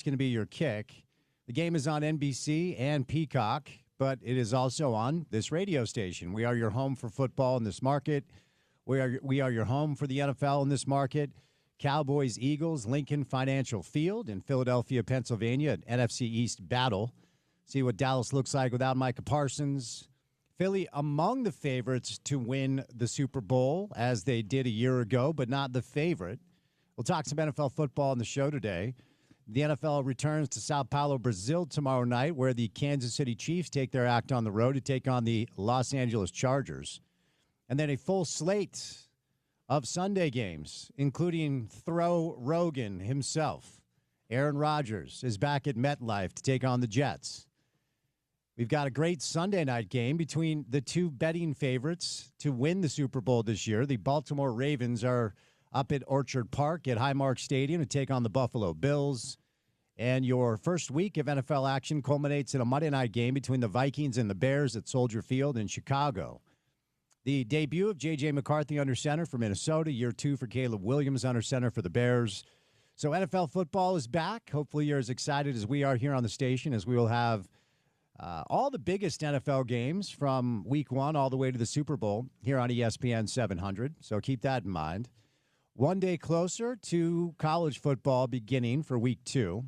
going to be your kick. The game is on NBC and Peacock, but it is also on this radio station. We are your home for football in this market. We are your home for the NFL in this market. Cowboys, Eagles, Lincoln Financial Field in Philadelphia, Pennsylvania, an NFC East battle. See what Dallas looks like without Micah Parsons. Philly among the favorites to win the Super Bowl, as they did a year ago, but not the favorite. We'll talk some NFL football on the show today. The NFL returns to Sao Paulo, Brazil tomorrow night, where the Kansas City Chiefs take their act on the road to take on the Los Angeles Chargers. And then a full slate of Sunday games, including Throw Rogan himself. Aaron Rodgers is back at MetLife to take on the Jets. We've got a great Sunday night game between the two betting favorites to win the Super Bowl this year. The Baltimore Ravens are up at Orchard Park at Highmark Stadium to take on the Buffalo Bills. And your first week of NFL action culminates in a Monday night game between the Vikings and the Bears at Soldier Field in Chicago. The debut of J.J. McCarthy under center for Minnesota, year 2 for Caleb Williams under center for the Bears. So NFL football is back. Hopefully you're as excited as we are here on the station, as we will have all the biggest NFL games from week 1 all the way to the Super Bowl here on ESPN 700. So keep that in mind. One day closer to college football beginning for week 2.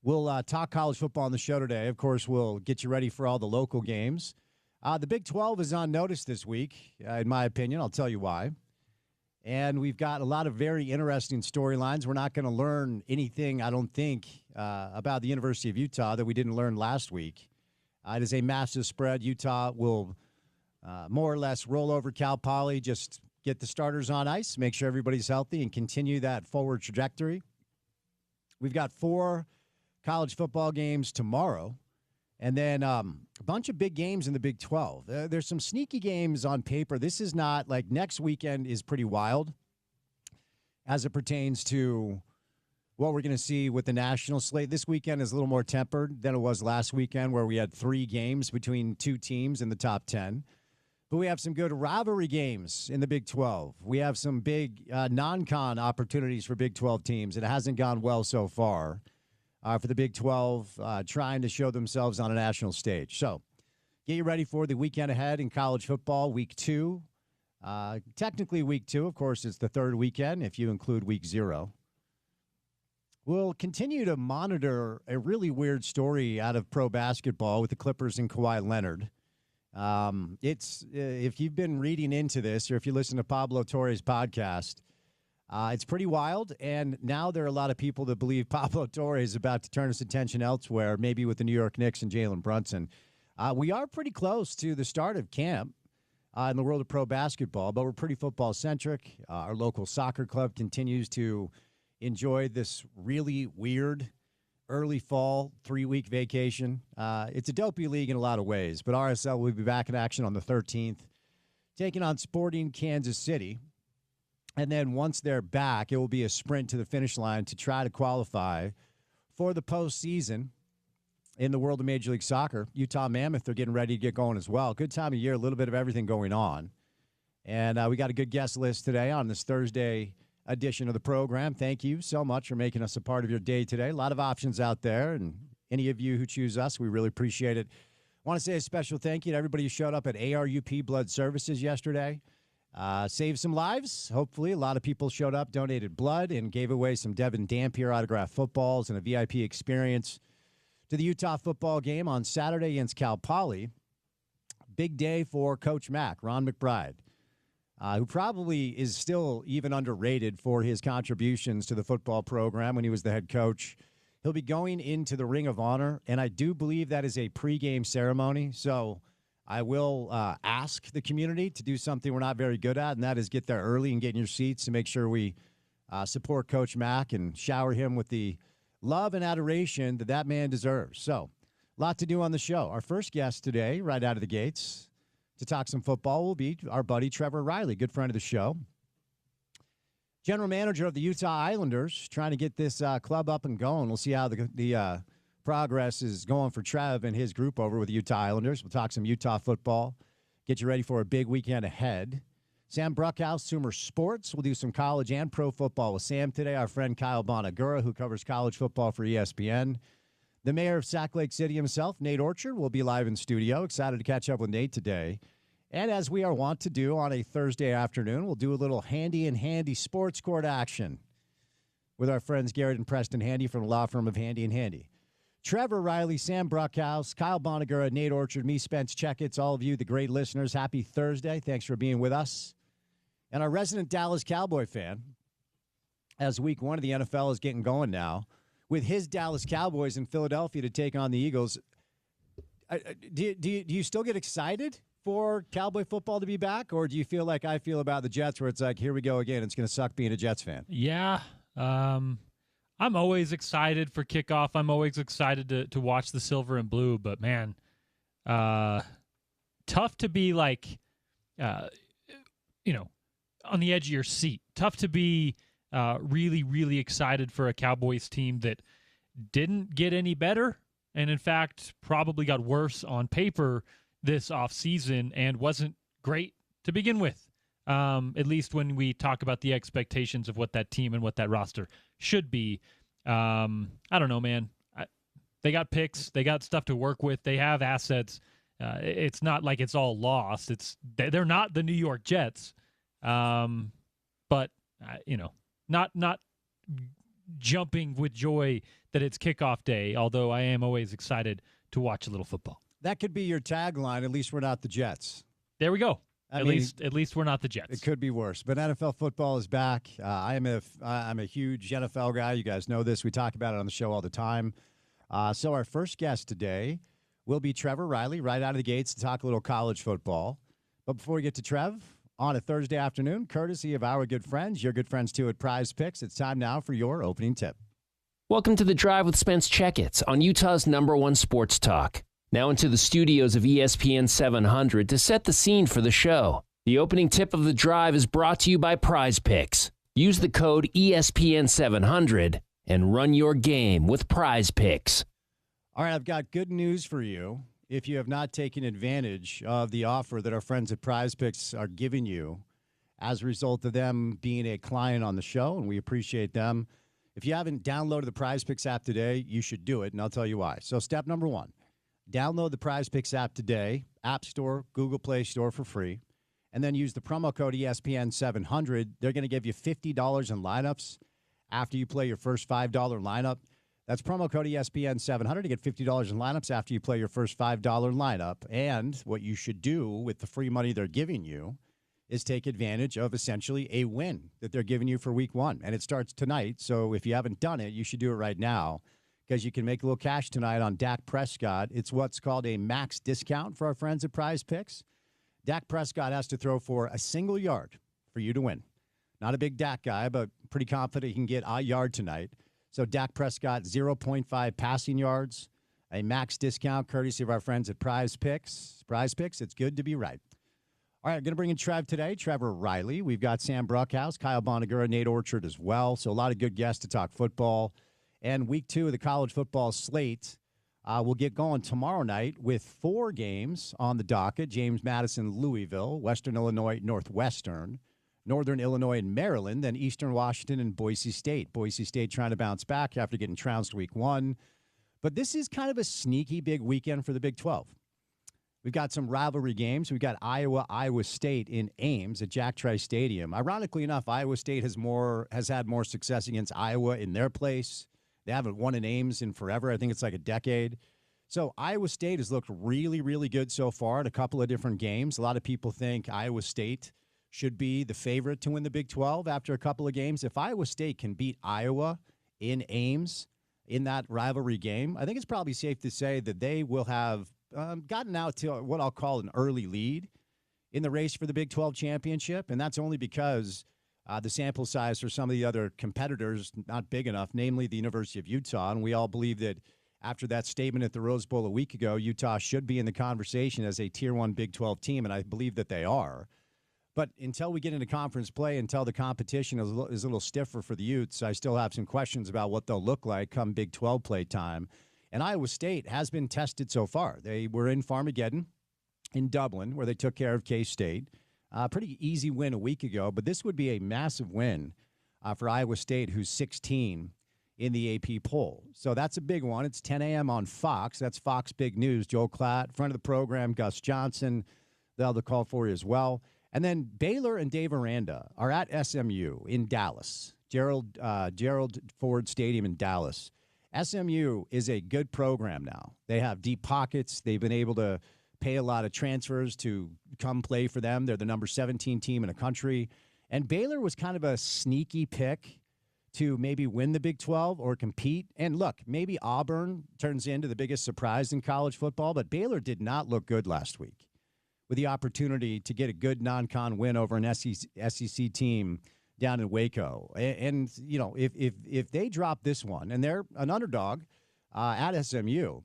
We'll talk college football on the show today. Of course, we'll get you ready for all the local games. The Big 12 is on notice this week, in my opinion. I'll tell you why. And we've got a lot of very interesting storylines. We're not going to learn anything, I don't think, about the University of Utah that we didn't learn last week. It is a massive spread. Utah will more or less roll over Cal Poly, just get the starters on ice, make sure everybody's healthy, and continue that forward trajectory. We've got 4 college football games tomorrow, and then a bunch of big games in the Big 12. There's some sneaky games on paper. This is not like next weekend is pretty wild as it pertains to what we're going to see with the national slate. This weekend is a little more tempered than it was last weekend, where we had 3 games between 2 teams in the top 10. But we have some good rivalry games in the Big 12. We have some big non-con opportunities for Big 12 teams. It hasn't gone well so far for the Big 12 trying to show themselves on a national stage. So get you ready for the weekend ahead in college football, week 2. Technically week 2, of course, it's the 3rd weekend if you include week 0. We'll continue to monitor a really weird story out of pro basketball with the Clippers and Kawhi Leonard. It's if you've been reading into this, or if you listen to Pablo Torre's podcast, it's pretty wild. And now there are a lot of people that believe Pablo Torre is about to turn his attention elsewhere, maybe with the New York Knicks and Jalen Brunson. We are pretty close to the start of camp in the world of pro basketball, but we're pretty football centric. Our local soccer club continues to enjoy this really weird early fall 3-week vacation. It's a dopey league in a lot of ways, but RSL will be back in action on the 13th, taking on Sporting Kansas City. And then once they're back, it will be a sprint to the finish line to try to qualify for the postseason in the world of Major League Soccer. Utah Mammoth, they're getting ready to get going as well. Good time of year, a little bit of everything going on. And we got a good guest list today on this Thursday edition of the program. Thank you so much for making us a part of your day today. A lot of options out there, and any of you who choose us, we really appreciate it. I want to say a special thank you to everybody who showed up at ARUP Blood Services yesterday. Saved some lives. Hopefully, a lot of people showed up, donated blood, and gave away some Devin Dampier autographed footballs and a VIP experience to the Utah football game on Saturday against Cal Poly. Big day for Coach Mack, Ron McBride, who probably is still even underrated for his contributions to the football program when he was the head coach. He'll be going into the Ring of Honor, and I do believe that is a pregame ceremony. So I will ask the community to do something we're not very good at, and that is get there early and get in your seats to make sure we support Coach Mack and shower him with the love and adoration that man deserves. So a lot to do on the show. Our first guest today, right out of the gates, to talk some football will be our buddy Trevor Riley, good friend of the show. General manager of the Utah Islanders, trying to get this club up and going. We'll see how the progress is going for Trev and his group over with the Utah Islanders. We'll talk some Utah football, get you ready for a big weekend ahead. Sam Bruckhouse, Sumer Sports. We'll do some college and pro football with Sam today. Our friend Kyle Bonagura, who covers college football for ESPN. The mayor of Sac Lake City himself, Nate Orchard, will be live in studio. Excited to catch up with Nate today. And as we are wont to do on a Thursday afternoon, we'll do a little handy sports court action with our friends Garrett and Preston Handy from the law firm of Handy and Handy. Trevor Riley, Sam Bruckhouse, Kyle Bonagura, Nate Orchard, me, Spence Checketts, all of you, the great listeners, happy Thursday. Thanks for being with us. And our resident Dallas Cowboy fan, as week one of the NFL is getting going now, with his Dallas Cowboys in Philadelphia to take on the Eagles. Do you still get excited for Cowboy football to be back, or do you feel like I feel about the Jets, where it's like, here we go again, it's going to suck being a Jets fan? Yeah, I'm always excited for kickoff. I'm always excited to watch the silver and blue, but man, tough to be like, on the edge of your seat. Tough to be really, really excited for a Cowboys team that didn't get any better and, in fact, probably got worse on paper this offseason and wasn't great to begin with, at least when we talk about the expectations of what that team and what that roster should be. I don't know, man. They got picks. They got stuff to work with. They have assets. It's not like it's all lost. They're not the New York Jets. But not jumping with joy that it's kickoff day, although I am always excited to watch a little football. That could be your tagline, at least we're not the Jets. There we go. At least we're not the Jets. It could be worse, but NFL football is back. I'm a huge NFL guy. You guys know this. We talk about it on the show all the time. So our first guest today will be Trevor Riley, right out of the gates to talk a little college football. But before we get to Trev, on a Thursday afternoon, courtesy of our good friends, your good friends too at Prize Picks, it's time now for your opening tip. Welcome to The Drive with Spence Checketts on Utah's #1 sports talk. Now into the studios of ESPN 700 to set the scene for the show. The opening tip of The Drive is brought to you by Prize Picks. Use the code ESPN 700 and run your game with Prize Picks. All right, I've got good news for you. If you have not taken advantage of the offer that our friends at Prize Picks are giving you as a result of them being a client on the show, and we appreciate them. If you haven't downloaded the Prize Picks app today, you should do it, and I'll tell you why. So step number one, download the Prize Picks app today, App Store, Google Play Store for free, and then use the promo code ESPN700. They're going to give you $50 in lineups after you play your first $5 lineup. That's promo code ESPN700 to get $50 in lineups after you play your first $5 lineup. And what you should do with the free money they're giving you is take advantage of essentially a win that they're giving you for week one. And it starts tonight. So if you haven't done it, you should do it right now because you can make a little cash tonight on Dak Prescott. It's what's called a max discount for our friends at Prize Picks. Dak Prescott has to throw for a single yard for you to win. Not a big Dak guy, but pretty confident he can get a yard tonight. So Dak Prescott, 0.5 passing yards, a max discount courtesy of our friends at Prize Picks. Prize Picks, it's good to be right. All right, I'm going to bring in Trev today, Trevor Riley. We've got Sam Bruckhouse, Kyle Bonagura, Nate Orchard as well. So a lot of good guests to talk football. And week two of the college football slate will get going tomorrow night with 4 games on the docket. James Madison, Louisville, Western Illinois, Northwestern, Northern Illinois and Maryland, then Eastern Washington and Boise State. Boise State trying to bounce back after getting trounced week one. But this is kind of a sneaky big weekend for the Big 12. We've got some rivalry games. We've got Iowa State in Ames at Jack Trice Stadium. Ironically enough, Iowa State has had more success against Iowa in their place. They haven't won in Ames in forever. I think it's like a decade. So Iowa State has looked really, really good so far in a couple of different games. A lot of people think Iowa State should be the favorite to win the Big 12 after a couple of games. If Iowa State can beat Iowa in Ames in that rivalry game, I think it's probably safe to say that they will have gotten out to what I'll call an early lead in the race for the Big 12 championship, and that's only because the sample size for some of the other competitors not big enough, namely the University of Utah, and we all believe that after that statement at the Rose Bowl a week ago, Utah should be in the conversation as a Tier 1 Big 12 team, and I believe that they are. But until we get into conference play, until the competition is a little stiffer for the Utes, I still have some questions about what they'll look like come Big 12 play time. And Iowa State has been tested so far. They were in Farmageddon in Dublin, where they took care of K-State. Pretty easy win a week ago, but this would be a massive win for Iowa State, who's 16 in the AP poll. So that's a big one. It's 10 a.m. on Fox. That's Fox Big News. Joel Klatt, front of the program, Gus Johnson, they'll have the call for you as well. And then Baylor and Dave Aranda are at SMU in Dallas, Gerald Ford Stadium in Dallas. SMU is a good program now. They have deep pockets. They've been able to pay a lot of transfers to come play for them. They're the number 17 team in the country. And Baylor was kind of a sneaky pick to maybe win the Big 12 or compete. And look, maybe Auburn turns into the biggest surprise in college football, but Baylor did not look good last week with the opportunity to get a good non-con win over an SEC team down in Waco. And you know, if they drop this one, and they're an underdog at SMU,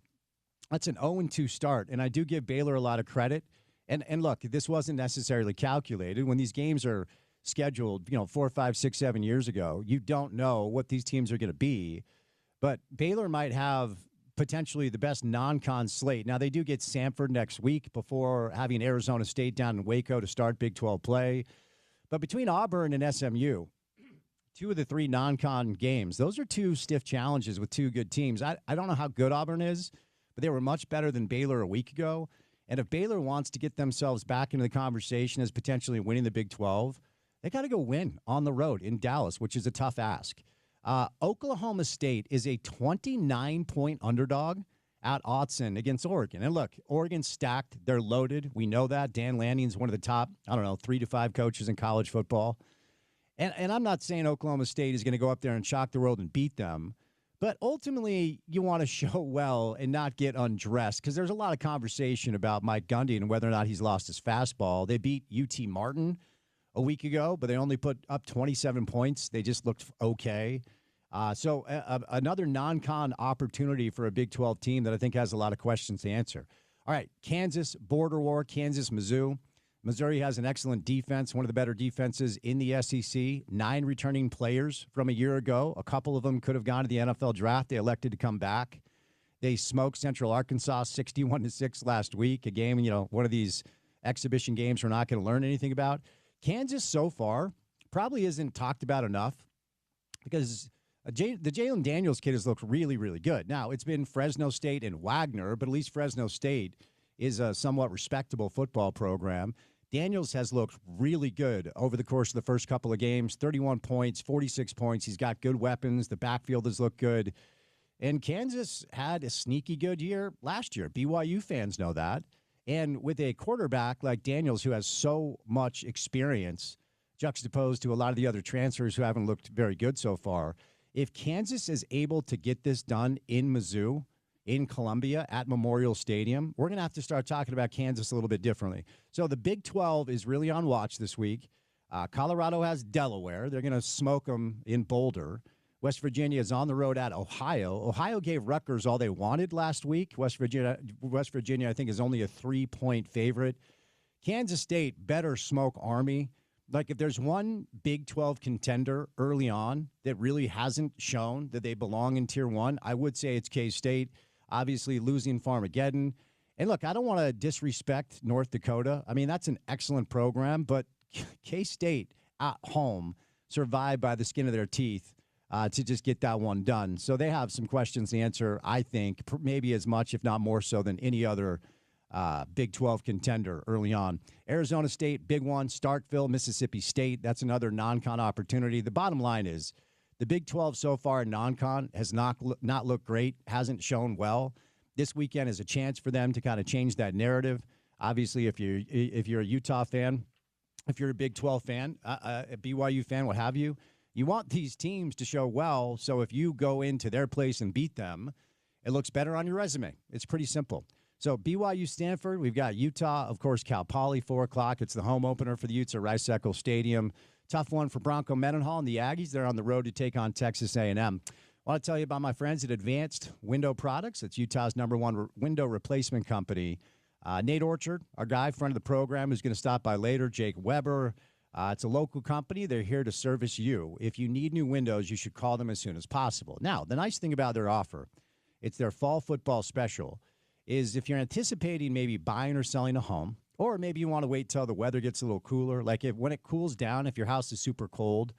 that's an 0-2 start. And I do give Baylor a lot of credit. And look, this wasn't necessarily calculated. When these games are scheduled, 4, 5, 6, 7 years ago, you don't know what these teams are going to be. But Baylor might have potentially the best non-con slate. Now, they do get Samford next week before having Arizona State down in Waco to start Big 12 play. But between Auburn and SMU, 2 of the 3 non-con games, those are 2 stiff challenges with 2 good teams. I don't know how good Auburn is, but they were much better than Baylor a week ago. And if Baylor wants to get themselves back into the conversation as potentially winning the Big 12, they got to go win on the road in Dallas, which is a tough ask. Oklahoma State is a 29-point underdog at Autzen against Oregon. And look, Oregon's stacked. They're loaded. We know that. Dan Lanning's one of the top, 3 to 5 coaches in college football. And I'm not saying Oklahoma State is going to go up there and shock the world and beat them. But ultimately, you want to show well and not get undressed, because there's a lot of conversation about Mike Gundy and whether or not he's lost his fastball. They beat UT Martin a week ago, but they only put up 27 points. They just looked okay. So another non-con opportunity for a Big 12 team that I think has a lot of questions to answer. All right, Kansas, border war, Kansas, Mizzou. Missouri has an excellent defense, one of the better defenses in the SEC. 9 returning players from a year ago. A couple of them could have gone to the NFL draft. They elected to come back. They smoked Central Arkansas 61-6 last week, a game, one of these exhibition games we're not going to learn anything about. Kansas so far probably isn't talked about enough because the Jalen Daniels kid has looked really, really good. Now, it's been Fresno State and Wagner, but at least Fresno State is a somewhat respectable football program. Daniels has looked really good over the course of the first couple of games. 31 points, 46 points. He's got good weapons. The backfield has looked good. And Kansas had a sneaky good year last year. BYU fans know that. And with a quarterback like Daniels, who has so much experience, juxtaposed to a lot of the other transfers who haven't looked very good so far, if Kansas is able to get this done in Mizzou, in Columbia, at Memorial Stadium, we're going to have to start talking about Kansas a little bit differently. So the Big 12 is really on watch this week. Colorado has Delaware. They're going to smoke them in Boulder. West Virginia is on the road at Ohio. Ohio gave Rutgers all they wanted last week. West Virginia, I think, is only a 3-point favorite. Kansas State better smoke Army. Like, if there's one Big 12 contender early on that really hasn't shown that they belong in Tier 1, I would say it's K-State. Obviously, losing Farmageddon. And look, I don't want to disrespect North Dakota. I mean, that's an excellent program, but K-State at home survived by the skin of their teeth to just get that one done. So they have some questions to answer, I think, maybe as much, if not more so, than any other Big 12 contender early on. Arizona State, big one. Starkville, Mississippi State. That's another non-con opportunity. The bottom line is the Big 12 so far in non-con has not looked great, hasn't shown well. This weekend is a chance for them to kind of change that narrative. Obviously, if you're a Utah fan, if you're a Big 12 fan, a BYU fan, what have you, you want these teams to show well, so if you go into their place and beat them, it looks better on your resume. It's pretty simple. So BYU, Stanford, we've got Utah, of course, Cal Poly, 4 o'clock. It's the home opener for the Utes at Rice-Eccles Stadium. Tough one for Bronco Mendenhall and the Aggies. They're on the road to take on Texas A&M. I want to tell you about my friends at Advanced Window Products. It's Utah's #1 window replacement company. Nate Orchard, our guy, friend of the program, is going to stop by later. Jake Weber. It's a local company. They're here to service you. If you need new windows, you should call them as soon as possible. Now, the nice thing about their offer, it's their fall football special, is if you're anticipating maybe buying or selling a home, Or maybe you want to wait till the weather gets a little cooler. Like when it cools down, if your house is super cold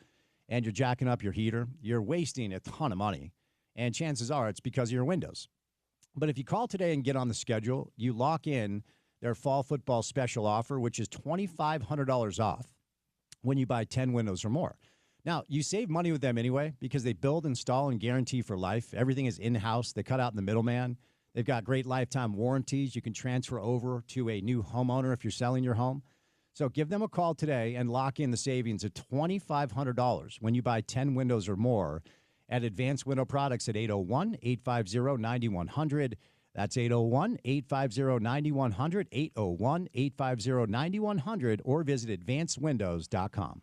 and you're jacking up your heater, you're wasting a ton of money. And chances are it's because of your windows. But if you call today and get on the schedule, you lock in their fall football special offer, which is $2,500 off when you buy 10 windows or more. Now, you save money with them anyway because they build, install, and guarantee for life. Everything is in-house. They cut out the middleman. They've got great lifetime warranties. You can transfer over to a new homeowner if you're selling your home. So give them a call today and lock in the savings of $2,500 when you buy 10 windows or more at Advanced Window Products at 801-850-9100. That's 801-850-9100, 801-850-9100, or visit advancedwindows.com.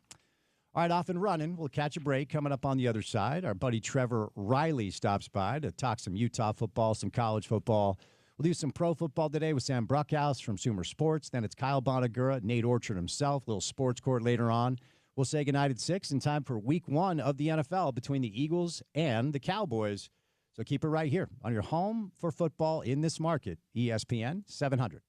All right, off and running. We'll catch a break. Coming up on the other side, our buddy Trevor Riley stops by to talk some Utah football, some college football. We'll do some pro football today with Sam Bruckhouse from Sumer Sports. Then it's Kyle Bonagura, Nate Orchard himself, little sports court later on. We'll say goodnight at 6 in time for week 1 of the NFL between the Eagles and the Cowboys. So keep it right here on your home for football in this market, ESPN 700.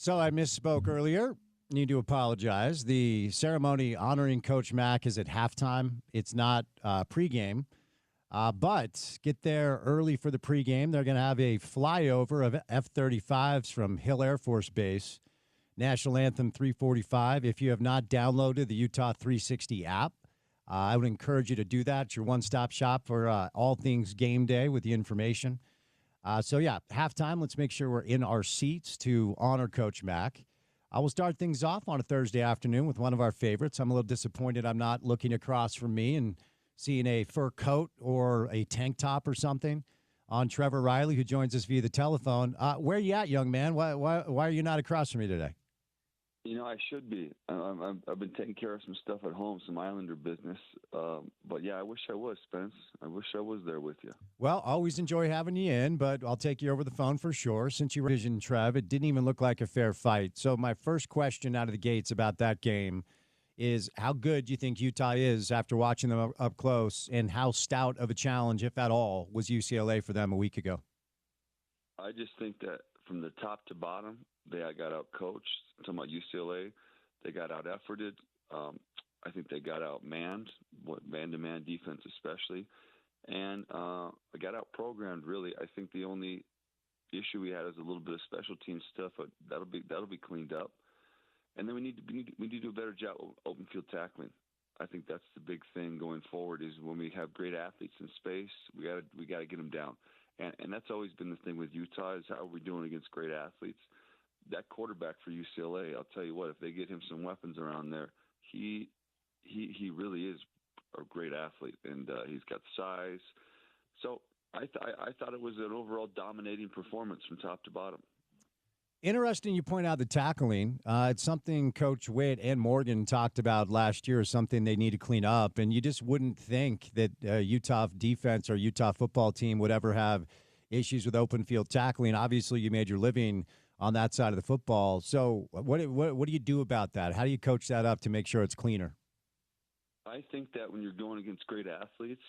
So I misspoke earlier. Need to apologize. The ceremony honoring Coach Mack is at halftime. It's not pregame. But get there early for the pregame. They're going to have a flyover of F-35s from Hill Air Force Base. National Anthem 345. If you have not downloaded the Utah 360 app, I would encourage you to do that. It's your one-stop shop for all things game day with the information. Halftime, let's make sure we're in our seats to honor Coach Mack. I will start things off on a Thursday afternoon with one of our favorites. I'm a little disappointed I'm not looking across from me and seeing a fur coat or a tank top or something on Trevor Riley, who joins us via the telephone. Where are you at, young man? Why are you not across from me today? I should be. I've been taking care of some stuff at home, some Islander business. But, yeah, I wish I was, Spence. I wish I was there with you. Well, always enjoy having you in, but I'll take you over the phone for sure. Since you were vision, Trev, it didn't even look like a fair fight. So my first question out of the gates about that game is how good do you think Utah is after watching them up close, and how stout of a challenge, if at all, was UCLA for them a week ago? I just think that from the top to bottom, they got out-coached. I'm talking about UCLA. They got out-efforted. I think they got out-manned, man-to-man defense especially. And they got out-programmed, really. I think the only issue we had is a little bit of special team stuff, but that'll be cleaned up. And then we need to do a better job of open field tackling. I think that's the big thing going forward is when we have great athletes in space, we got to get them down. And that's always been the thing with Utah is how are we doing against great athletes. That quarterback for UCLA, I'll tell you what, if they get him some weapons around there, he really is a great athlete, and he's got size. So I thought it was an overall dominating performance from top to bottom. Interesting you point out the tackling. It's something Coach Witt and Morgan talked about last year, something they need to clean up. And you just wouldn't think that Utah defense or Utah football team would ever have issues with open field tackling. Obviously, you made your living on that side of the football. So what do you do about that? How do you coach that up to make sure it's cleaner? I think that when you're going against great athletes,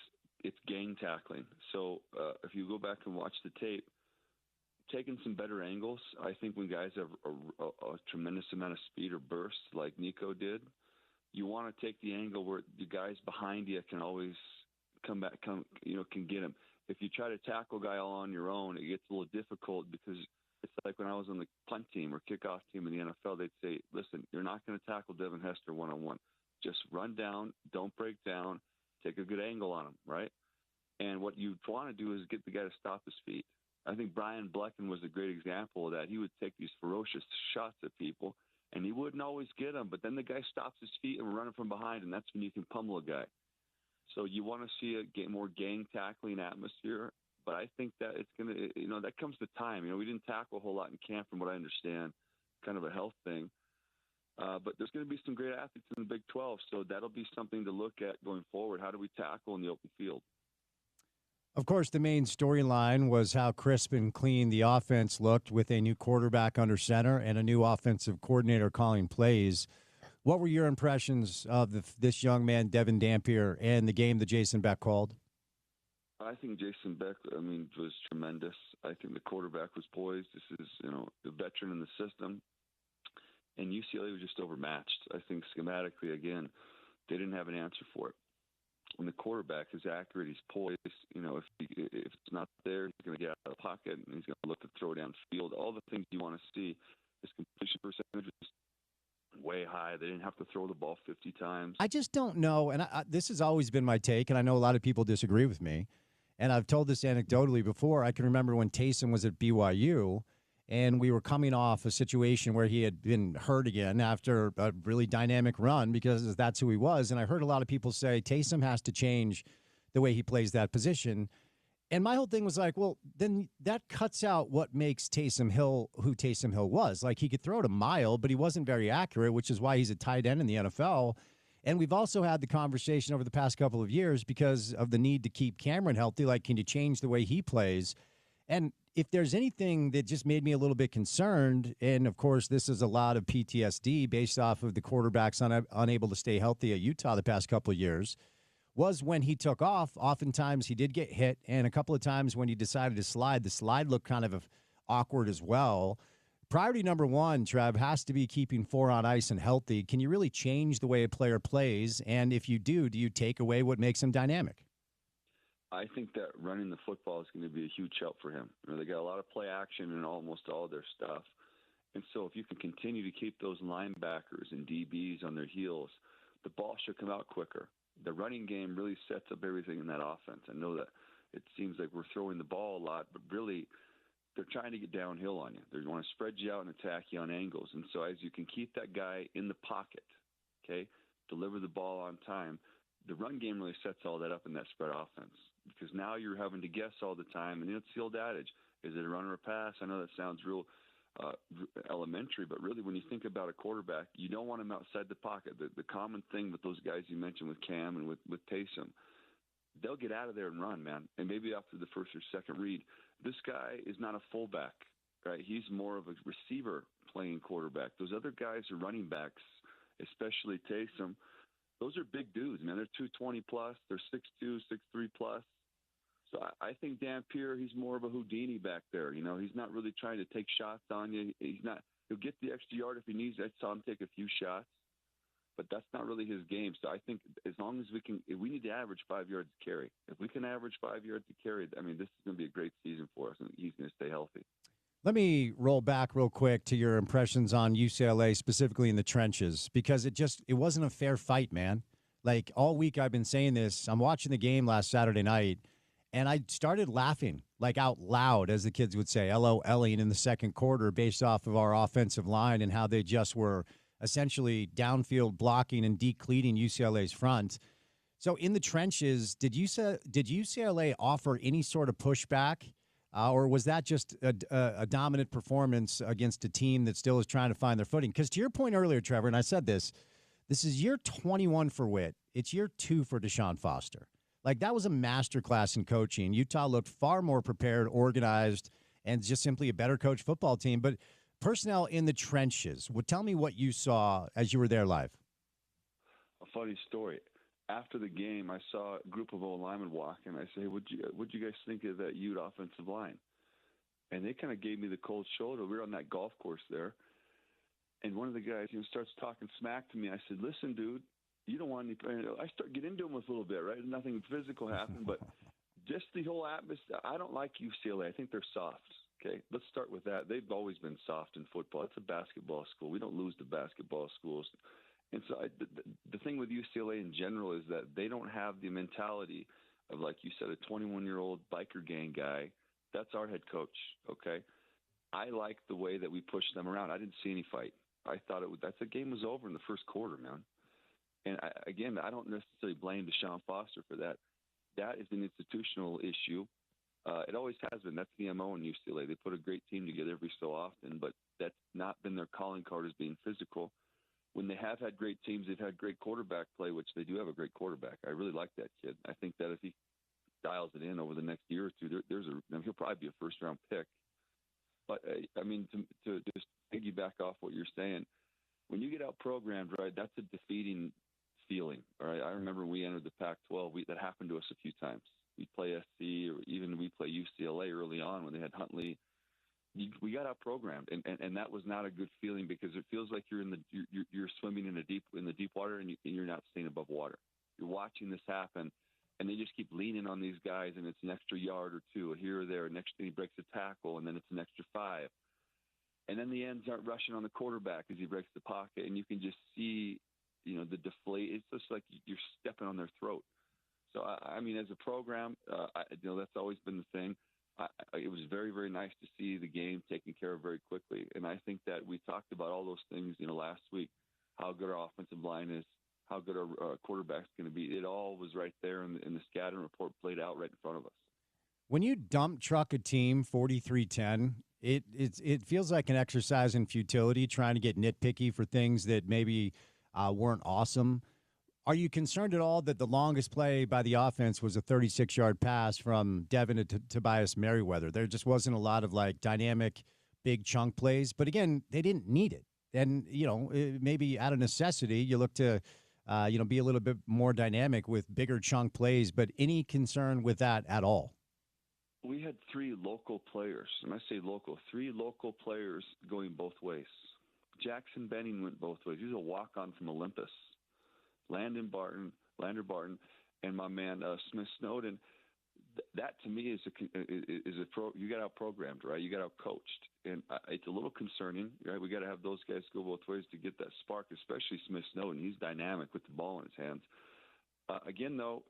it's gang tackling. So if you go back and watch the tape, taking some better angles. I think when guys have a tremendous amount of speed or burst like Nico did, you want to take the angle where the guys behind you can always can get him. If you try to tackle a guy all on your own, it gets a little difficult because it's like when I was on the punt team or kickoff team in the NFL, they'd say, listen, you're not going to tackle Devin Hester one-on-one. Just run down, don't break down, take a good angle on him, right? And what you want to do is get the guy to stop his feet. I think Brian Blecken was a great example of that. He would take these ferocious shots at people, and he wouldn't always get them, but then the guy stops his feet and we're running from behind, and that's when you can pummel a guy. So you want to see a more gang tackling atmosphere, but I think that it's going to, that comes to time. We didn't tackle a whole lot in camp from what I understand, kind of a health thing. But there's going to be some great athletes in the Big 12, so that'll be something to look at going forward. How do we tackle in the open field? Of course, the main storyline was how crisp and clean the offense looked with a new quarterback under center and a new offensive coordinator calling plays. What were your impressions of this young man, Devin Dampier, and the game that Jason Beck called? I think Jason Beck, was tremendous. I think the quarterback was poised. This is, the veteran in the system. And UCLA was just overmatched. I think schematically, again, they didn't have an answer for it. When the quarterback is accurate, he's poised. If it's not there, he's going to get out of the pocket and he's going to look to throw downfield. All the things you want to see. His completion percentage is way high. They didn't have to throw the ball 50 times. I just don't know, and this has always been my take, and I know a lot of people disagree with me. And I've told this anecdotally before. I can remember when Taysom was at BYU, and we were coming off a situation where he had been hurt again after a really dynamic run because that's who he was. And I heard a lot of people say Taysom has to change the way he plays that position. And my whole thing was like, well, then that cuts out what makes Taysom Hill who Taysom Hill was. Like, he could throw it a mile, but he wasn't very accurate, which is why he's a tight end in the NFL. And we've also had the conversation over the past couple of years because of the need to keep Cameron healthy. Like, can you change the way he plays? And if there's anything that just made me a little bit concerned, and of course this is a lot of PTSD based off of the quarterbacks unable to stay healthy at Utah the past couple of years, was when he took off, oftentimes he did get hit, and a couple of times when he decided to slide, the slide looked kind of awkward as well. Priority number one, Trev, has to be keeping four on ice and healthy. Can you really change the way a player plays? And if you do you take away what makes him dynamic? I think that running the football is going to be a huge help for him. They got a lot of play action in almost all their stuff. And so if you can continue to keep those linebackers and DBs on their heels, the ball should come out quicker. The running game really sets up everything in that offense. I know that it seems like we're throwing the ball a lot, but really they're trying to get downhill on you. They want to spread you out and attack you on angles. And so as you can keep that guy in the pocket, okay, deliver the ball on time, the run game really sets all that up in that spread offense. Because now you're having to guess all the time. And it's the old adage, is it a run or a pass? I know that sounds real elementary, but really when you think about a quarterback, you don't want him outside the pocket. The common thing with those guys you mentioned with Cam and with Taysom, they'll get out of there and run, man. And maybe after the first or second read, this guy is not a fullback, right? He's more of a receiver playing quarterback. Those other guys are running backs, especially Taysom. Those are big dudes, man. They're 220 plus. They're 6'2", 6'3 plus. So I think Dan Pierre, he's more of a Houdini back there. He's not really trying to take shots on you. He'll get the extra yard if he needs. I saw him take a few shots, but that's not really his game. So I think as long as we need to average 5 yards to carry. If we can average 5 yards to carry, this is going to be a great season for us, and he's going to stay healthy. Let me roll back real quick to your impressions on UCLA, specifically in the trenches, because it wasn't a fair fight, man. Like all week I've been saying this. I'm watching the game last Saturday night, and I started laughing, like out loud, as the kids would say, LOLing in the second quarter based off of our offensive line and how they just were essentially downfield blocking and decleating UCLA's front. So in the trenches, did UCLA offer any sort of pushback, or was that just a dominant performance against a team that still is trying to find their footing? Because to your point earlier, Trevor, and I said this is year 21 for Witt. It's year 2 for Deshaun Foster. Like, that was a masterclass in coaching. Utah looked far more prepared, organized, and just simply a better coached football team. But personnel in the trenches, tell me what you saw as you were there live. A funny story. After the game, I saw a group of old linemen walk, and I say, what'd you guys think of that Ute offensive line? And they kind of gave me the cold shoulder. We were on that golf course there. And one of the guys starts talking smack to me. I said, listen, dude, you don't want any – I start getting into him with a little bit, right? Nothing physical happened, but just the whole atmosphere. I don't like UCLA. I think they're soft, okay? Let's start with that. They've always been soft in football. It's a basketball school. We don't lose to basketball schools. And so the thing with UCLA in general is that they don't have the mentality of, like you said, a 21-year-old biker gang guy. That's our head coach, okay? I like the way that we pushed them around. I didn't see any fight. I thought the game was over in the first quarter, man. And I don't necessarily blame Deshaun Foster for that. That is an institutional issue. It always has been. That's the MO in UCLA. They put a great team together every so often, but that's not been their calling card as being physical. When they have had great teams, they've had great quarterback play, which they do have a great quarterback. I really like that kid. I think that if he dials it in over the next year or two, he'll probably be a first-round pick. But, to just piggyback off what you're saying, when you get out-programmed, right, that's a defeating feeling. All right, I remember we entered the Pac-12. That happened to us a few times. We'd play SC, or even we play UCLA early on when they had Huntley. We got out-programmed, and that was not a good feeling, because it feels like you're you're swimming in the deep water, and you're not staying above water. You're watching this happen, and they just keep leaning on these guys, and it's an extra yard or two here or there. Next thing he breaks a tackle, and then it's an extra 5. And then the ends aren't rushing on the quarterback as he breaks the pocket, and you can just see, the deflate. It's just like you're stepping on their throat. So, as a program, that's always been the thing. It was very, very nice to see the game taken care of very quickly. And I think that we talked about all those things, last week, how good our offensive line is, how good our quarterback's going to be. It all was right there in the scouting report played out right in front of us. When you dump truck a team 43-10, it feels like an exercise in futility, trying to get nitpicky for things that maybe weren't awesome. Are you concerned at all that the longest play by the offense was a 36-yard pass from Devin to Tobias Merriweather? There just wasn't a lot of dynamic, big chunk plays. But again, they didn't need it. And, maybe out of necessity, you look to, be a little bit more dynamic with bigger chunk plays. But any concern with that at all? We had three local players, and I say local, three local players going both ways. Jackson Benning went both ways. He was a walk-on from Olympus. Lander Barton, and my man Smith Snowden. That to me is you got out programmed, right? You got out coached, and it's a little concerning, right? We got to have those guys go both ways to get that spark, especially Smith Snowden. He's dynamic with the ball in his hands. Again, though,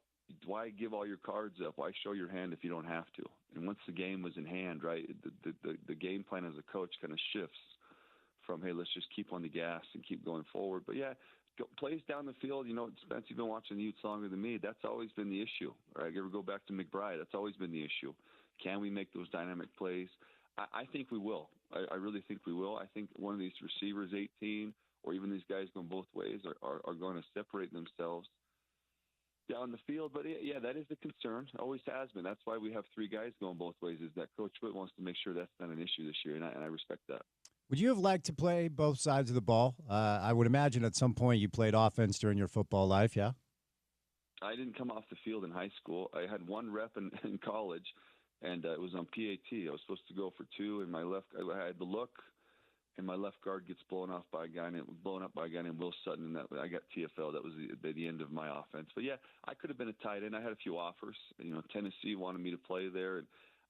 why give all your cards up? Why show your hand if you don't have to? And once the game was in hand, right, the game plan as a coach kind of shifts from, hey, let's just keep on the gas and keep going forward. But yeah, plays down the field. Spence, you've been watching the Utes longer than me. That's always been the issue. Right? You ever go back to McBride? That's always been the issue. Can we make those dynamic plays? I think we will. I really think we will. I think one of these receivers, 18, or even these guys going both ways, are going to separate themselves down the field. But yeah, that is the concern. Always has been. That's why we have three guys going both ways, is that Coach Witt wants to make sure that's not an issue this year, and I respect that. Would you have liked to play both sides of the ball? I would imagine at some point you played offense during your football life, yeah? I didn't come off the field in high school. I had one rep in college, and it was on PAT. I was supposed to go for two, and I had the look, and my left guard gets blown up by a guy named Will Sutton, and I got TFL. That was the end of my offense. But yeah, I could have been a tight end. I had a few offers. Tennessee wanted me to play there, and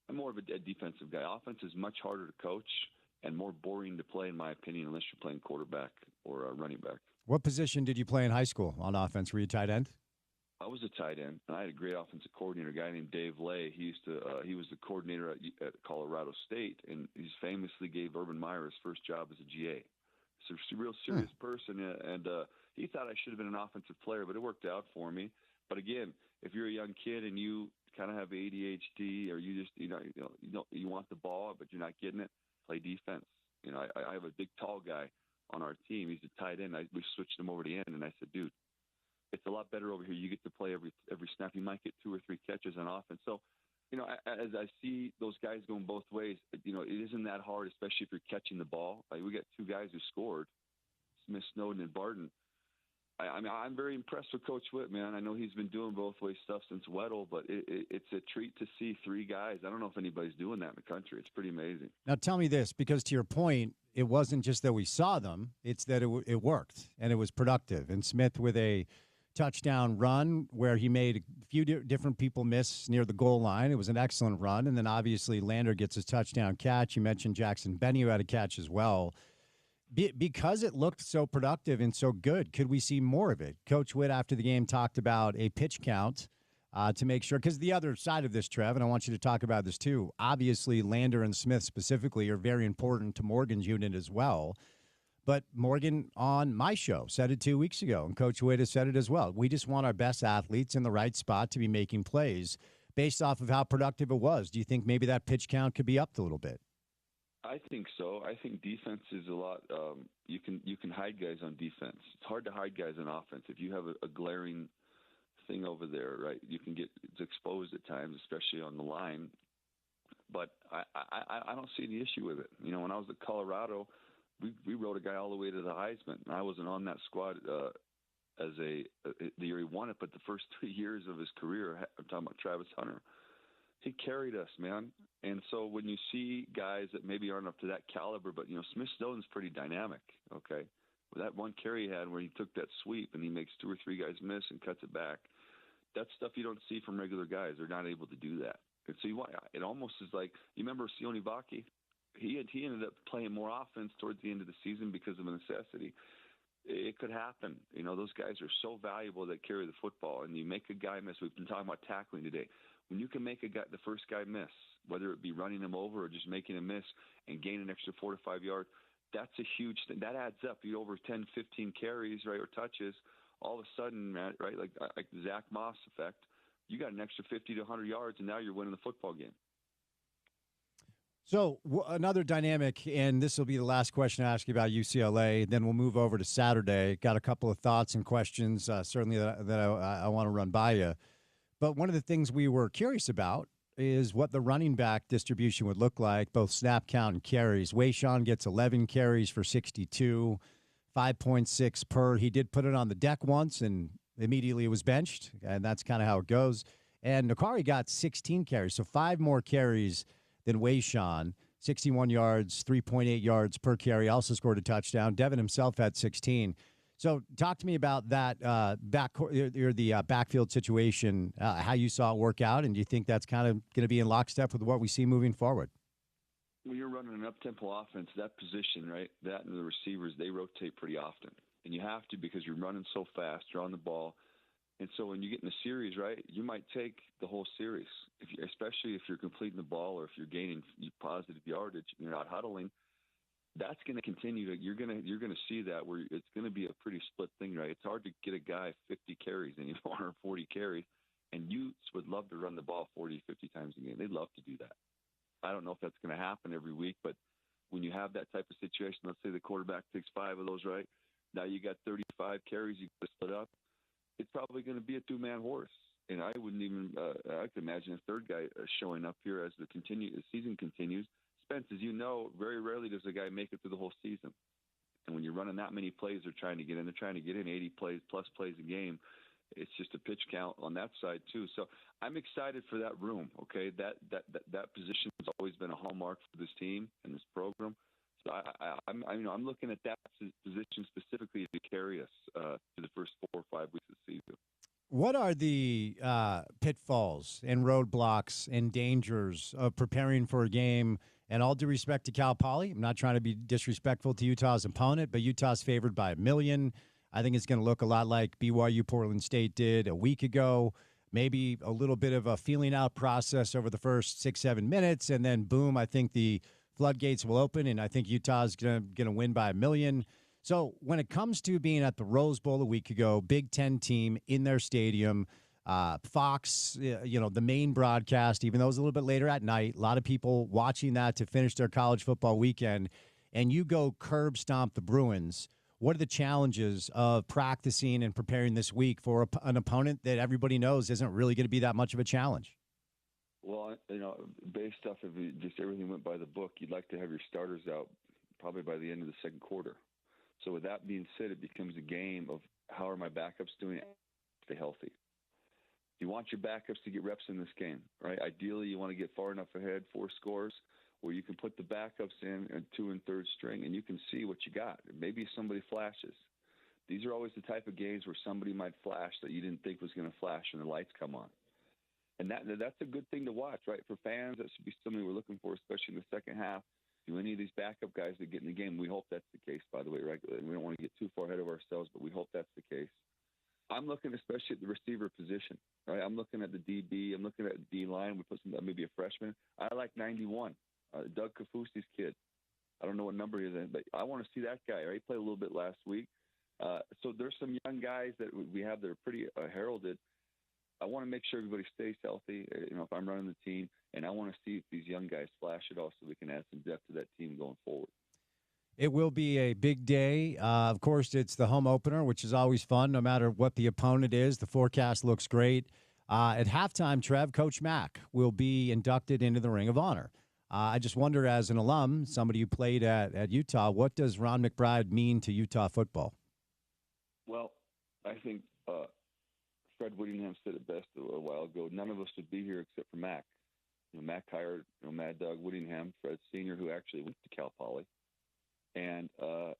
I'm more of a defensive guy. Offense is much harder to coach and more boring to play, in my opinion, unless you're playing quarterback or running back. What position did you play in high school on offense? Were you tight end? I was a tight end, and I had a great offensive coordinator, a guy named Dave Lay. He was the coordinator at Colorado State, and he famously gave Urban Meyer his first job as a GA. So he's a real serious person, and he thought I should have been an offensive player, but it worked out for me. But again, if you're a young kid and you kind of have ADHD, or you just you want the ball but you're not getting it, play defense. I have a big, tall guy on our team. He's a tight end. We switched him over to the end, and I said, dude, it's a lot better over here. You get to play every snap. You might get 2 or 3 catches on offense. So, as I see those guys going both ways, it isn't that hard, especially if you're catching the ball. We got 2 guys who scored, Smith, Snowden, and Barton. I'm very impressed with Coach Witt, man. I know he's been doing both way stuff since Weddle, but it's a treat to see 3 guys. I don't know if anybody's doing that in the country. It's pretty amazing. Now tell me this, because to your point, it wasn't just that we saw them; it's that it worked and it was productive. And Smith with a touchdown run where he made a few different people miss near the goal line. It was an excellent run, and then obviously Lander gets his touchdown catch. You mentioned Jackson Benny, who had a catch as well. Because it looked so productive and so good, could we see more of it? Coach Witt, after the game, talked about a pitch count to make sure, because the other side of this, Trev, and I want you to talk about this too, obviously Lander and Smith specifically are very important to Morgan's unit as well. But Morgan on my show said it 2 weeks ago, and Coach Witt has said it as well. We just want our best athletes in the right spot to be making plays based off of how productive it was. Do you think maybe that pitch count could be upped a little bit? I think so. I think defense is a lot. You can hide guys on defense. It's hard to hide guys on offense. If you have a glaring thing over there, right, you can get exposed at times, especially on the line. But I don't see the issue with it. When I was at Colorado, we rode a guy all the way to the Heisman, and I wasn't on that squad the year he won it, but the first 3 years of his career, I'm talking about Travis Hunter. He carried us, man. And so when you see guys that maybe aren't up to that caliber, but, Smith Snowden's pretty dynamic, okay? With that one carry he had where he took that sweep and he makes 2 or 3 guys miss and cuts it back, that's stuff you don't see from regular guys. They're not able to do that. And so it almost is like, you remember Sione Vaki? He ended up playing more offense towards the end of the season because of a necessity. It could happen. Those guys are so valuable that carry the football, and you make a guy miss. We've been talking about tackling today. When you can make the first guy miss, whether it be running him over or just making him miss and gain an extra 4 to 5 yards, that's a huge thing. That adds up. You over 10, 15 carries, right, or touches, all of a sudden, right, like the Zach Moss effect, you got an extra 50 to 100 yards, and now you're winning the football game. So another dynamic, and this will be the last question I ask you about UCLA, then we'll move over to Saturday. Got a couple of thoughts and questions, certainly that I want to run by you. But one of the things we were curious about is what the running back distribution would look like, both snap count and carries. Wayshawn gets 11 carries for 62, 5.6 per. He did put it on the deck once, and immediately was benched, and that's kind of how it goes. And Nakari got 16 carries, so 5 more carries than Wayshawn. 61 yards, 3.8 yards per carry. Also scored a touchdown. Devin himself had 16. So talk to me about that backfield situation, how you saw it work out, and do you think that's kind of going to be in lockstep with what we see moving forward? When you're running an up-tempo offense, that position, right, that and the receivers, they rotate pretty often. And you have to because you're running so fast, you're on the ball. And so when you get in a series, right, you might take the whole series, especially if you're completing the ball or if you're gaining positive yardage and you're not huddling. That's going to continue. You're going to see that where it's going to be a pretty split thing, right? It's hard to get a guy 50 carries anymore or 40 carries, and Utes would love to run the ball 40, 50 times a game. They'd love to do that. I don't know if that's going to happen every week, but when you have that type of situation, let's say the quarterback takes 5 of those, right? Now you got 35 carries, you got to split up. It's probably going to be a 2-man horse. And I wouldn't even I could imagine a third guy showing up here as the season continues. Spence, as you know, very rarely does a guy make it through the whole season. And when you're running that many plays, they're trying to get in 80 plus plays a game. It's just a pitch count on that side too. So I'm excited for that room. Okay, that position has always been a hallmark for this team and this program. So I'm looking at that position specifically to carry us to the first 4 or 5 weeks of the season. What are the pitfalls and roadblocks and dangers of preparing for a game? And all due respect to Cal Poly, I'm not trying to be disrespectful to Utah's opponent, but Utah's favored by 1 million. I think it's going to look a lot like BYU Portland State did a week ago. Maybe a little bit of a feeling out process over the first 6-7 minutes, and then boom, I think the floodgates will open, and I think Utah's going to win by 1 million. So when it comes to being at the Rose Bowl a week ago, Big Ten team in their stadium, Fox, the main broadcast, even though it was a little bit later at night, a lot of people watching that to finish their college football weekend, and you go curb stomp the Bruins. What are the challenges of practicing and preparing this week for an opponent that everybody knows isn't really going to be that much of a challenge? Well, based off of just everything went by the book, you'd like to have your starters out probably by the end of the second quarter. So with that being said, it becomes a game of how are my backups doing? Stay healthy. You want your backups to get reps in this game, right? Ideally, you want to get far enough ahead, 4 scores, where you can put the backups in 2 and 3rd string, and you can see what you got. Maybe somebody flashes. These are always the type of games where somebody might flash that you didn't think was going to flash when the lights come on. And that's a good thing to watch, right? For fans, that should be something we're looking for, especially in the second half. Do any of these backup guys that get in the game? We hope that's the case, by the way, right? We don't want to get too far ahead of ourselves, but we hope that's the case. I'm looking especially at the receiver position, right? I'm looking at the DB. I'm looking at the D-line. We put maybe a freshman. I like 91, Doug Kafusi's kid. I don't know what number he is in, but I want to see that guy, right? He played a little bit last week. So there's some young guys that we have that are pretty heralded. I want to make sure everybody stays healthy, if I'm running the team, and I want to see if these young guys flash it all so we can add some depth to that team going forward. It will be a big day. Of course, it's the home opener, which is always fun, no matter what the opponent is. The forecast looks great. At halftime, Trev, Coach Mack will be inducted into the Ring of Honor. I just wonder, as an alum, somebody who played at Utah, what does Ron McBride mean to Utah football? Well, I think Fred Whittingham said it best a while ago. None of us would be here except for Mac. Mac hired Mad Dog Whittingham, Fred Sr., who actually went to Cal Poly. And, the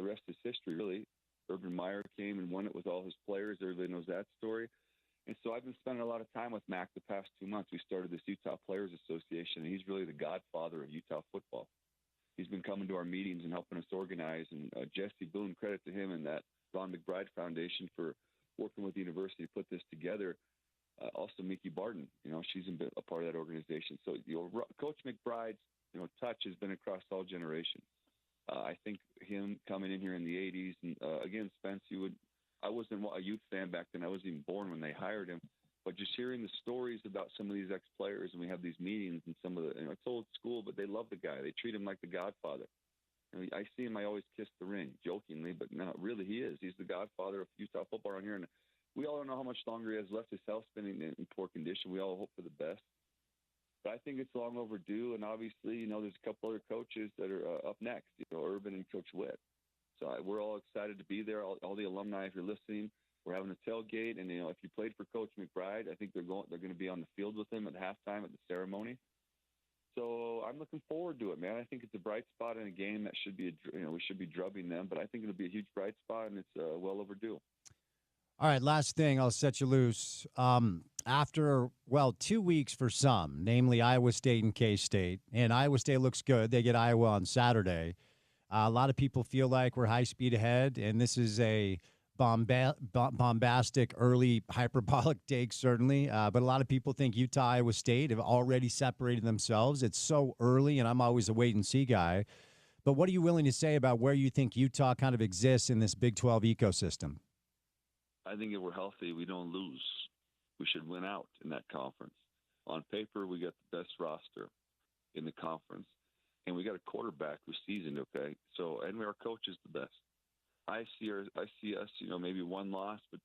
rest is history, really. Urban Meyer came and won it with all his players. Everybody knows that story. And so I've been spending a lot of time with Mac the past 2 months. We started this Utah Players Association, and he's really the godfather of Utah football. He's been coming to our meetings and helping us organize. And Jesse Boone, credit to him and that Ron McBride Foundation for working with the university to put this together. Also, Mickey Barton, she's been a part of that organization. So, Coach McBride's, touch has been across all generations. I think him coming in here in the 80s, and again, Spence, I wasn't a youth fan back then. I wasn't even born when they hired him. But just hearing the stories about some of these ex-players, and we have these meetings, and some of the, it's old school, but they love the guy. They treat him like the godfather. I see him, I always kiss the ring, jokingly, but no, really he is. He's the godfather of Utah football around here. And we all don't know how much longer he has left. His health's been in poor condition. We all hope for the best. But I think it's long overdue. And obviously, there's a couple other coaches that are up next, Urban and Coach Witt. So we're all excited to be there. All the alumni, if you're listening, We're having a tailgate, and if you played for Coach McBride, I think they're going to be on the field with him at halftime at the ceremony. So I'm looking forward to it, man. I think it's a bright spot in a game that should be we should be drubbing them, but I think it'll be a huge bright spot, and it's well overdue. All right, last thing, I'll set you loose. After, 2 weeks for some, namely Iowa State and K-State, and Iowa State looks good. They get Iowa on Saturday. A lot of people feel like we're high speed ahead, and this is a bombastic, early, hyperbolic take, certainly. But a lot of people think Utah, Iowa State have already separated themselves. It's so early, and I'm always a wait-and-see guy. But what are you willing to say about where you think Utah kind of exists in this Big 12 ecosystem? I think if we're healthy, we don't lose. We should win out in that conference. On paper, we got the best roster in the conference, and we got a quarterback who's seasoned. Okay, so and our coach is the best. I see us, maybe one loss, but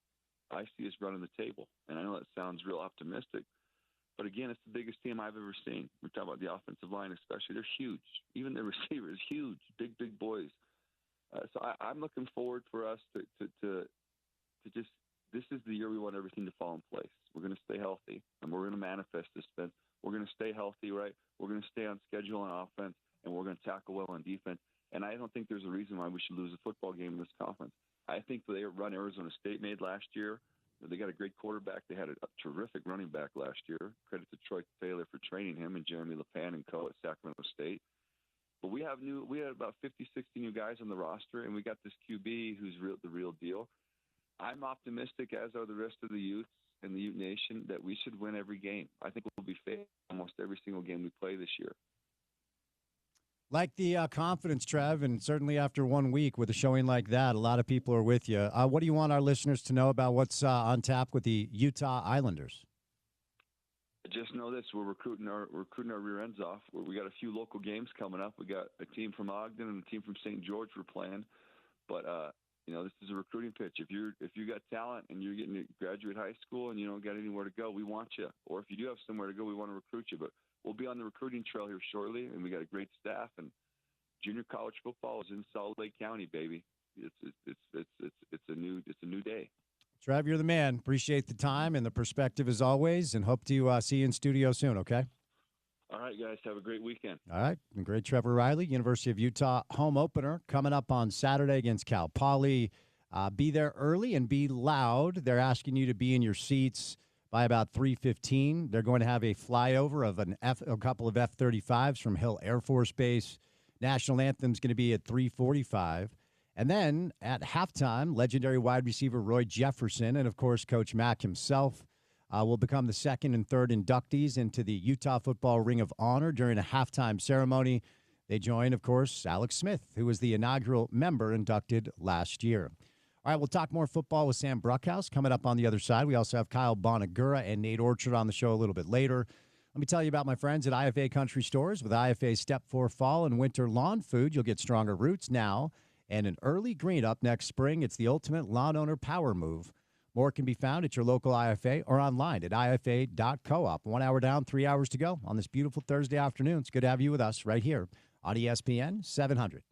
I see us running the table. And I know that sounds real optimistic, but again, it's the biggest team I've ever seen. We're talking about the offensive line, especially. They're huge. Even the receivers, huge, big boys. So I'm looking forward for us to just, this is the year we want everything to fall in place. We're going to stay healthy, and we're going to manifest this, Spence. We're going to stay healthy, right? We're going to stay on schedule on offense, and we're going to tackle well on defense. And I don't think there's a reason why we should lose a football game in this conference. I think the run Arizona State made last year, they got a great quarterback. They had a terrific running back last year. Credit to Troy Taylor for training him and Jeremy LePan and co at Sacramento State. But we had about 50, 60 new guys on the roster, and we got this QB who's the real deal. I'm optimistic, as are the rest of the youth and the Ute Nation, that we should win every game. I think we'll be favored almost every single game we play this year. Like the confidence, Trev, and certainly after 1 week with a showing like that, a lot of people are with you. What do you want our listeners to know about what's on tap with the Utah Islanders? Just know this: we're recruiting our rear ends off. We got a few local games coming up. We got a team from Ogden and a team from St. George we're playing, but this is a recruiting pitch. If you got talent and you're getting to graduate high school and you don't got anywhere to go, we want you. Or if you do have somewhere to go, we want to recruit you. But we'll be on the recruiting trail here shortly, and we got a great staff. And junior college football is in Salt Lake County, baby. It's a new day. Trev, you're the man. Appreciate the time and the perspective as always, and hope to see you in studio soon. Okay. All right, guys. Have a great weekend. All right. And great Trevor Riley, University of Utah home opener coming up on Saturday against Cal Poly. Be there early and be loud. They're asking you to be in your seats by about 3:15. They're going to have a flyover of a couple of F-35s from Hill Air Force Base. National anthem's going to be at 3:45. And then at halftime, legendary wide receiver Roy Jefferson and, of course, Coach Mack himself will become the second and third inductees into the Utah Football Ring of Honor during a halftime ceremony. They join, of course, Alex Smith, who was the inaugural member inducted last year. All right, we'll talk more football with Sam Bruckhouse coming up on the other side. We also have Kyle Bonagura and Nate Orchard on the show a little bit later. Let me tell you about my friends at IFA Country Stores. With IFA's Step 4 Fall and Winter Lawn Food, you'll get stronger roots now and an early green up next spring. It's the ultimate lawn owner power move. More can be found at your local IFA or online at ifa.coop. 1 hour down, 3 hours to go on this beautiful Thursday afternoon. It's good to have you with us right here on ESPN 700.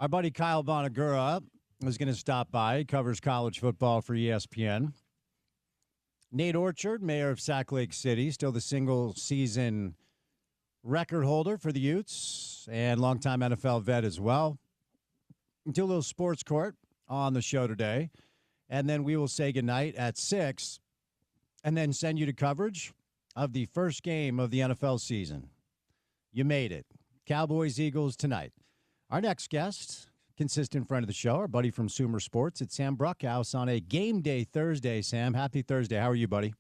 Our buddy Kyle Bonagura is going to stop by. He covers college football for ESPN. Nate Orchard, mayor of Sac Lake City, still the single-season record holder for the Utes and longtime NFL vet as well. Do a little sports court on the show today, and then we will say goodnight at 6 and then send you to coverage of the first game of the NFL season. You made it. Cowboys-Eagles tonight. Our next guest, consistent friend of the show, our buddy from Sumer Sports. It's Sam Bruckhouse on a game day Thursday. Sam, happy Thursday. How are you, buddy?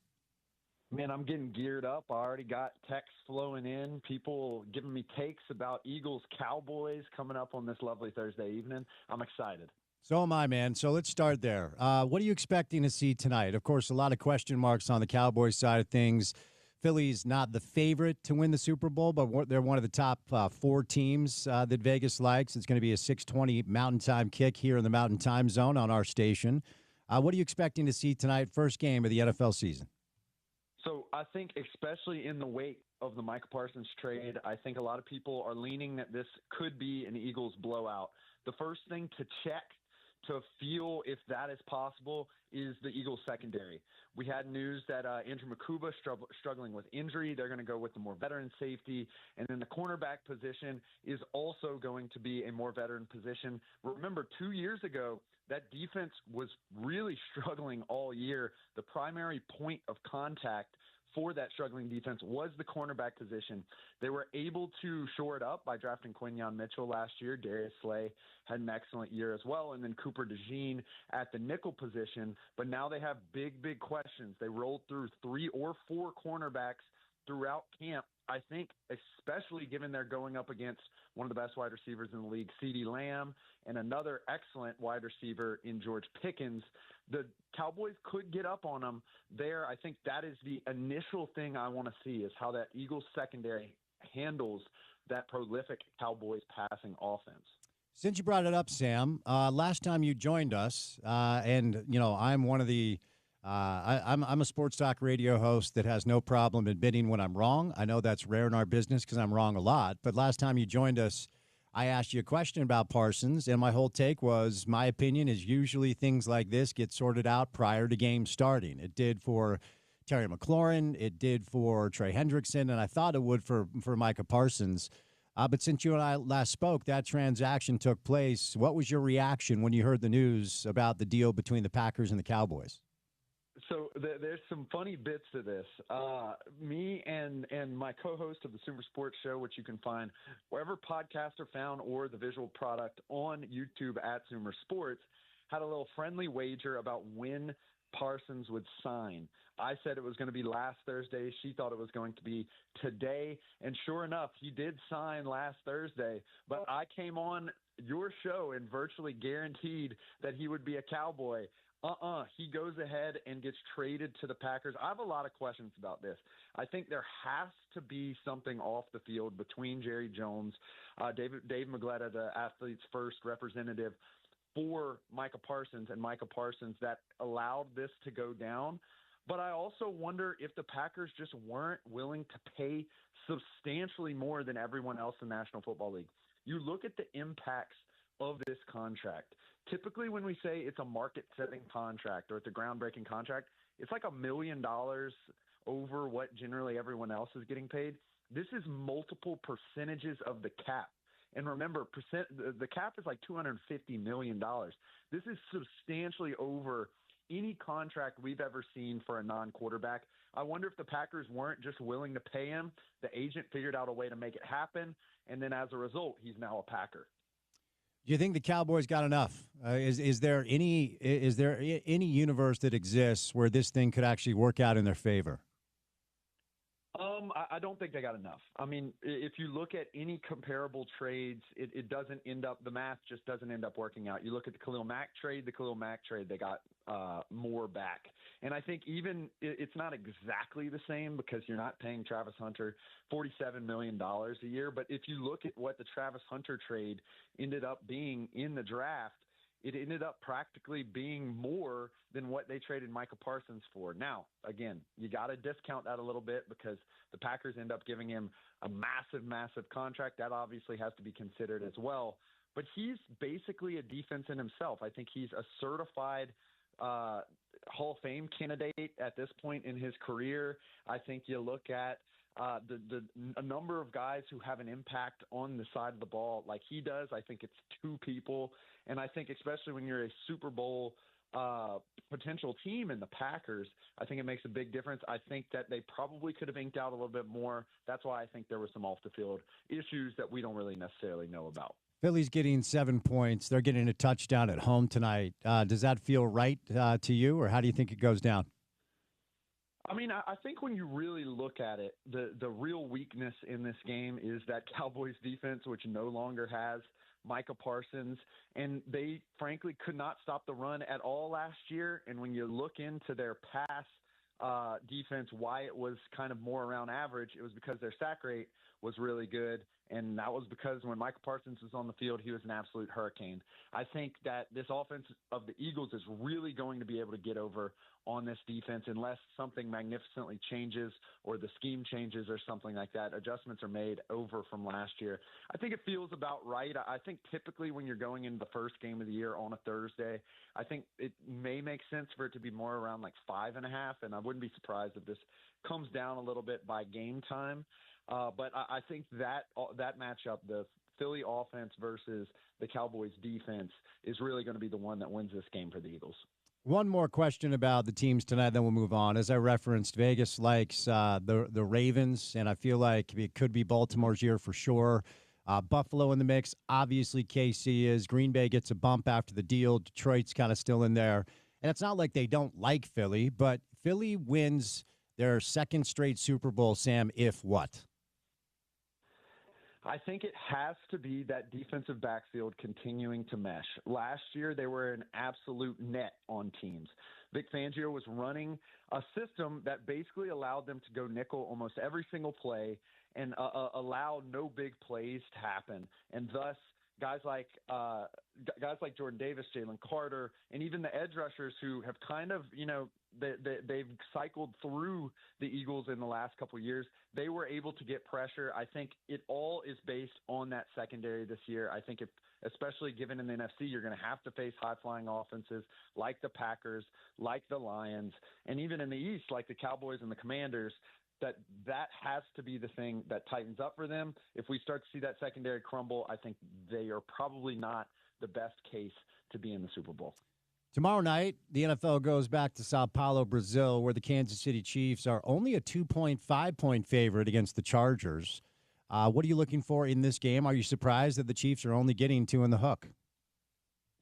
Man, I'm getting geared up. I already got texts flowing in, people giving me takes about Eagles, Cowboys coming up on this lovely Thursday evening. I'm excited. So am I, man. So let's start there. What are you expecting to see tonight? Of course, a lot of question marks on the Cowboys side of things. Philly's not the favorite to win the Super Bowl, but they're one of the top 4 teams that Vegas likes. It's going to be a 6:20 Mountain Time kick here in the Mountain Time Zone on our station. What are you expecting to see tonight, first game of the NFL season? So I think especially in the wake of the Micah Parsons trade, I think a lot of people are leaning that this could be an Eagles blowout. The first thing to check to feel if that is possible is the Eagles secondary. We had news that Andrew Makuba struggling with injury. They're going to go with the more veteran safety. And then the cornerback position is also going to be a more veteran position. Remember, 2 years ago, that defense was really struggling all year. The primary point of contact for that struggling defense was the cornerback position. They were able to shore it up by drafting Quinyon Mitchell last year. Darius Slay had an excellent year as well. And then Cooper DeJean at the nickel position. But now they have big questions. They rolled through 3 or 4 cornerbacks throughout camp. I think especially given they're going up against one of the best wide receivers in the league, CeeDee Lamb, and another excellent wide receiver in George Pickens, the Cowboys could get up on them there. I think that is the initial thing I want to see is how that Eagles secondary handles that prolific Cowboys passing offense. Since you brought it up, Sam, last time you joined us, and, you know, I'm one of the I'm a sports talk radio host that has no problem admitting when I'm wrong. I know that's rare in our business because I'm wrong a lot. But last time you joined us, I asked you a question about Parsons, and my whole take was my opinion is usually things like this get sorted out prior to game starting. It did for Terry McLaurin. It did for Trey Hendrickson, and I thought it would for Micah Parsons. But since you and I last spoke, that transaction took place. What was your reaction when you heard the news about the deal between the Packers and the Cowboys? So there's some funny bits to this. Me and my co-host of the Super Sports Show, which you can find wherever podcasts are found or the visual product on YouTube at Sumer Sports, had a little friendly wager about when Parsons would sign. I said it was going to be last Thursday. She thought it was going to be today. And sure enough, he did sign last Thursday. But I came on your show and virtually guaranteed that he would be a Cowboy. He goes ahead and gets traded to the Packers. I have a lot of questions about this. I think there has to be something off the field between Jerry Jones, Dave Magletta, the Athletes First representative for Micah Parsons and Micah Parsons that allowed this to go down. But I also wonder if the Packers just weren't willing to pay substantially more than everyone else in the National Football League. You look at the impacts of this contract. Typically, when we say it's a market-setting contract or it's a groundbreaking contract, it's like $1 million over what generally everyone else is getting paid. This is multiple percentages of the cap. And remember, the cap is like $250 million. This is substantially over any contract we've ever seen for a non-quarterback. I wonder if the Packers weren't just willing to pay him. The agent figured out a way to make it happen, and then as a result, he's now a Packer. Do you think the Cowboys got enough? Is there any universe that exists where this thing could actually work out in their favor? I don't think they got enough. I mean, if you look at any comparable trades, it doesn't end up – the math just doesn't end up working out. You look at the Khalil Mack trade, they got more back. And I think even it's not exactly the same because you're not paying Travis Hunter $47 million a year. But if you look at what the Travis Hunter trade ended up being in the draft, it ended up practically being more than what they traded Micah Parsons for. Now, again, you got to discount that a little bit because the Packers end up giving him a massive, massive contract. That obviously has to be considered as well. But he's basically a defense in himself. I think he's a certified Hall of Fame candidate at this point in his career. I think you look at a number of guys who have an impact on the side of the ball like he does. I think it's two people. And I think especially when you're a Super Bowl potential team in the Packers, I think it makes a big difference. I think that they probably could have inked out a little bit more. That's why I think there were some off-the-field issues that we don't really necessarily know about. Philly's getting 7 points. They're getting a touchdown at home tonight. Does that feel right to you, or how do you think it goes down? I mean, I think when you really look at it, the real weakness in this game is that Cowboys defense, which no longer has Micah Parsons, and they frankly could not stop the run at all last year. And when you look into their pass defense, why it was kind of more around average, it was because their sack rate was really good. And that was because when Micah Parsons was on the field, he was an absolute hurricane. I think that this offense of the Eagles is really going to be able to get over on this defense unless something magnificently changes or the scheme changes or something like that. Adjustments are made over from last year. I think it feels about right. I think typically when you're going into the first game of the year on a Thursday, I think it may make sense for it to be more around like 5.5, and I wouldn't be surprised if this comes down a little bit by game time. But I think that matchup, the Philly offense versus the Cowboys defense, is really going to be the one that wins this game for the Eagles. One more question about the teams tonight, then we'll move on. As I referenced, Vegas likes the Ravens, and I feel like it could be Baltimore's year for sure. Buffalo in the mix. Obviously, KC is. Green Bay gets a bump after the deal. Detroit's kind of still in there. And it's not like they don't like Philly, but Philly wins their second straight Super Bowl, Sam, if what? I think it has to be that defensive backfield continuing to mesh. Last year, they were an absolute net on teams. Vic Fangio was running a system that basically allowed them to go nickel almost every single play and allow no big plays to happen. And thus, guys like Jordan Davis, Jalen Carter, and even the edge rushers who have kind of, they've cycled through the Eagles in the last couple of years. They were able to get pressure. I think it all is based on that secondary this year. I think especially given in the NFC, you're going to have to face high-flying offenses like the Packers, like the Lions, and even in the East, like the Cowboys and the Commanders. That has to be the thing that tightens up for them. If we start to see that secondary crumble, I think they are probably not the best case to be in the Super Bowl. Tomorrow night, the NFL goes back to Sao Paulo, Brazil, where the Kansas City Chiefs are only a 2.5-point favorite against the Chargers. What are you looking for in this game? Are you surprised that the Chiefs are only getting 2 in the hook?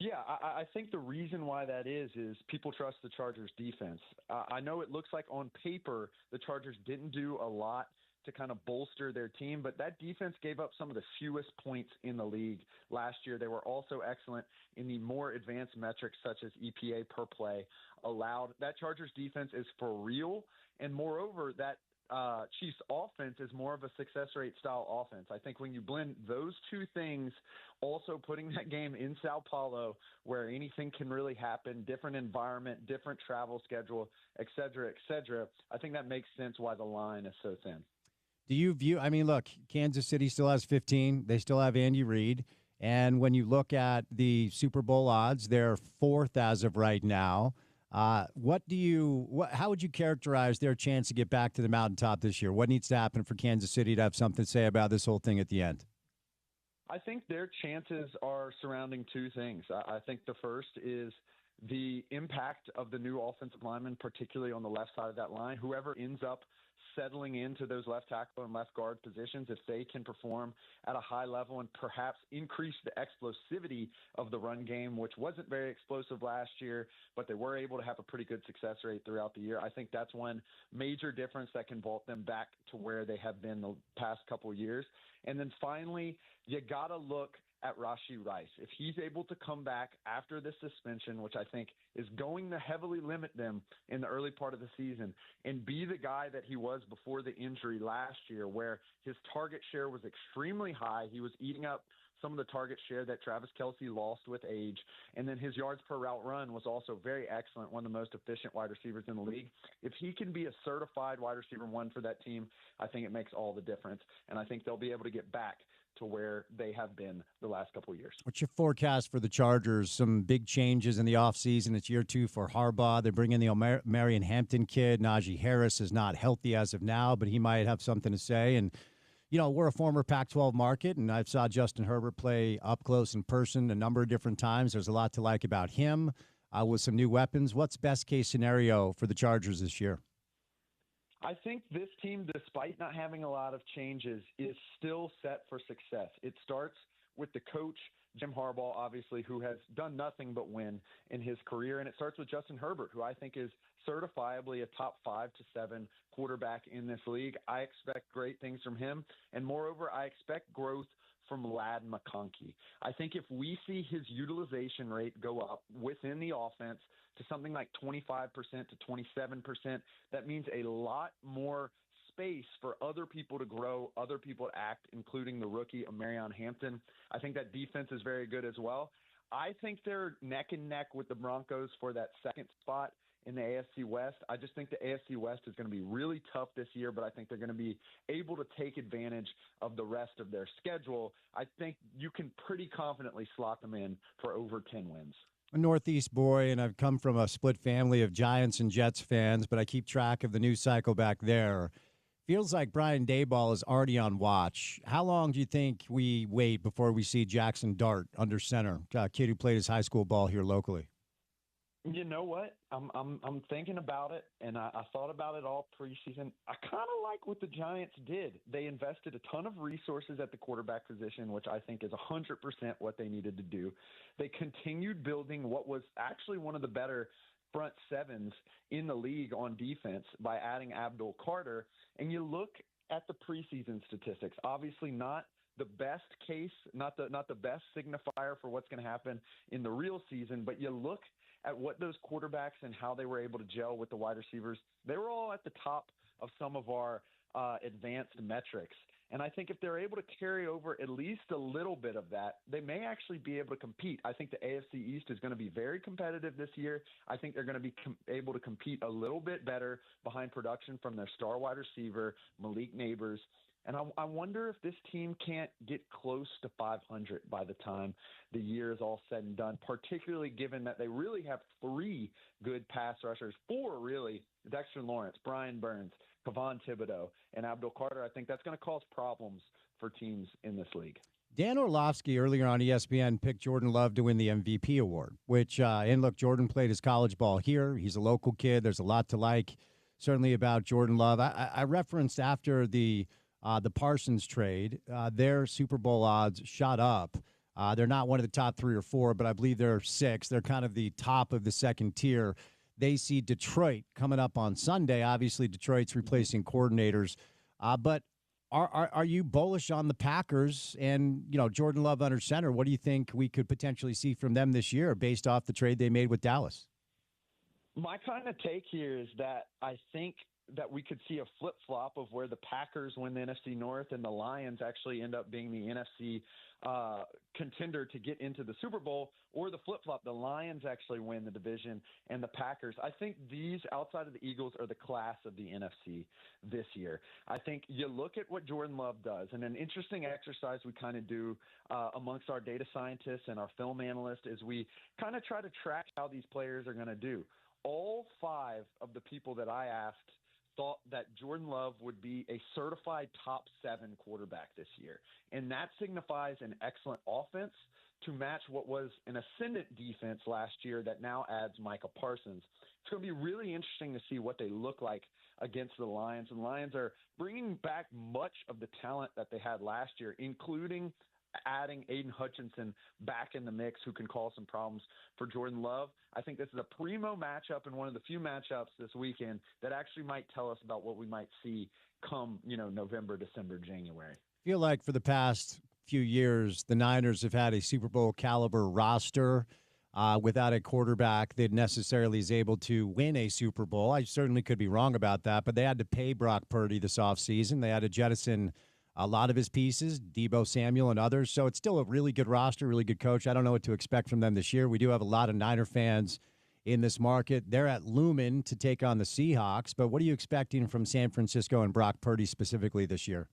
Yeah, I think the reason why that is people trust the Chargers defense. I know it looks like on paper the Chargers didn't do a lot to kind of bolster their team, but that defense gave up some of the fewest points in the league last year. They were also excellent in the more advanced metrics such as EPA per play allowed. That Chargers defense is for real, and moreover, that Chiefs offense is more of a success rate style offense. I think when you blend those two things, also putting that game in Sao Paulo where anything can really happen, different environment, different travel schedule, et cetera, I think that makes sense why the line is so thin. Do you view, look, Kansas City still has 15. They still have Andy Reid. And when you look at the Super Bowl odds, they're 4th as of right now. How would you characterize their chance to get back to the mountaintop this year? What needs to happen for Kansas City to have something to say about this whole thing at the end? I think their chances are surrounding two things. I think the first is the impact of the new offensive lineman, particularly on the left side of that line. Whoever ends up settling into those left tackle and left guard positions, if they can perform at a high level and perhaps increase the explosivity of the run game, which wasn't very explosive last year, but they were able to have a pretty good success rate throughout the year. I think that's one major difference that can vault them back to where they have been the past couple of years. And then finally, you got to look at Rashee Rice. If he's able to come back after this suspension, which I think is going to heavily limit them in the early part of the season, and be the guy that he was before the injury last year, where his target share was extremely high. He was eating up some of the target share that Travis Kelce lost with age. And then his yards per route run was also very excellent, one of the most efficient wide receivers in the league. If he can be a certified wide receiver one for that team, I think it makes all the difference. And I think they'll be able to get back to where they have been the last couple of years. What's your forecast for the Chargers? Some big changes in the offseason. It's year 2 for Harbaugh. They bring in the Marion Hampton kid. Najee Harris is not healthy as of now, but he might have something to say. And we're a former Pac-12 market, and I saw Justin Herbert play up close in person a number of different times. There's a lot to like about him with some new weapons. What's best-case scenario for the Chargers this year? I think this team, despite not having a lot of changes, is still set for success. It starts with the coach, Jim Harbaugh, obviously, who has done nothing but win in his career. And it starts with Justin Herbert, who I think is certifiably a top 5 to 7 quarterback in this league. I expect great things from him. And moreover, I expect growth from Ladd McConkey. I think if we see his utilization rate go up within the offense to something like 25% to 27%, that means a lot more space for other people to grow, other people to act, including the rookie Marion Hampton. I think that defense is very good as well. I think they're neck and neck with the Broncos for that second spot in the AFC West. I just think the AFC West is going to be really tough this year, but I think they're going to be able to take advantage of the rest of their schedule. I think you can pretty confidently slot them in for over 10 wins. A Northeast boy, and I've come from a split family of Giants and Jets fans, but I keep track of the news cycle back there. Feels like Brian Daboll is already on watch. How long do you think we wait before we see Jackson Dart under center, a kid who played his high school ball here locally? You know what? I'm thinking about it, and I thought about it all preseason. I kind of like what the Giants did. They invested a ton of resources at the quarterback position, which I think is 100% what they needed to do. They continued building what was actually one of the better front sevens in the league on defense by adding Abdul Carter. And you look at the preseason statistics, obviously not the best case, not the best signifier for what's going to happen in the real season, but you look at what those quarterbacks and how they were able to gel with the wide receivers. They were all at the top of some of our advanced metrics. And I think if they're able to carry over at least a little bit of that, they may actually be able to compete. I think the AFC East is going to be very competitive this year. I think they're going to be able to compete a little bit better behind production from their star wide receiver, Malik Neighbors. And I wonder if this team can't get close to 500 by the time the year is all said and done, particularly given that they really have 3 good pass rushers, 4 really, Dexter Lawrence, Brian Burns, Kevon Thibodeau, and Abdul Carter. I think that's going to cause problems for teams in this league. Dan Orlovsky earlier on ESPN picked Jordan Love to win the MVP award, which, and look, Jordan played his college ball here. He's a local kid. There's a lot to like, certainly, about Jordan Love. I referenced after the Parsons trade, their Super Bowl odds shot up. They're not one of the top 3 or 4, but I believe they're 6. They're kind of the top of the second tier. They see Detroit coming up on Sunday. Obviously, Detroit's replacing coordinators. But are you bullish on the Packers and, Jordan Love under center? What do you think we could potentially see from them this year based off the trade they made with Dallas? My kind of take here is that I think that we could see a flip-flop of where the Packers win the NFC North and the Lions actually end up being the NFC contender to get into the Super Bowl, or the flip-flop, the Lions actually win the division and the Packers. I think these, outside of the Eagles, are the class of the NFC this year. I think you look at what Jordan Love does, and an interesting exercise we kind of do amongst our data scientists and our film analysts is we kind of try to track how these players are going to do. All 5 of the people that I asked thought that Jordan Love would be a certified top 7 quarterback this year. And that signifies an excellent offense to match what was an ascendant defense last year that now adds Micah Parsons. It's going to be really interesting to see what they look like against the Lions. And Lions are bringing back much of the talent that they had last year, including adding Aiden Hutchinson back in the mix, who can cause some problems for Jordan Love. I think this is a primo matchup and one of the few matchups this weekend that actually might tell us about what we might see come, November, December, January. I feel like for the past few years, the Niners have had a Super Bowl caliber roster without a quarterback that necessarily is able to win a Super Bowl. I certainly could be wrong about that, but they had to pay Brock Purdy this offseason. They had to jettison a lot of his pieces, Debo Samuel and others. So it's still a really good roster, really good coach. I don't know what to expect from them this year. We do have a lot of Niner fans in this market. They're at Lumen to take on the Seahawks. But what are you expecting from San Francisco and Brock Purdy specifically this year?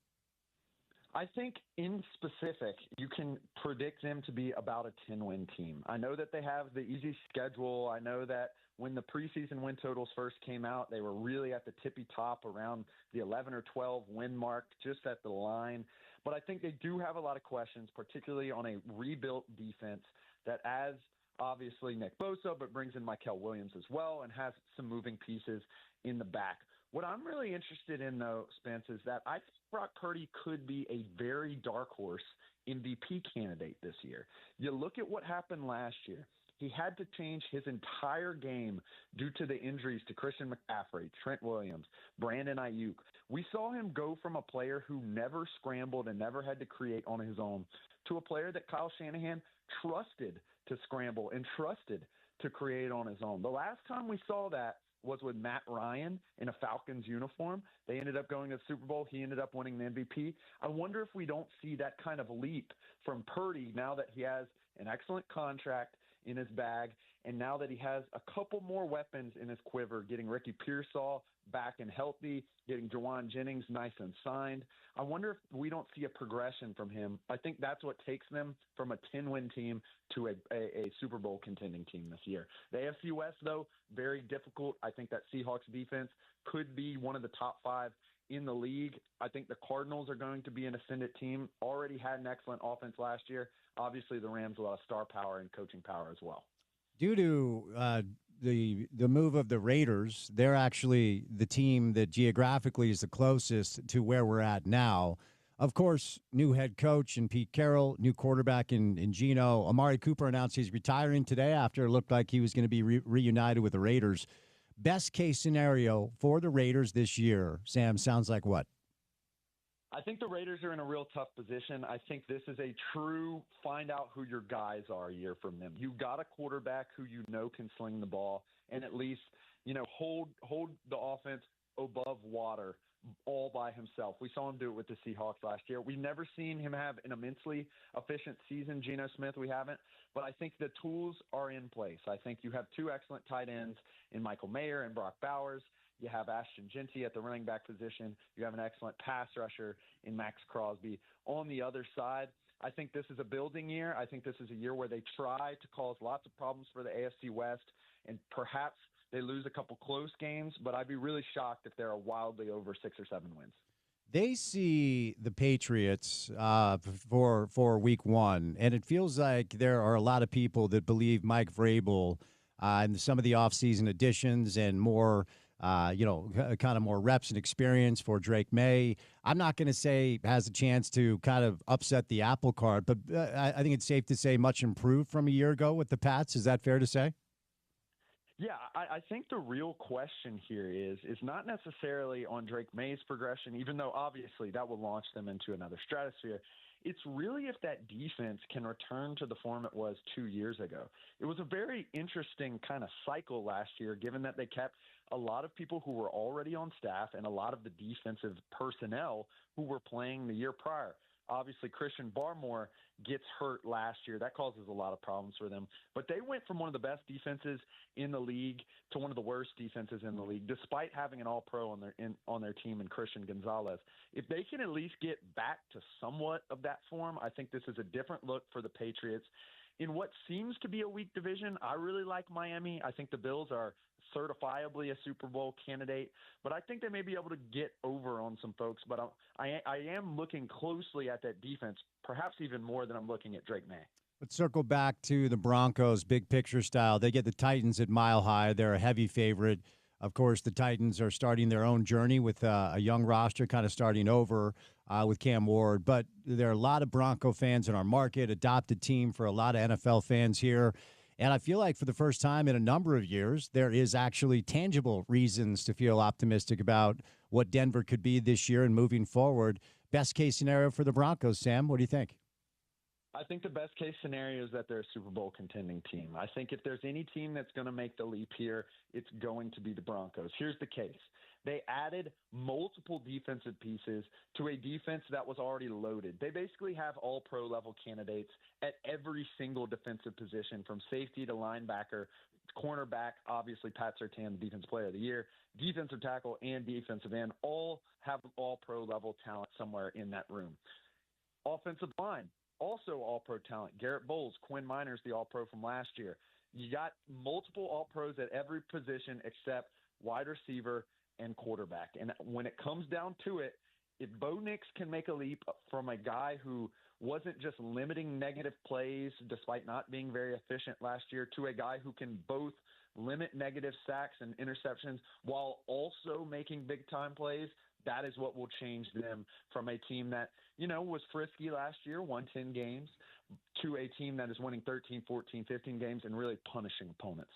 I think in specific, you can predict them to be about a 10-win team. I know that they have the easy schedule. I know that when the preseason win totals first came out, they were really at the tippy top around the 11 or 12 win mark, just at the line. But I think they do have a lot of questions, particularly on a rebuilt defense that adds obviously Nick Bosa, but brings in Mykel Williams as well and has some moving pieces in the back. What I'm really interested in, though, Spence, is that I think Brock Purdy could be a very dark horse MVP candidate this year. You look at what happened last year. He had to change his entire game due to the injuries to Christian McCaffrey, Trent Williams, Brandon Ayuk. We saw him go from a player who never scrambled and never had to create on his own to a player that Kyle Shanahan trusted to scramble and trusted to create on his own. The last time we saw that was with Matt Ryan in a Falcons uniform. They ended up going to the Super Bowl. He ended up winning the MVP. I wonder if we don't see that kind of leap from Purdy now that he has an excellent contract in his bag, and now that he has a couple more weapons in his quiver, getting Ricky Pearsall back and healthy, getting Jawan Jennings nice and signed. I wonder if we don't see a progression from him. I think that's what takes them from a 10-win team to a Super Bowl contending team this year. The AFC West, though, very difficult. I think that Seahawks defense could be one of the top 5 in the league. I think the Cardinals are going to be an ascendant team. Already had an excellent offense last year. Obviously, the Rams, a lot of star power and coaching power as well. Due to the move of the Raiders, they're actually the team that geographically is the closest to where we're at now. Of course, new head coach in Pete Carroll, new quarterback in Geno. Amari Cooper announced he's retiring today after it looked like he was going to be reunited with the Raiders. Best case scenario for the Raiders this year, Sam, sounds like what? I think the Raiders are in a real tough position. I think this is a true find out who your guys are year from them. You got a quarterback who you know can sling the ball and at least, hold the offense above water all by himself. We saw him do it with the Seahawks last year. We've never seen him have an immensely efficient season. Geno Smith, we haven't. But I think the tools are in place. I think you have 2 excellent tight ends in Michael Mayer and Brock Bowers. You have Ashton Genty at the running back position. You have an excellent pass rusher in Max Crosby. On the other side, I think this is a building year. I think this is a year where they try to cause lots of problems for the AFC West, and perhaps they lose a couple close games, but I'd be really shocked if there are wildly over 6 or 7 wins. They see the Patriots for week 1, and it feels like there are a lot of people that believe Mike Vrabel and some of the offseason additions and more kind of more reps and experience for Drake May. I'm not going to say has a chance to kind of upset the apple cart, but I think it's safe to say much improved from a year ago with the Pats. Is that fair to say? Yeah, I think the real question here is not necessarily on Drake May's progression, even though obviously that will launch them into another stratosphere. It's really if that defense can return to the form it was 2 years ago. It was a very interesting kind of cycle last year, given that they kept a lot of people who were already on staff and a lot of the defensive personnel who were playing the year prior. Obviously, Christian Barmore gets hurt last year. That causes a lot of problems for them. But they went from one of the best defenses in the league to one of the worst defenses in the league, despite having an all-pro on their team in Christian Gonzalez. If they can at least get back to somewhat of that form, I think this is a different look for the Patriots. In what seems to be a weak division, I really like Miami. I think the Bills are certifiably a Super Bowl candidate, but I think they may be able to get over on some folks. But I am looking closely at that defense, perhaps even more than I'm looking at Drake May. Let's circle back to the Broncos, big picture style. They get the Titans at Mile High. They're a heavy favorite. Of course, the Titans are starting their own journey with a young roster, kind of starting over with Cam Ward. But there are a lot of Bronco fans in our market, adopted team for a lot of NFL fans here. And I feel like for the first time in a number of years, there is actually tangible reasons to feel optimistic about what Denver could be this year and moving forward. Best case scenario for the Broncos, Sam, what do you think? I think the best case scenario is that they're a Super Bowl contending team. I think if there's any team that's going to make the leap here, it's going to be the Broncos. Here's the case. They added multiple defensive pieces to a defense that was already loaded. They basically have all pro level candidates at every single defensive position, from safety to linebacker, cornerback, obviously Pat Surtain, the defensive player of the year, defensive tackle and defensive end, all have all pro level talent somewhere in that room. Offensive line, also all pro talent. Garrett Bowles, Quinn Miners, the all pro from last year. You got multiple all pros at every position except wide receiver and quarterback. And when it comes down to it, if Bo Nix can make a leap from a guy who wasn't just limiting negative plays despite not being very efficient last year to a guy who can both limit negative sacks and interceptions while also making big-time plays, that is what will change them from a team that, was frisky last year, won 10 games, to a team that is winning 13, 14, 15 games and really punishing opponents.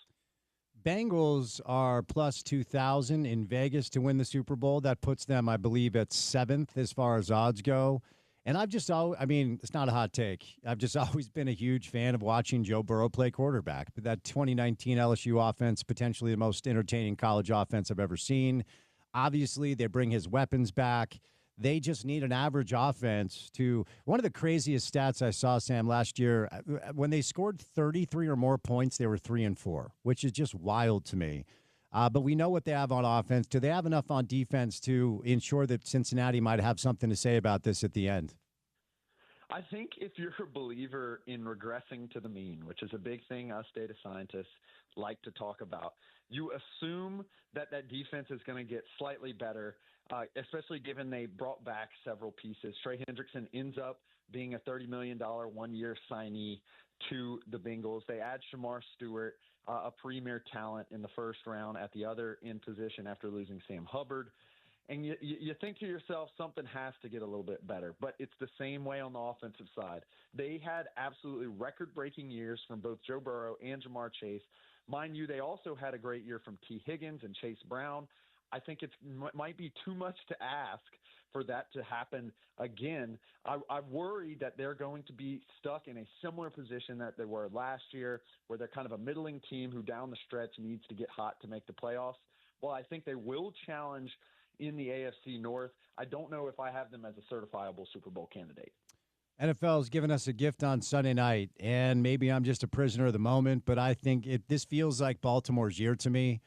Bengals are plus 2,000 in Vegas to win the Super Bowl. That puts them, I believe, at 7th as far as odds go. And it's not a hot take. I've just always been a huge fan of watching Joe Burrow play quarterback. But that 2019 LSU offense, potentially the most entertaining college offense I've ever seen. Obviously, they bring his weapons back. They just need an average offense to – one of the craziest stats I saw, Sam, last year, when they scored 33 or more points, they were 3-4, which is just wild to me. But we know what they have on offense. Do they have enough on defense to ensure that Cincinnati might have something to say about this at the end? I think if you're a believer in regressing to the mean, which is a big thing us data scientists like to talk about, you assume that defense is going to get slightly better, especially given they brought back several pieces. Trey Hendrickson ends up being a $30 million one-year signee to the Bengals. They add Shamar Stewart, a premier talent in the first round at the other end position after losing Sam Hubbard. And you think to yourself, something has to get a little bit better. But it's the same way on the offensive side. They had absolutely record-breaking years from both Joe Burrow and Jamar Chase. Mind you, they also had a great year from T. Higgins and Chase Brown. I think it might be too much to ask for that to happen again. I worry that they're going to be stuck in a similar position that they were last year, where they're kind of a middling team who down the stretch needs to get hot to make the playoffs. Well, I think they will challenge in the AFC North. I don't know if I have them as a certifiable Super Bowl candidate. NFL's given us a gift on Sunday night, and maybe I'm just a prisoner of the moment, but I think this feels like Baltimore's year to me.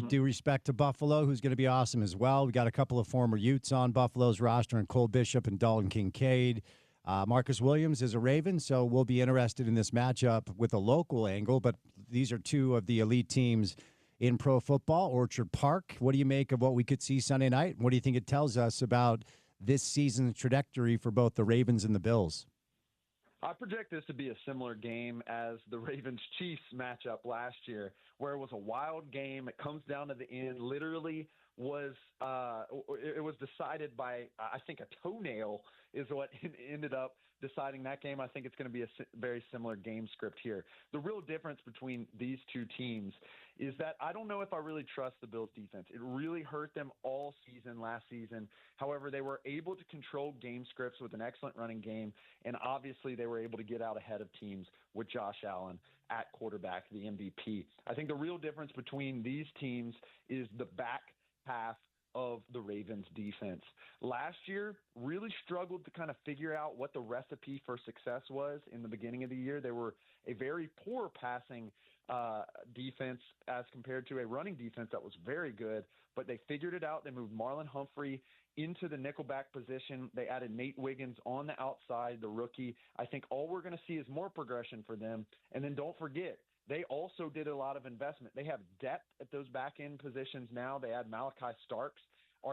Due respect to Buffalo, who's going to be awesome as well. We got a couple of former Utes on Buffalo's roster, and Cole Bishop and Dalton Kincaid. Marcus Williams is a Raven, so we'll be interested in this matchup with a local angle, but these are two of the elite teams in pro football. Orchard Park, what do you make of what we could see Sunday night? What do you think it tells us about this season's trajectory for both the Ravens and the Bills? I project this to be a similar game as the Ravens-Chiefs matchup last year, where it was a wild game. It comes down to the end. Literally it was decided by, I think, a toenail is what ended up deciding that game. I think it's going to be a very similar game script here. The real difference between these two teams is that I don't know if I really trust the Bills defense. It really hurt them all season last season. However, they were able to control game scripts with an excellent running game, and obviously they were able to get out ahead of teams with Josh Allen at quarterback, the MVP. I think the real difference between these teams is the back half of the Ravens defense. Last year, really struggled to kind of figure out what the recipe for success was in the beginning of the year. They were a very poor passing defense as compared to a running defense that was very good, but they figured it out. They moved Marlon Humphrey into the nickelback position. They added Nate Wiggins on the outside, the rookie. I think all we're going to see is more progression for them. And then don't forget, they also did a lot of investment. They have depth at those back-end positions now. They add Malachi Starks.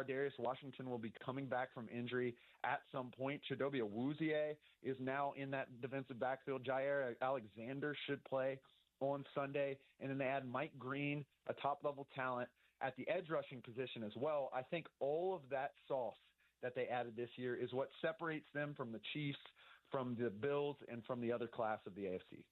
Darius Washington will be coming back from injury at some point. Chidobe Awuzie is now in that defensive backfield. Jair Alexander should play on Sunday. And then they add Mike Green, a top-level talent, at the edge rushing position as well. I think all of that sauce that they added this year is what separates them from the Chiefs, from the Bills, and from the other class of the AFC.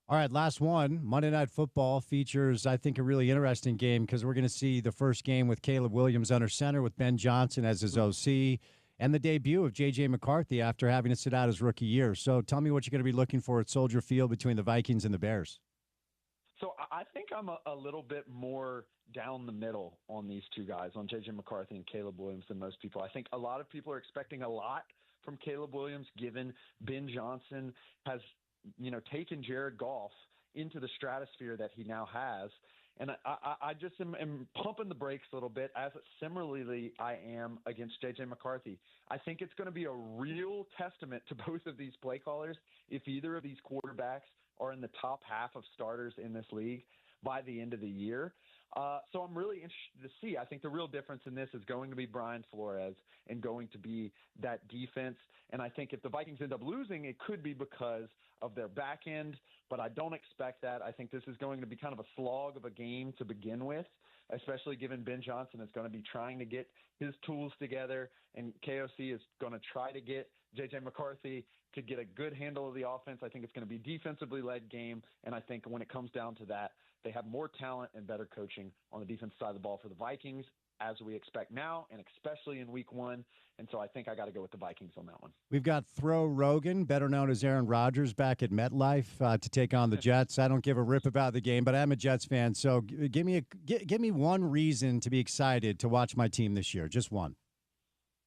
All right, last one. Monday Night Football features, I think, a really interesting game because we're going to see the first game with Caleb Williams under center with Ben Johnson as his OC and the debut of J.J. McCarthy after having to sit out his rookie year. So tell me what you're going to be looking for at Soldier Field between the Vikings and the Bears. So I think I'm a little bit more down the middle on these two guys, on J.J. McCarthy and Caleb Williams, than most people. I think a lot of people are expecting a lot from Caleb Williams, given Ben Johnson has, taken Jared Goff into the stratosphere that he now has. And I just am pumping the brakes a little bit, as similarly I am against J.J. McCarthy. I think it's going to be a real testament to both of these play callers if either of these quarterbacks are in the top half of starters in this league by the end of the year. So I'm really interested to see. I think the real difference in this is going to be Brian Flores and going to be that defense. And I think if the Vikings end up losing, it could be because of their back end, but I don't expect that. I think this is going to be kind of a slog of a game to begin with, especially given Ben Johnson is going to be trying to get his tools together, and KOC is going to try to get J.J. McCarthy to get a good handle of the offense. I think it's going to be a defensively led game, and I think when it comes down to that, they have more talent and better coaching on the defensive side of the ball for the Vikings, as we expect now, and especially in week one. And so I think I got to go with the Vikings on that one. We've got Throw Rogan, better known as Aaron Rodgers, back at MetLife to take on the Jets. I don't give a rip about the game, but I'm a Jets fan. So give me one reason to be excited to watch my team this year. Just one.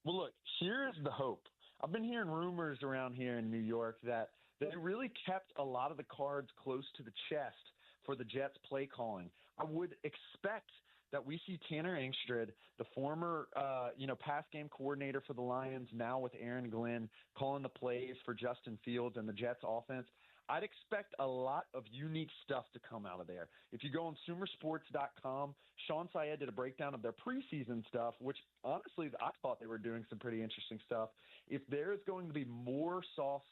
Well, look, here's the hope. I've been hearing rumors around here in New York that they really kept a lot of the cards close to the chest for the Jets play calling. I would expect that we see Tanner Engstrad, the former, pass game coordinator for the Lions, now with Aaron Glenn, calling the plays for Justin Fields and the Jets offense. I'd expect a lot of unique stuff to come out of there. If you go on SumerSports.com, Sean Syed did a breakdown of their preseason stuff, which honestly I thought they were doing some pretty interesting stuff. If there is going to be more sauce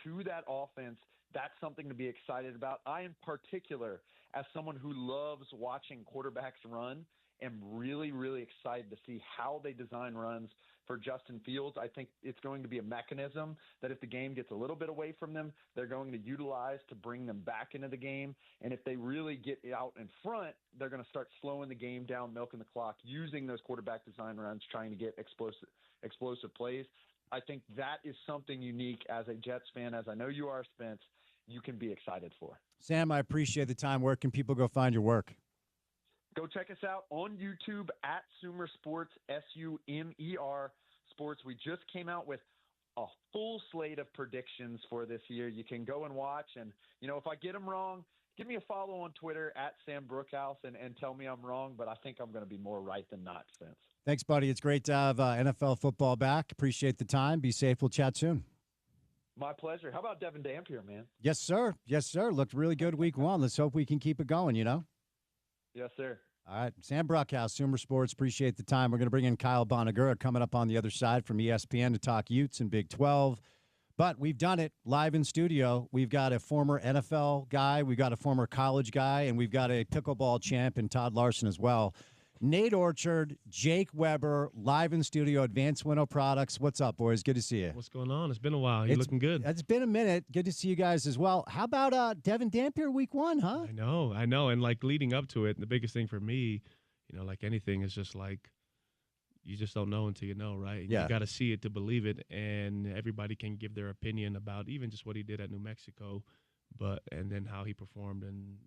to that offense, that's something to be excited about. I, in particular, as someone who loves watching quarterbacks run, am really, really excited to see how they design runs for Justin Fields. I think it's going to be a mechanism that if the game gets a little bit away from them, they're going to utilize to bring them back into the game. And if they really get out in front, they're going to start slowing the game down, milking the clock, using those quarterback design runs, trying to get explosive plays. I think that is something unique as a Jets fan, as I know you are, Spence, you can be excited for. Sam, I appreciate the time. Where can people go find your work? Go check us out on YouTube at Sumer Sports, SUMER Sports. We just came out with a full slate of predictions for this year. You can go and watch. And, if I get them wrong, give me a follow on Twitter at Sam Brookhouse and tell me I'm wrong. But I think I'm going to be more right than not, Spence. Thanks, buddy. It's great to have NFL football back. Appreciate the time. Be safe. We'll chat soon. My pleasure. How about Devin Dampier, man? Yes, sir. Yes, sir. Looked really good week one. Let's hope we can keep it going, Yes, sir. All right. Sam Brookhouse, Sumer Sports. Appreciate the time. We're going to bring in Kyle Bonagura coming up on the other side from ESPN to talk Utes and Big 12. But we've done it live in studio. We've got a former NFL guy. We've got a former college guy. And we've got a pickleball champ in Todd Larson as well. Nate Orchard, Jake Weber, live in studio, Advanced Window Products. What's up, boys? Good to see you. What's going on? It's been a while. You're looking good. It's been a minute. Good to see you guys as well. How about Devin Dampier week one, huh? I know. And, leading up to it, the biggest thing for me, like anything, is just you just don't know until you know, right? Yeah. You got to see it to believe it, and everybody can give their opinion about even just what he did at New Mexico, and then how he performed in,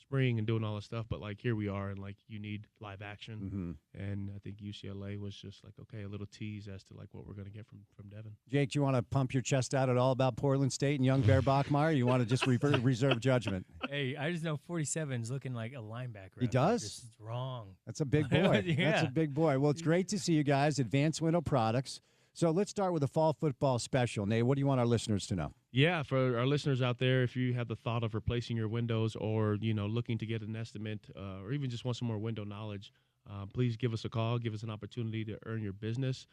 spring and doing all this stuff. But, here we are, and, you need live action. Mm-hmm. And I think UCLA was just okay, a little tease as to, what we're going to get from Devin. Jake, do you want to pump your chest out at all about Portland State and young Bear Bachmeyer? You want to just reserve judgment? Hey, I just know 47's looking like a linebacker. He does? Just wrong. That's a big boy. Yeah. That's a big boy. Well, it's great to see you guys, Advanced Window Products. So let's start with the fall football special. Nate, what do you want our listeners to know? Yeah, for our listeners out there, if you have the thought of replacing your windows or, looking to get an estimate or even just want some more window knowledge, please give us a call. Give us an opportunity to earn your business.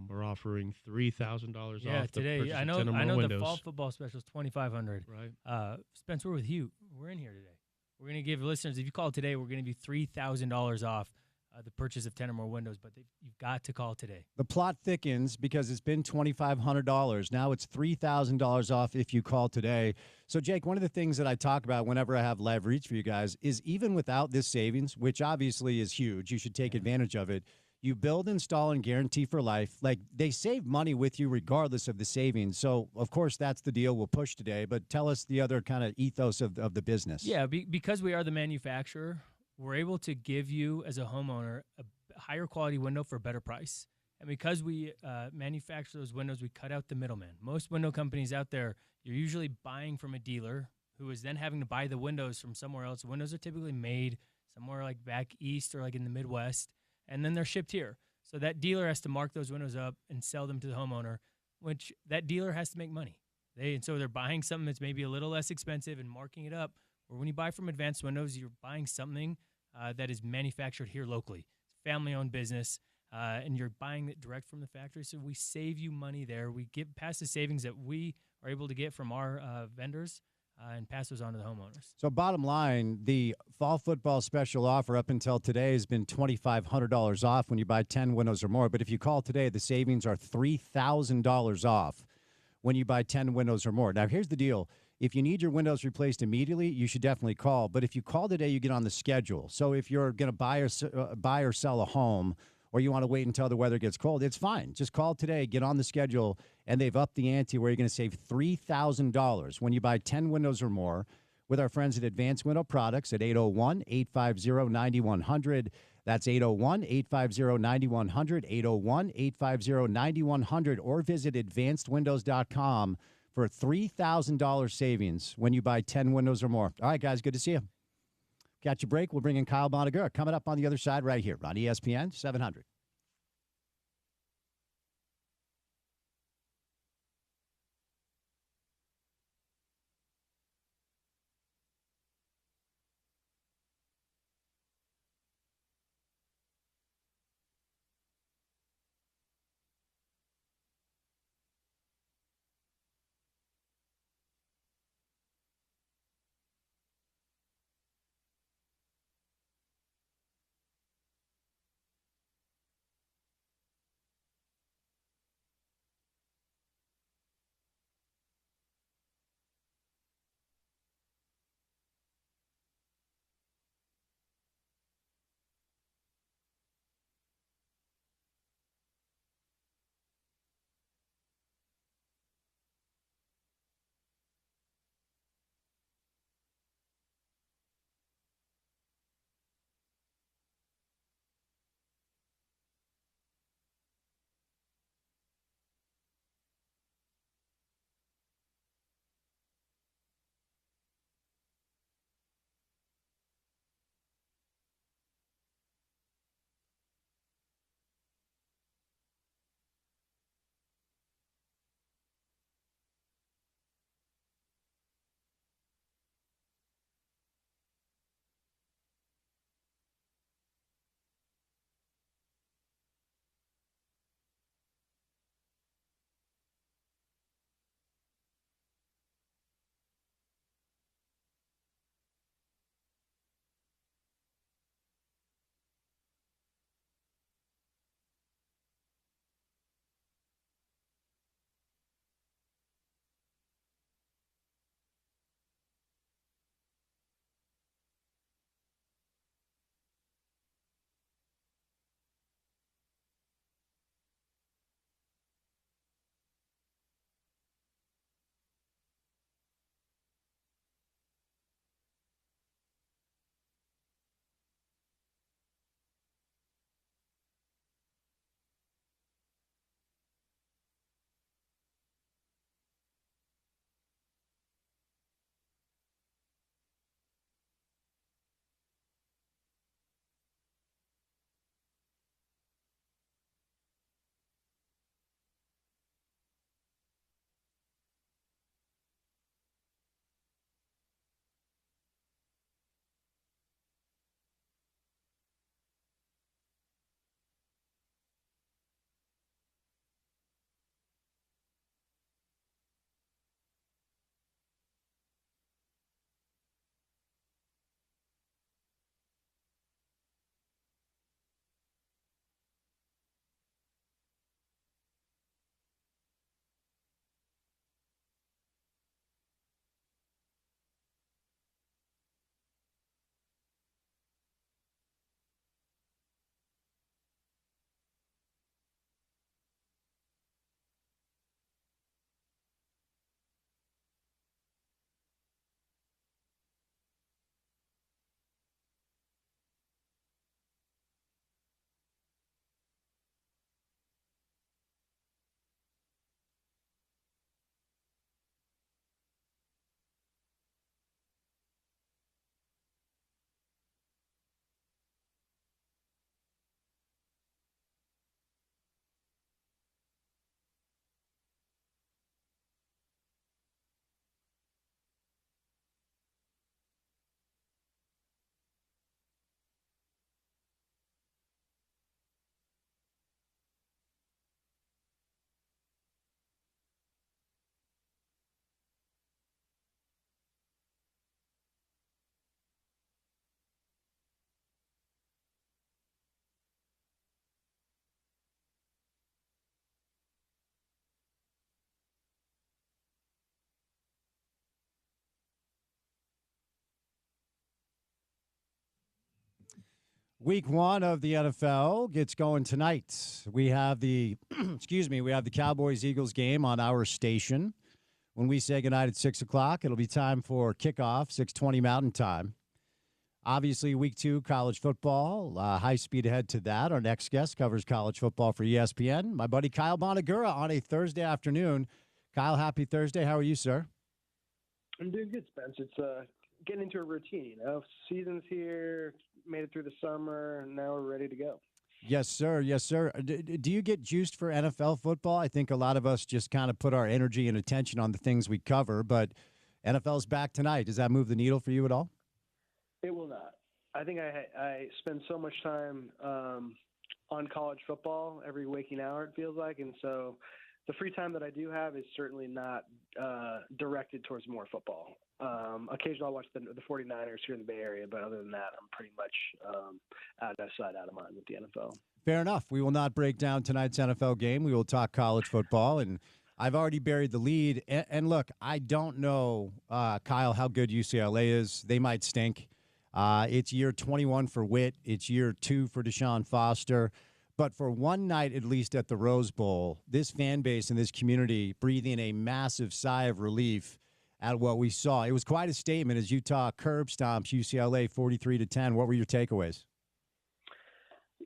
We're offering $3,000 off. Yeah, today. I know windows. The fall football special is $2,500. Right. Spence, we're with you. We're in here today. We're going to give listeners, if you call today, we're going to do $3,000 off the purchase of 10 or more windows, but you've got to call today. The plot thickens because it's been $2,500. Now it's $3,000 off if you call today. So, Jake, one of the things that I talk about whenever I have live reads for you guys is even without this savings, which obviously is huge, you should take advantage of it. You build, install, and guarantee for life. Like, they save money with you regardless of the savings. So, of course, that's the deal we'll push today. But tell us the other kind of ethos of the business. Yeah, because we are the manufacturer, we're able to give you as a homeowner a higher quality window for a better price. And because we manufacture those windows, we cut out the middleman. Most window companies out there, you're usually buying from a dealer who is then having to buy the windows from somewhere else. Windows are typically made somewhere like back east or like in the Midwest, and then they're shipped here. So that dealer has to mark those windows up and sell them to the homeowner, which that dealer has to make money. And so they're buying something that's maybe a little less expensive and marking it up. Or when you buy from Advanced Windows, you're buying something that is manufactured here locally. It's a family-owned business, and you're buying it direct from the factory. So we save you money there. We get past the savings that we are able to get from our vendors and pass those on to the homeowners. So bottom line, the fall football special offer up until today has been $2,500 off when you buy 10 windows or more. But if you call today, the savings are $3,000 off when you buy 10 windows or more. Now, here's the deal. If you need your windows replaced immediately, you should definitely call. But if you call today, you get on the schedule. So if you're going to buy or sell a home, or you want to wait until the weather gets cold, it's fine. Just call today, get on the schedule, and they've upped the ante where you're going to save $3,000 when you buy 10 windows or more with our friends at Advanced Window Products at 801-850-9100. That's 801-850-9100, 801-850-9100, or visit advancedwindows.com for $3,000 savings when you buy 10 windows or more. All right, guys, good to see you. Catch a break. We'll bring in Kyle Bonagura coming up on the other side right here on ESPN 700. Week 1 of the NFL gets going tonight. We have the we have the Cowboys-Eagles game on our station. When we say goodnight at 6 o'clock, it'll be time for kickoff, 6:20 Mountain Time. Obviously, Week 2, college football. High speed ahead to that. Our next guest covers college football for ESPN. My buddy Kyle Bonagura on a Thursday afternoon. Kyle, happy Thursday. How are you, sir? I'm doing good, Spence. It's getting into a routine. Season's here, made it through the summer, and now we're ready to go. Yes, sir. Yes, sir. Do you get juiced for NFL football? I think a lot of us just kind of put our energy and attention on the things we cover, but NFL's back tonight. Does that move the needle for you at all? It will not. I think I spend so much time on college football every waking hour, it feels like, and so the free time that I do have is certainly not directed towards more football. Occasionally I'll watch the 49ers here in the Bay Area, but other than that, I'm pretty much out of sight, out of mind with the NFL. Fair enough. We will not break down tonight's NFL game. We will talk college football, and I've already buried the lead. And look, I don't know, Kyle, how good UCLA is. They might stink. It's year 21 for Witt. It's year 2 for Deshaun Foster. But for one night, at least at the Rose Bowl, this fan base and this community breathing a massive sigh of relief at what we saw. It was quite a statement as Utah curb stomps UCLA 43-10. What were your takeaways?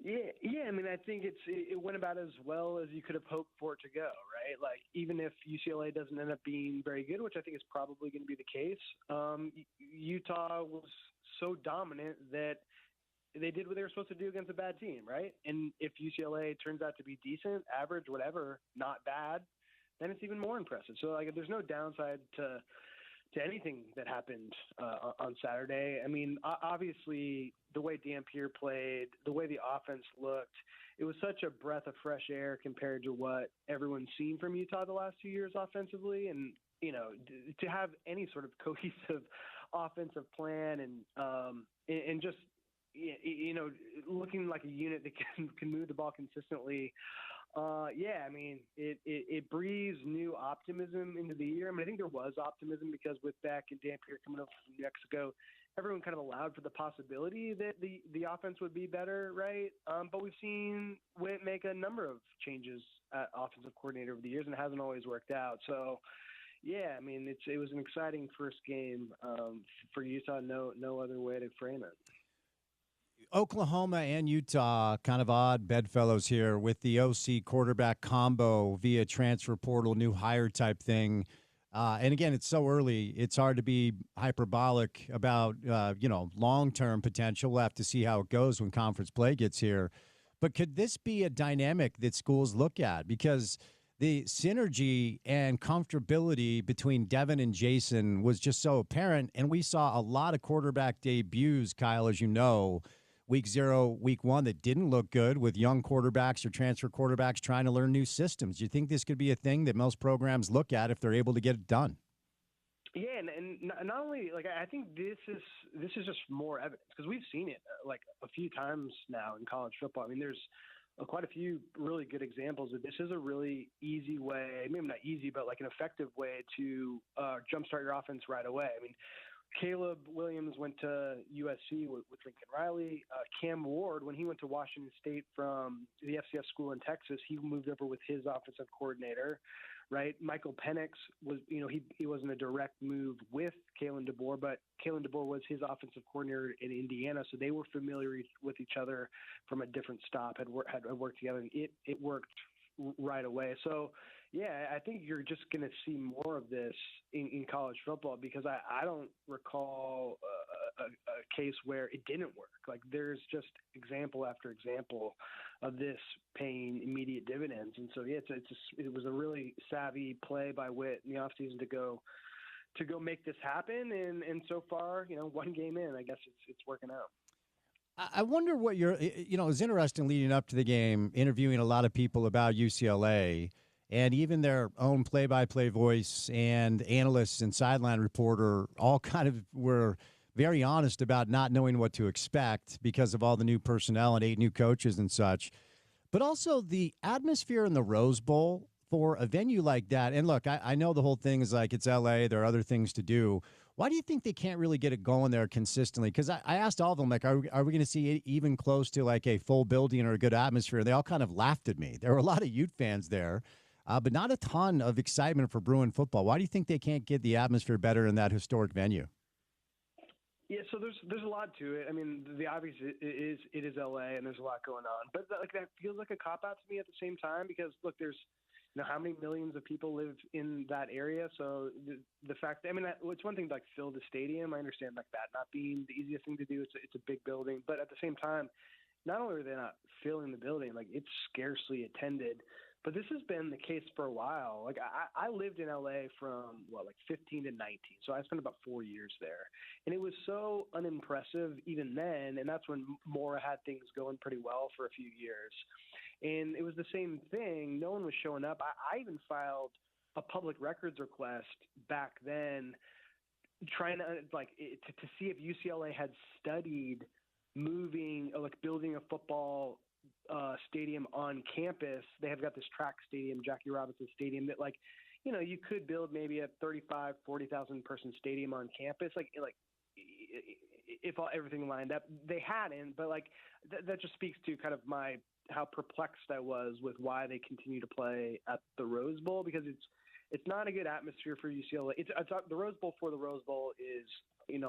Yeah. I mean, I think it went about as well as you could have hoped for it to go, right? Like, even if UCLA doesn't end up being very good, which I think is probably going to be the case, Utah was so dominant that they did what they were supposed to do against a bad team, right? And if UCLA turns out to be decent, average, whatever, not bad, then it's even more impressive. So, like, there's no downside to anything that happened on Saturday. I mean, obviously, the way Dampier played, the way the offense looked, it was such a breath of fresh air compared to what everyone's seen from Utah the last 2 years offensively. And, you know, to have any sort of cohesive offensive plan and just, you know, looking like a unit that can move the ball consistently. I mean, it breathes new optimism into the year. I mean, I think there was optimism because with Beck and Dampier coming up from New Mexico, everyone kind of allowed for the possibility that the offense would be better, right? But we've seen Witt make a number of changes at offensive coordinator over the years, and it hasn't always worked out. So, yeah, I mean, it was an exciting first game for Utah. No other way to frame it. Oklahoma and Utah, kind of odd bedfellows here with the OC quarterback combo via transfer portal, new hire type thing. And again, it's so early. It's hard to be hyperbolic about, long-term potential. We'll have to see how it goes when conference play gets here. But could this be a dynamic that schools look at? Because the synergy and comfortability between Devin and Jason was just so apparent. And we saw a lot of quarterback debuts, Kyle, as you know, Week 0, Week 1 that didn't look good with young quarterbacks or transfer quarterbacks trying to learn new systems. Do you think this could be a thing that most programs look at if they're able to get it done? Yeah, and not only, like, I think this is just more evidence because we've seen it like a few times now in college football. I mean, there's quite a few really good examples that this is a really easy way, maybe not easy, but like an effective way to jumpstart your offense right away. I mean, Caleb Williams went to USC with Lincoln Riley. Cam Ward, when he went to Washington State from the FCS school in Texas, he moved over with his offensive coordinator, right? Michael Penix was, he wasn't a direct move with Kalen DeBoer, but Kalen DeBoer was his offensive coordinator in Indiana, so they were familiar with each other from a different stop, had worked together, and it worked right away. So, yeah, I think you're just going to see more of this in college football because I don't recall a case where it didn't work. Like, there's just example after example of this paying immediate dividends. And so, yeah, it was a really savvy play by Witt in the offseason to go make this happen. And so far, one game in, I guess it's working out. I wonder what it was interesting leading up to the game, interviewing a lot of people about UCLA and even their own play-by-play voice and analysts and sideline reporter all kind of were very honest about not knowing what to expect because of all the new personnel and 8 new coaches and such. But also the atmosphere in the Rose Bowl for a venue like that. And look, I know the whole thing is like it's L.A., there are other things to do. Why do you think they can't really get it going there consistently? Because I asked all of them, like, are we going to see it even close to like a full building or a good atmosphere? They all kind of laughed at me. There were a lot of Ute fans there, but not a ton of excitement for Bruin football. Why do you think they can't get the atmosphere better in that historic venue? Yeah, so there's a lot to it. I mean, the obvious is it is LA, and there's a lot going on. But that feels like a cop out to me at the same time because look, there's how many millions of people live in that area. So the fact that, it's one thing to like fill the stadium. I understand like that not being the easiest thing to do. It's a big building, but at the same time, not only are they not filling the building, like it's scarcely attended. But this has been the case for a while. Like I lived in LA from 15 to 19. So I spent about 4 years there. And it was so unimpressive even then. And that's when Mora had things going pretty well for a few years. And it was the same thing. No one was showing up. I even filed a public records request back then trying to see if UCLA had studied building a football stadium on campus. They have got this track stadium, Jackie Robinson Stadium, that you could build maybe a 40,000 person stadium on campus. If everything lined up, they hadn't, but that just speaks to kind of how perplexed I was with why they continue to play at the Rose Bowl, because it's not a good atmosphere for UCLA. It's the Rose Bowl for the Rose Bowl is,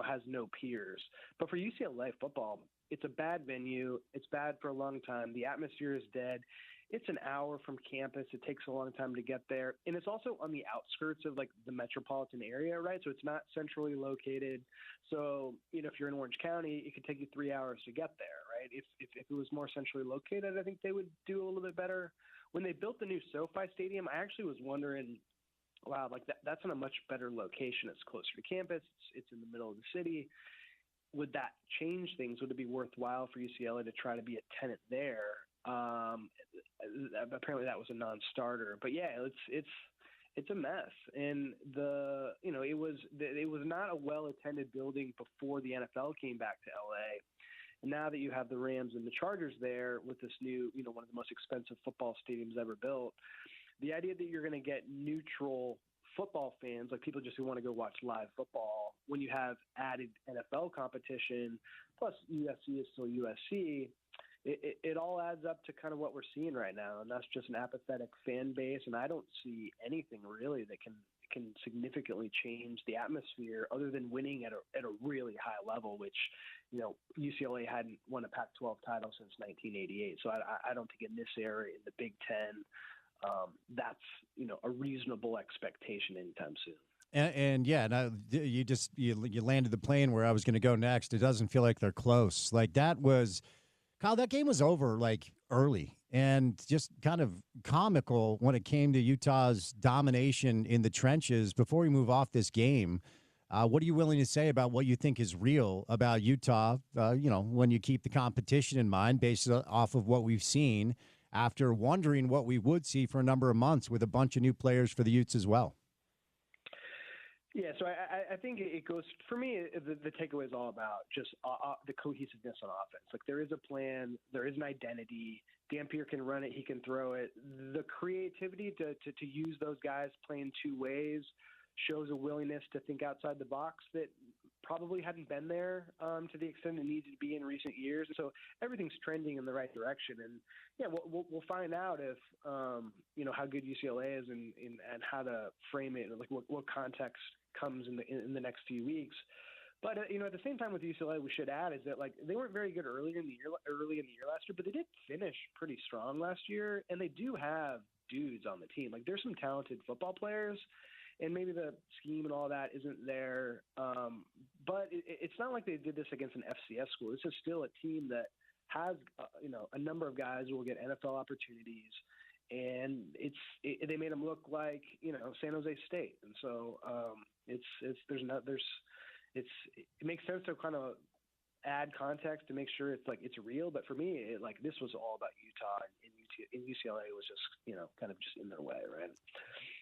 has no peers, but for UCLA football, it's a bad venue. It's bad for a long time. The atmosphere is dead. It's an hour from campus. It takes a long time to get there. And it's also on the outskirts of the metropolitan area, right? So it's not centrally located. So, if you're in Orange County, it could take you 3 hours to get there, right? If it was more centrally located, I think they would do a little bit better. When they built the new SoFi Stadium, I actually was wondering, wow, that's in a much better location. It's closer to campus. It's in the middle of the city. Would that change things? Would it be worthwhile for UCLA to try to be a tenant there? Apparently that was a non-starter, but yeah, it's a mess. And it was not a well-attended building before the NFL came back to LA. And now that you have the Rams and the Chargers there with this new, one of the most expensive football stadiums ever built, the idea that you're going to get neutral football fans, like people just who want to go watch live football, when you have added NFL competition, plus USC is still USC, it all adds up to kind of what we're seeing right now. And that's just an apathetic fan base. And I don't see anything really that can significantly change the atmosphere other than winning at a really high level, which, UCLA hadn't won a Pac-12 title since 1988. So I don't think in this era, in the Big Ten, that's a reasonable expectation anytime soon. And you landed the plane where I was going to go next. It doesn't feel like they're close. Kyle, that game was over early and just kind of comical when it came to Utah's domination in the trenches. Before we move off this game, what are you willing to say about what you think is real about Utah? When you keep the competition in mind, based off of what we've seen, after wondering what we would see for a number of months with a bunch of new players for the Utes as well. Yeah, so I think it goes, for me, the takeaway is all about just the cohesiveness on offense. There is a plan, there is an identity. Dampier can run it, he can throw it. The creativity to use those guys playing two ways shows a willingness to think outside the box that probably hadn't been there to the extent it needed to be in recent years. So everything's trending in the right direction. And yeah, we'll find out if how good UCLA is and how to frame it, and what context comes in the next few weeks. But at the same time with UCLA, we should add is that they weren't very good early in the year last year, but they did finish pretty strong last year, and they do have dudes on the team. There's some talented football players. And maybe the scheme and all that isn't there. But it's not like they did this against an FCS school. This is still a team that has, a number of guys who will get NFL opportunities. And they made them look like, San Jose State. And so it makes sense to kind of add context to make sure it's real. But for me, this was all about Utah, and UCLA was just, kind of just in their way, right?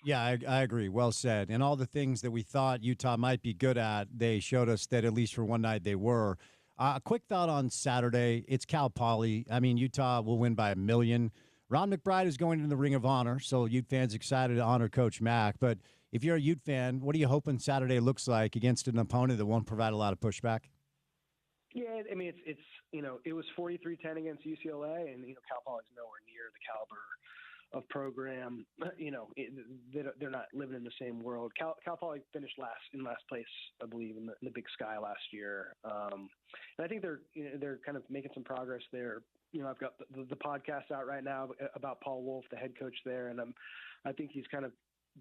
Yeah, I agree. Well said. And all the things that we thought Utah might be good at, they showed us that at least for one night they were. A quick thought on Saturday. It's Cal Poly. Utah will win by 1 million. Ron McBride is going into the Ring of Honor, so Ute fans excited to honor Coach Mack. But if you're a Ute fan, what are you hoping Saturday looks like against an opponent that won't provide a lot of pushback? Yeah, I mean, it's it was 43-10 against UCLA, and Cal Poly's nowhere near the caliber of program. They're not living in the same world. Cal Poly finished in last place, I believe, in the Big Sky last year, and I think they're kind of making some progress there. I've got the podcast out right now about Paul Wolf, the head coach there, and I think he's kind of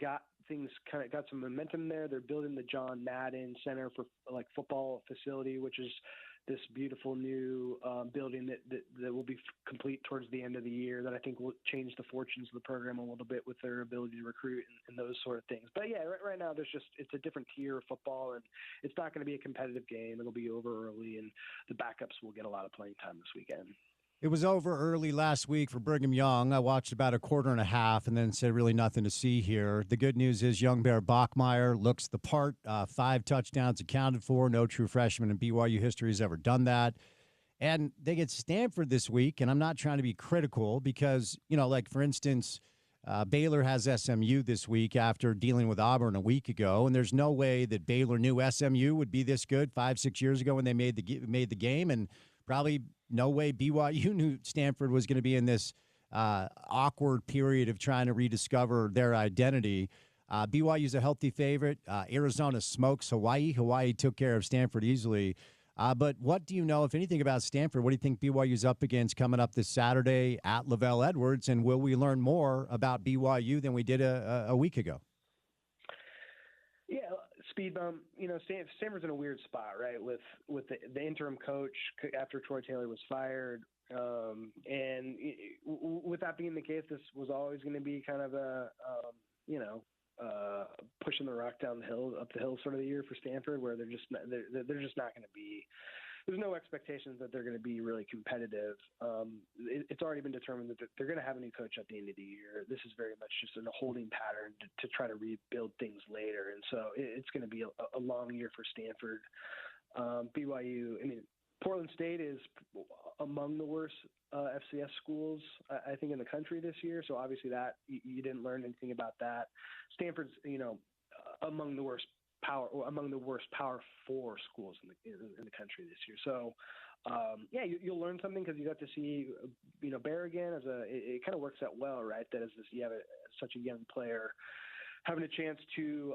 got some momentum there. They're building the John Madden Center for football facility, which is this beautiful new building that will be complete towards the end of the year, that I think will change the fortunes of the program a little bit with their ability to recruit and those sort of things. But yeah, right now it's a different tier of football, and it's not going to be a competitive game. It'll be over early, and the backups will get a lot of playing time this weekend. It was over early last week for Brigham Young. I watched about a quarter and a half and then said really nothing to see here. The good news is young Bear Bachmeier looks the part. 5 touchdowns accounted for. No true freshman in BYU history has ever done that. And they get Stanford this week, and I'm not trying to be critical because, for instance, Baylor has SMU this week after dealing with Auburn a week ago, and there's no way that Baylor knew SMU would be this good 5-6 years ago when they made the game, and probably no way BYU knew Stanford was going to be in this awkward period of trying to rediscover their identity. BYU's a healthy favorite. Arizona smokes Hawaii. Hawaii took care of Stanford easily. But what do you know, if anything, about Stanford? What do you think BYU's up against coming up this Saturday at Lavelle Edwards? And will we learn more about BYU than we did a week ago? Yeah, speed bump. Stanford's in a weird spot, right? With the interim coach after Troy Taylor was fired, and with that being the case, this was always going to be kind of a pushing the rock down the hill, up the hill sort of the year for Stanford, where they're just not going to be. There's no expectations that they're going to be really competitive. It's already been determined that they're going to have a new coach at the end of the year. This is very much just in a holding pattern to try to rebuild things later. And so it's going to be a long year for Stanford. BYU, Portland State is among the worst FCS schools, I think, in the country this year. So obviously that you didn't learn anything about that. Stanford's, among the worst Power 4 schools in the country this year. So, you'll learn something because you got to see, Bear again. It kind of works out well, right? That you have such a young player having a chance to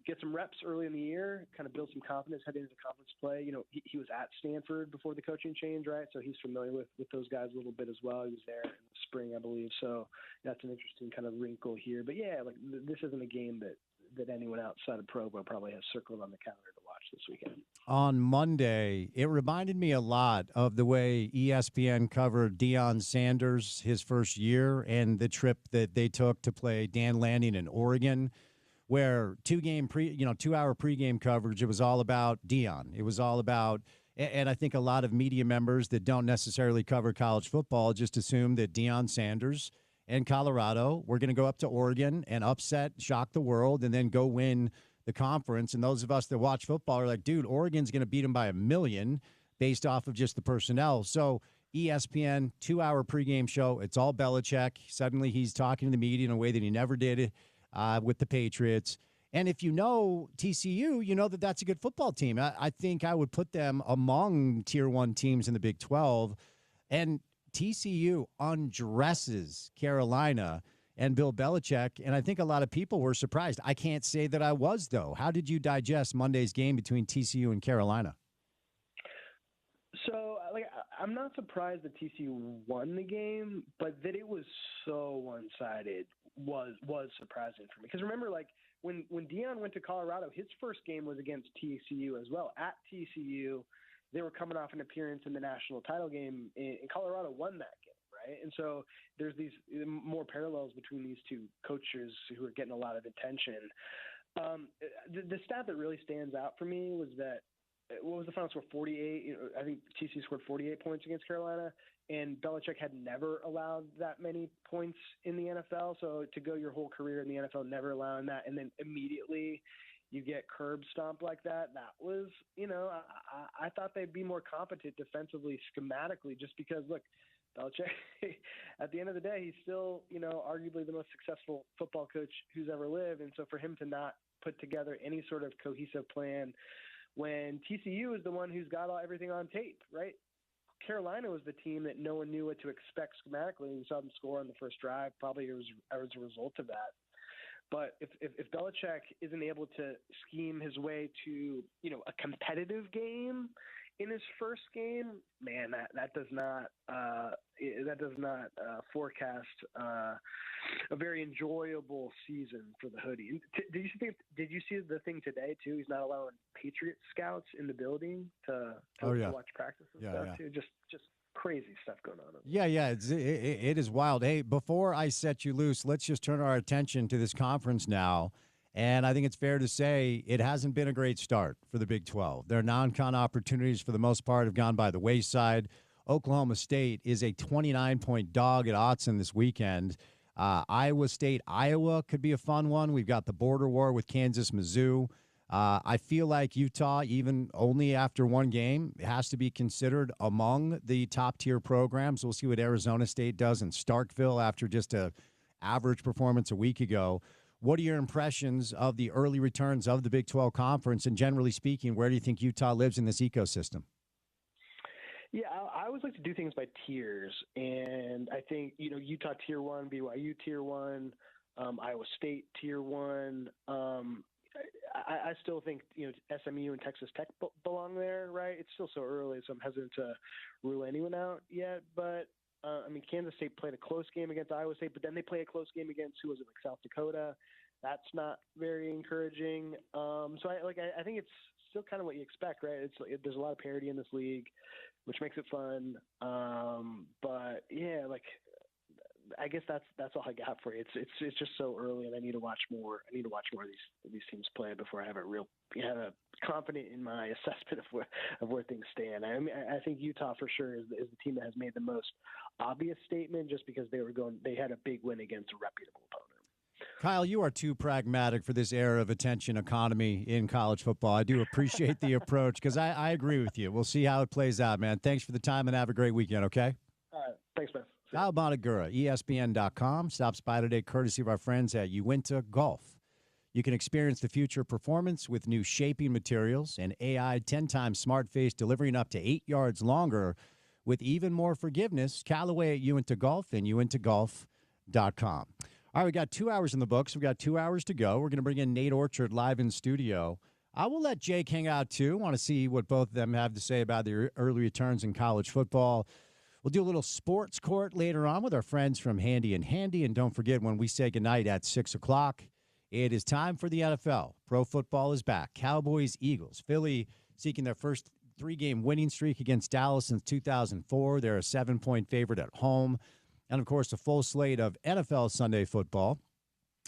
get some reps early in the year, kind of build some confidence heading into conference play. He was at Stanford before the coaching change, right? So he's familiar with those guys a little bit as well. He was there in the spring, I believe. So that's an interesting kind of wrinkle here. But yeah, this isn't a game that anyone outside of Provo probably has circled on the calendar to watch this weekend. On Monday, it reminded me a lot of the way ESPN covered Deion Sanders his first year and the trip that they took to play Dan Lanning in Oregon, where 2-hour pregame coverage, it was all about Deion. It was all about, and I think a lot of media members that don't necessarily cover college football just assume that Deion Sanders and Colorado were going to go up to Oregon and shock the world, and then go win the conference. And those of us that watch football are like, dude, Oregon's going to beat them by 1,000,000 based off of just the personnel. So ESPN, 2-hour pregame show. It's all Belichick. Suddenly he's talking to the media in a way that he never did with the Patriots. And if you know TCU, you know that that's a good football team. I think I would put them among Tier 1 teams in the Big 12. And TCU undresses Carolina and Bill Belichick, and I think a lot of people were surprised. I can't say that I was, though. How did you digest Monday's game between TCU and Carolina? So, I'm not surprised that TCU won the game, but that it was so one-sided was surprising for me. Because remember, when Deion went to Colorado, his first game was against TCU as well. At TCU, they were coming off an appearance in the national title game, and Colorado won that game, right? And so there's these more parallels between these two coaches who are getting a lot of attention. The stat that really stands out for me was that, what was the final score? 48. I think TCU scored 48 points against Carolina, and Belichick had never allowed that many points in the NFL. So to go your whole career in the NFL never allowing that, and then immediately you get curb stomped like that. That was, I thought they'd be more competent defensively, schematically, just because, look, Belichick, at the end of the day, he's still, arguably the most successful football coach who's ever lived. And so for him to not put together any sort of cohesive plan when TCU is the one who's got everything on tape, right? Carolina was the team that no one knew what to expect schematically. We saw them score on the first drive, probably as a result of that. But if Belichick isn't able to scheme his way to, a competitive game in his first game, man, that does not forecast a very enjoyable season for the Hoodie. And did you see the thing today too? He's not allowing Patriot scouts in the building to watch practice and stuff too. Just crazy stuff going on. Yeah, it is wild. Hey, before I set you loose, let's just turn our attention to this conference now. And I think it's fair to say it hasn't been a great start for the Big 12. Their non-con opportunities, for the most part, have gone by the wayside. Oklahoma State is a 29-point dog at Autzen this weekend. Iowa State, Iowa could be a fun one. We've got the border war with Kansas, Mizzou. I feel like Utah, even only after one game, has to be considered among the top-tier programs. We'll see what Arizona State does in Starkville after just an average performance a week ago. What are your impressions of the early returns of the Big 12 Conference? And generally speaking, where do you think Utah lives in this ecosystem? Yeah, I always like to do things by tiers. And I think, Utah Tier 1, BYU Tier 1, Iowa State Tier 1. I still think, SMU and Texas Tech belong there, right? It's still so early, so I'm hesitant to rule anyone out yet. But, Kansas State played a close game against Iowa State, but then they play a close game against, who was it, South Dakota. That's not very encouraging. So I think it's still kind of what you expect, right? There's a lot of parity in this league, which makes it fun. But yeah, I guess that's all I got for you. It's just so early, and I need to watch more. I need to watch more of these teams play before I have a confident in my assessment of where things stand. I think Utah for sure is the team that has made the most obvious statement, just because they had a big win against a reputable opponent. Kyle, you are too pragmatic for this era of attention economy in college football. I do appreciate the approach because I agree with you. We'll see how it plays out, man. Thanks for the time and have a great weekend, okay? All right. Thanks, man. Kyle Bonagura, ESPN.com, stops by today courtesy of our friends at Uinta Golf. You can experience the future performance with new shaping materials and AI 10-time smart face delivering up to 8 yards longer with even more forgiveness. Callaway at Uinta Golf and uintagolf.com. All right, we got 2 hours in the books. We got 2 hours to go. We're going to bring in Nate Orchard live in studio. I will let Jake hang out too. Want to see what both of them have to say about their early returns in college football. We'll do a little sports court later on with our friends from Handy and Handy. And don't forget, when we say goodnight at 6 o'clock, it is time for the NFL. Pro football is back. Cowboys, Eagles. Philly seeking their first 3-game winning streak against Dallas since 2004. They're a 7-point favorite at home. And, of course, a full slate of NFL Sunday football.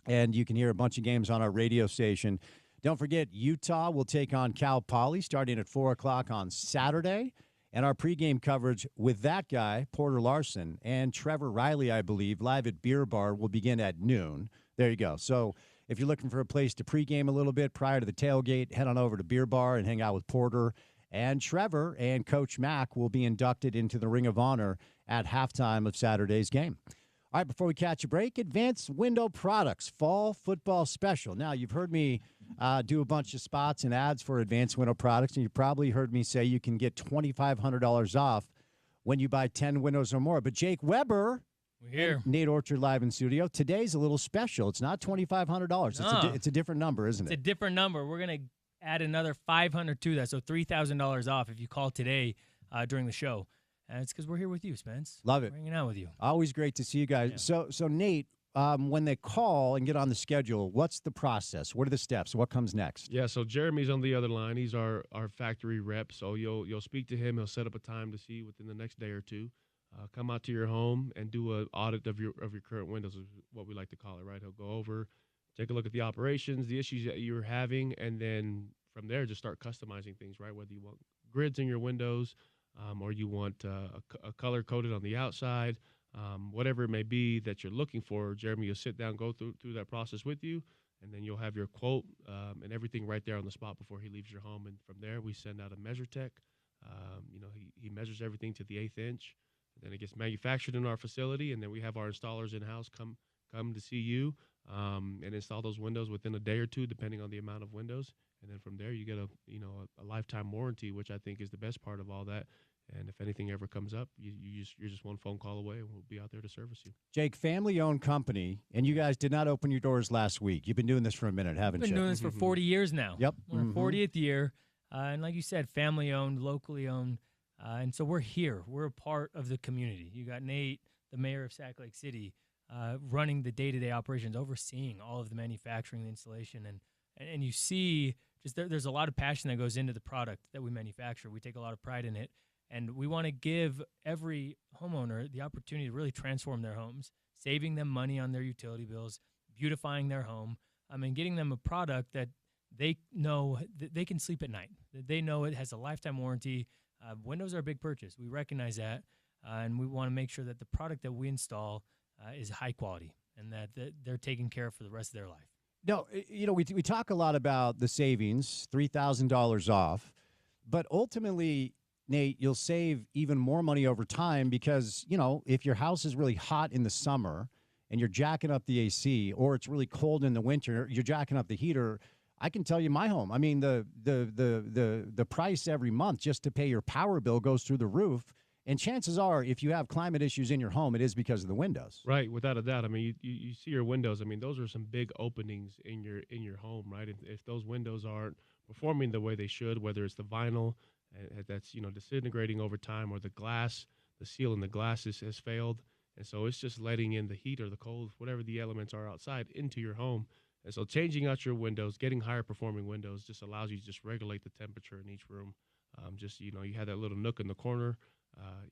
And you can hear a bunch of games on our radio station. Don't forget, Utah will take on Cal Poly starting at 4 o'clock on Saturday. And our pregame coverage with that guy, Porter Larson, and Trevor Riley, I believe, live at Beer Bar will begin at noon. There you go. So if you're looking for a place to pregame a little bit prior to the tailgate, head on over to Beer Bar and hang out with Porter. And Trevor and Coach Mack will be inducted into the Ring of Honor at halftime of Saturday's game. All right, before we catch a break, Advanced Window Products Fall Football Special. Now, you've heard me do a bunch of spots and ads for Advanced Window Products, and you probably heard me say you can get $2,500 off when you buy 10 windows or more. But Jake Weber, we're here. Nate Orchard live in studio. Today's a little special. It's not $2,500. It's a different number, isn't it? It's a different number. We're going to add another $500 to that, so $3,000 off if you call today during the show. And it's because we're here with you, Spence. Love it. We're hanging out with you. Always great to see you guys. Yeah. So Nate, when they call and get on the schedule, what's the process? What are the steps? What comes next? Yeah, so Jeremy's on the other line. He's our factory rep. So you'll speak to him. He'll set up a time to see within the next day or two. Come out to your home and do an audit of your current windows, is what we like to call it, right? He'll go over, take a look at the operations, the issues that you're having, and then from there just start customizing things, right? Whether you want grids in your windows, or you want a color coded on the outside, whatever it may be that you're looking for, Jeremy will sit down, go through that process with you, and then you'll have your quote and everything right there on the spot before he leaves your home. And from there, we send out a measure tech. He measures everything to the 1/8 inch. And then it gets manufactured in our facility, and then we have our installers in-house come to see you and install those windows within a day or two, depending on the amount of windows. And then from there, you get a lifetime warranty, which I think is the best part of all that. And if anything ever comes up, you're just one phone call away, and we'll be out there to service you. Jake, family-owned company, and you guys did not open your doors last week. You've been doing this for a minute, haven't you? Been doing this for 40 years now. Yep. We're in 40th year. And like you said, family-owned, locally owned. And so we're here. We're a part of the community. You got Nate, the mayor of Sac Lake City, running the day-to-day operations, overseeing all of the manufacturing, the installation. And you see just there's a lot of passion that goes into the product that we manufacture. We take a lot of pride in it. And we want to give every homeowner the opportunity to really transform their homes, saving them money on their utility bills, beautifying their home, and getting them a product that they know that they can sleep at night. That they know it has a lifetime warranty. Windows are a big purchase. We recognize that, and we want to make sure that the product that we install is high quality and that they're taken care of for the rest of their life. No, we talk a lot about the savings, $3,000 off, but ultimately, Nate, you'll save even more money over time because, if your house is really hot in the summer and you're jacking up the AC, or it's really cold in the winter, you're jacking up the heater. I can tell you my home. I mean, the price every month just to pay your power bill goes through the roof. And chances are, if you have climate issues in your home, it is because of the windows. Right, without a doubt. I mean, you see your windows. I mean, those are some big openings in your home, right? If those windows aren't performing the way they should, whether it's the vinyl that's disintegrating over time, or the glass, the seal in the glass has failed, and so it's just letting in the heat or the cold, whatever the elements are outside, into your home. And so changing out your windows, getting higher performing windows, just allows you to just regulate the temperature in each room. You have that little nook in the corner.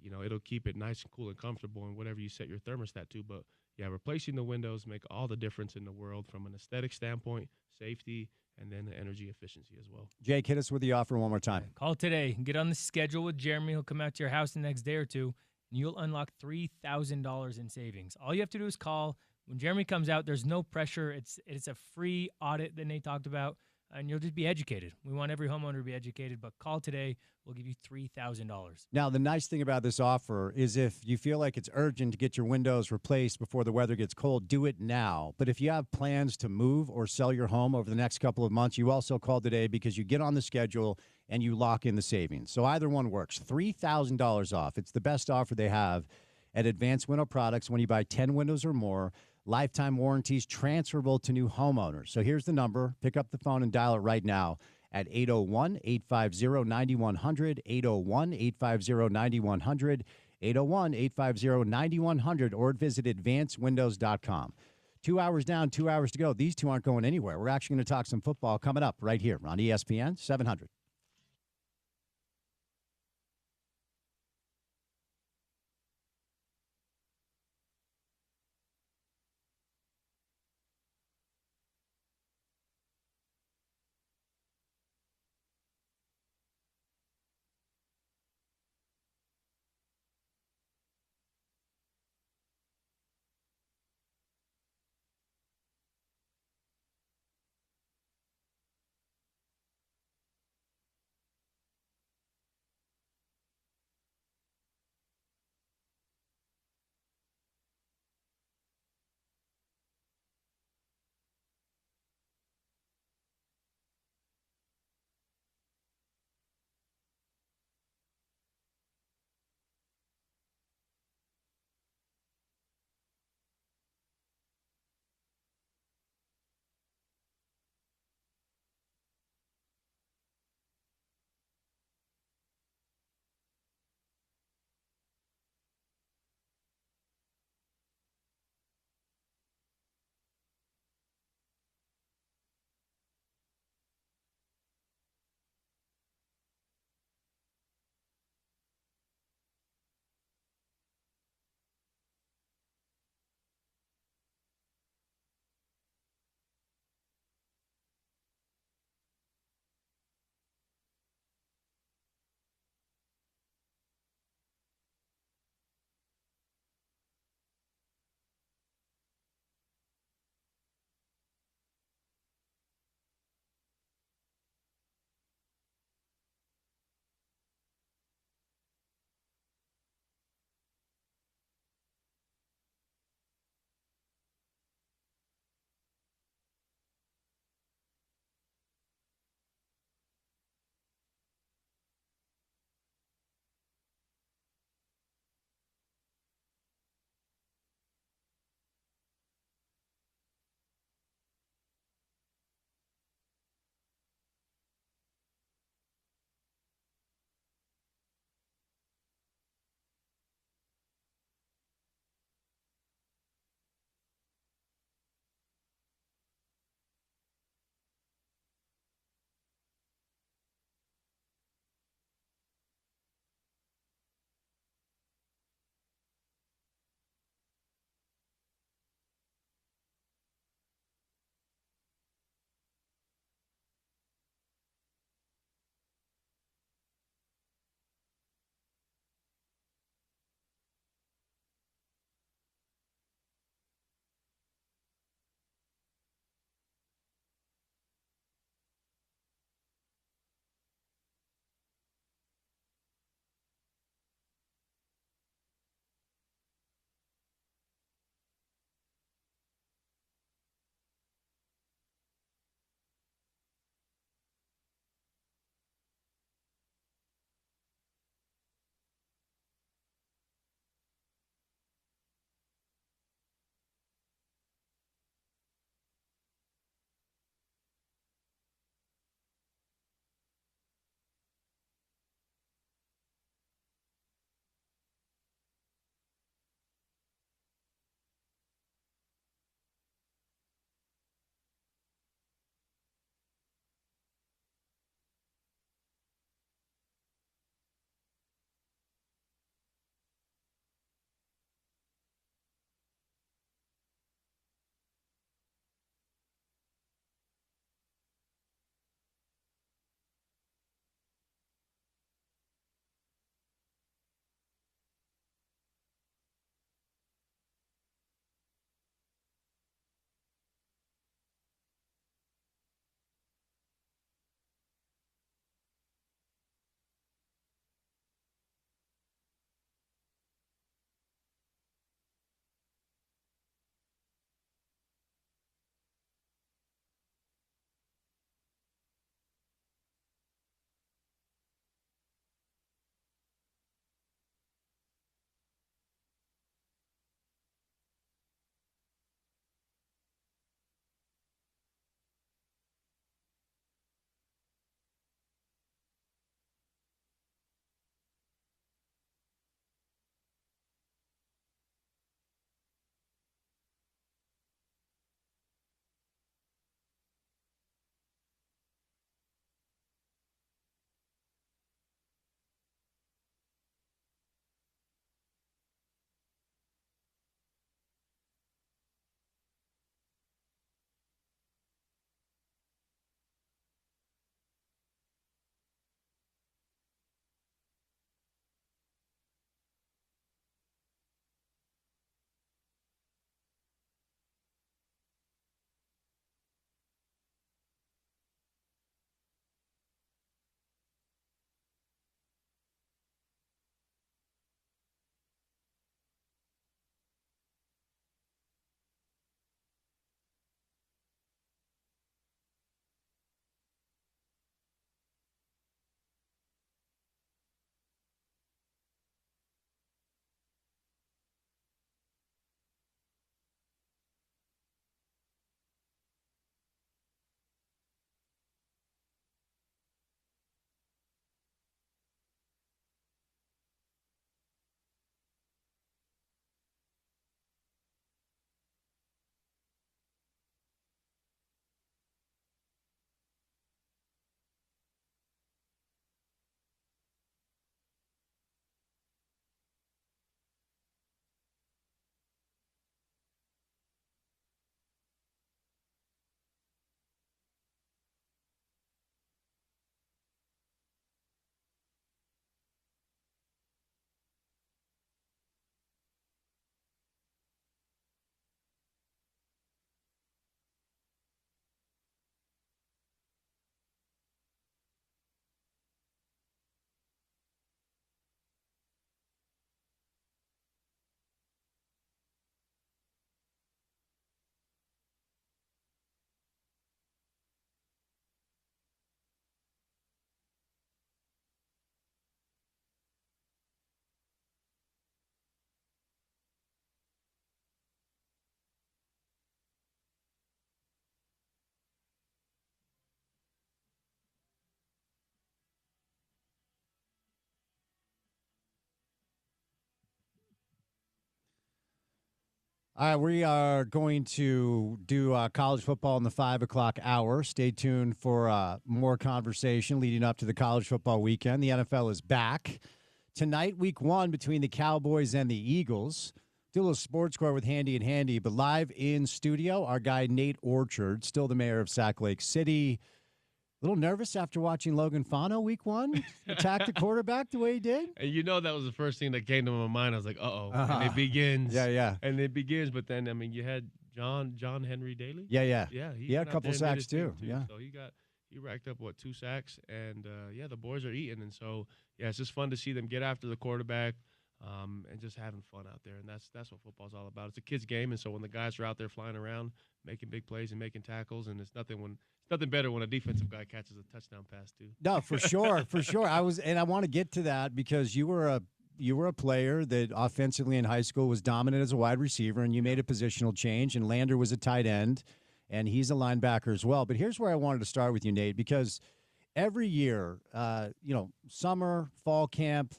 It'll keep it nice and cool and comfortable, and whatever you set your thermostat to. But yeah, replacing the windows make all the difference in the world from an aesthetic standpoint, safety, and then the energy efficiency as well. Jake, hit us with the offer one more time. Call today. Get on the schedule with Jeremy. He'll come out to your house the next day or two, and you'll unlock $3,000 in savings. All you have to do is call. When Jeremy comes out, there's no pressure. It's a free audit that Nate talked about, and you'll just be educated. We want every homeowner to be educated, but call today. We'll give you $3,000. Now, the nice thing about this offer is if you feel like it's urgent to get your windows replaced before the weather gets cold, do it now. But if you have plans to move or sell your home over the next couple of months, you also call today because you get on the schedule and you lock in the savings. So either one works. $3,000 off. It's the best offer they have at Advanced Window Products when you buy 10 windows or more. Lifetime warranties transferable to new homeowners. So here's the number. Pick up the phone and dial it right now at 801-850-9100, 801-850-9100, 801-850-9100, or visit advancedwindows.com. 2 hours down, 2 hours to go. These two aren't going anywhere. We're actually going to talk some football coming up right here on ESPN 700. All right, we are going to do college football in the 5 o'clock hour. Stay tuned for more conversation leading up to the college football weekend. The NFL is back. Tonight, week 1 between the Cowboys and the Eagles. Do a little sports score with Handy and Handy, but live in studio, our guy Nate Orchard, still the mayor of Sac Lake City. A little nervous after watching Logan Fano week 1 attack the quarterback the way he did. And that was the first thing that came to my mind. I was like, and it begins. Yeah. And it begins, but then, you had John Henry Daly? Yeah. Yeah, He had a couple sacks too. Yeah. So he racked up, 2 sacks? And, the boys are eating. And so, it's just fun to see them get after the quarterback and just having fun out there. And that's what football's all about. It's a kid's game, and so when the guys are out there flying around, making big plays and making tackles, and it's nothing better when a defensive guy catches a touchdown pass too. No, for sure. I want to get to that because you were a player that offensively in high school was dominant as a wide receiver, and you made a positional change, and Lander was a tight end, and he's a linebacker as well. But here's where I wanted to start with you, Nate, because every year, summer, fall camp,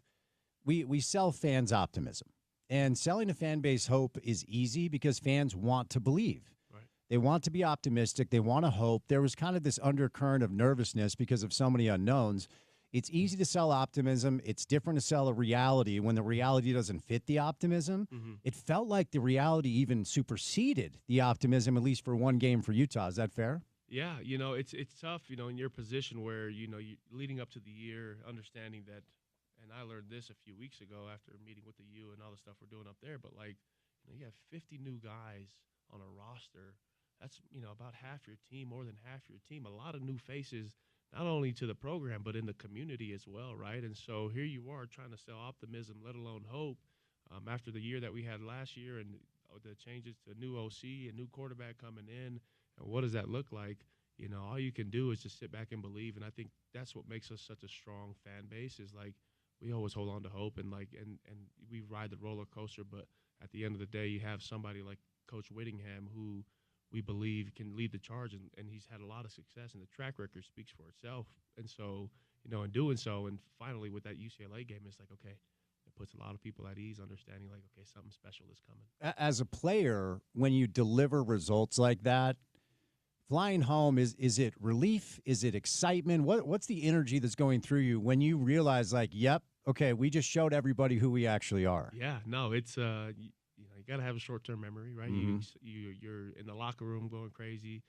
we sell fans optimism. And selling a fan base hope is easy because fans want to believe. They want to be optimistic. They want to hope. There was kind of this undercurrent of nervousness because of so many unknowns. It's easy to sell optimism. It's different to sell a reality when the reality doesn't fit the optimism. Mm-hmm. It felt like the reality even superseded the optimism, at least for one game for Utah. Is that fair? Yeah, it's tough, in your position where, you leading up to the year, understanding that, and I learned this a few weeks ago after meeting with the U and all the stuff we're doing up there, but you have 50 new guys on a roster. That's, about half your team, more than half your team. A lot of new faces, not only to the program, but in the community as well, right? And so here you are trying to sell optimism, let alone hope, after the year that we had last year and the changes to new OC, a new quarterback coming in. And what does that look like? All you can do is just sit back and believe. And I think that's what makes us such a strong fan base is, we always hold on to hope and we ride the roller coaster. But at the end of the day, you have somebody like Coach Whittingham who – we believe can lead the charge, and he's had a lot of success, and the track record speaks for itself. And so, in doing so, and finally with that UCLA game, it's like, okay, it puts a lot of people at ease, understanding okay, something special is coming. As a player, when you deliver results like that, flying home, is it relief? Is it excitement? What's the energy that's going through you when you realize, yep, okay, we just showed everybody who we actually are? Yeah, no, it's you got to have a short-term memory, right? Mm-hmm. You're in the locker room going crazy,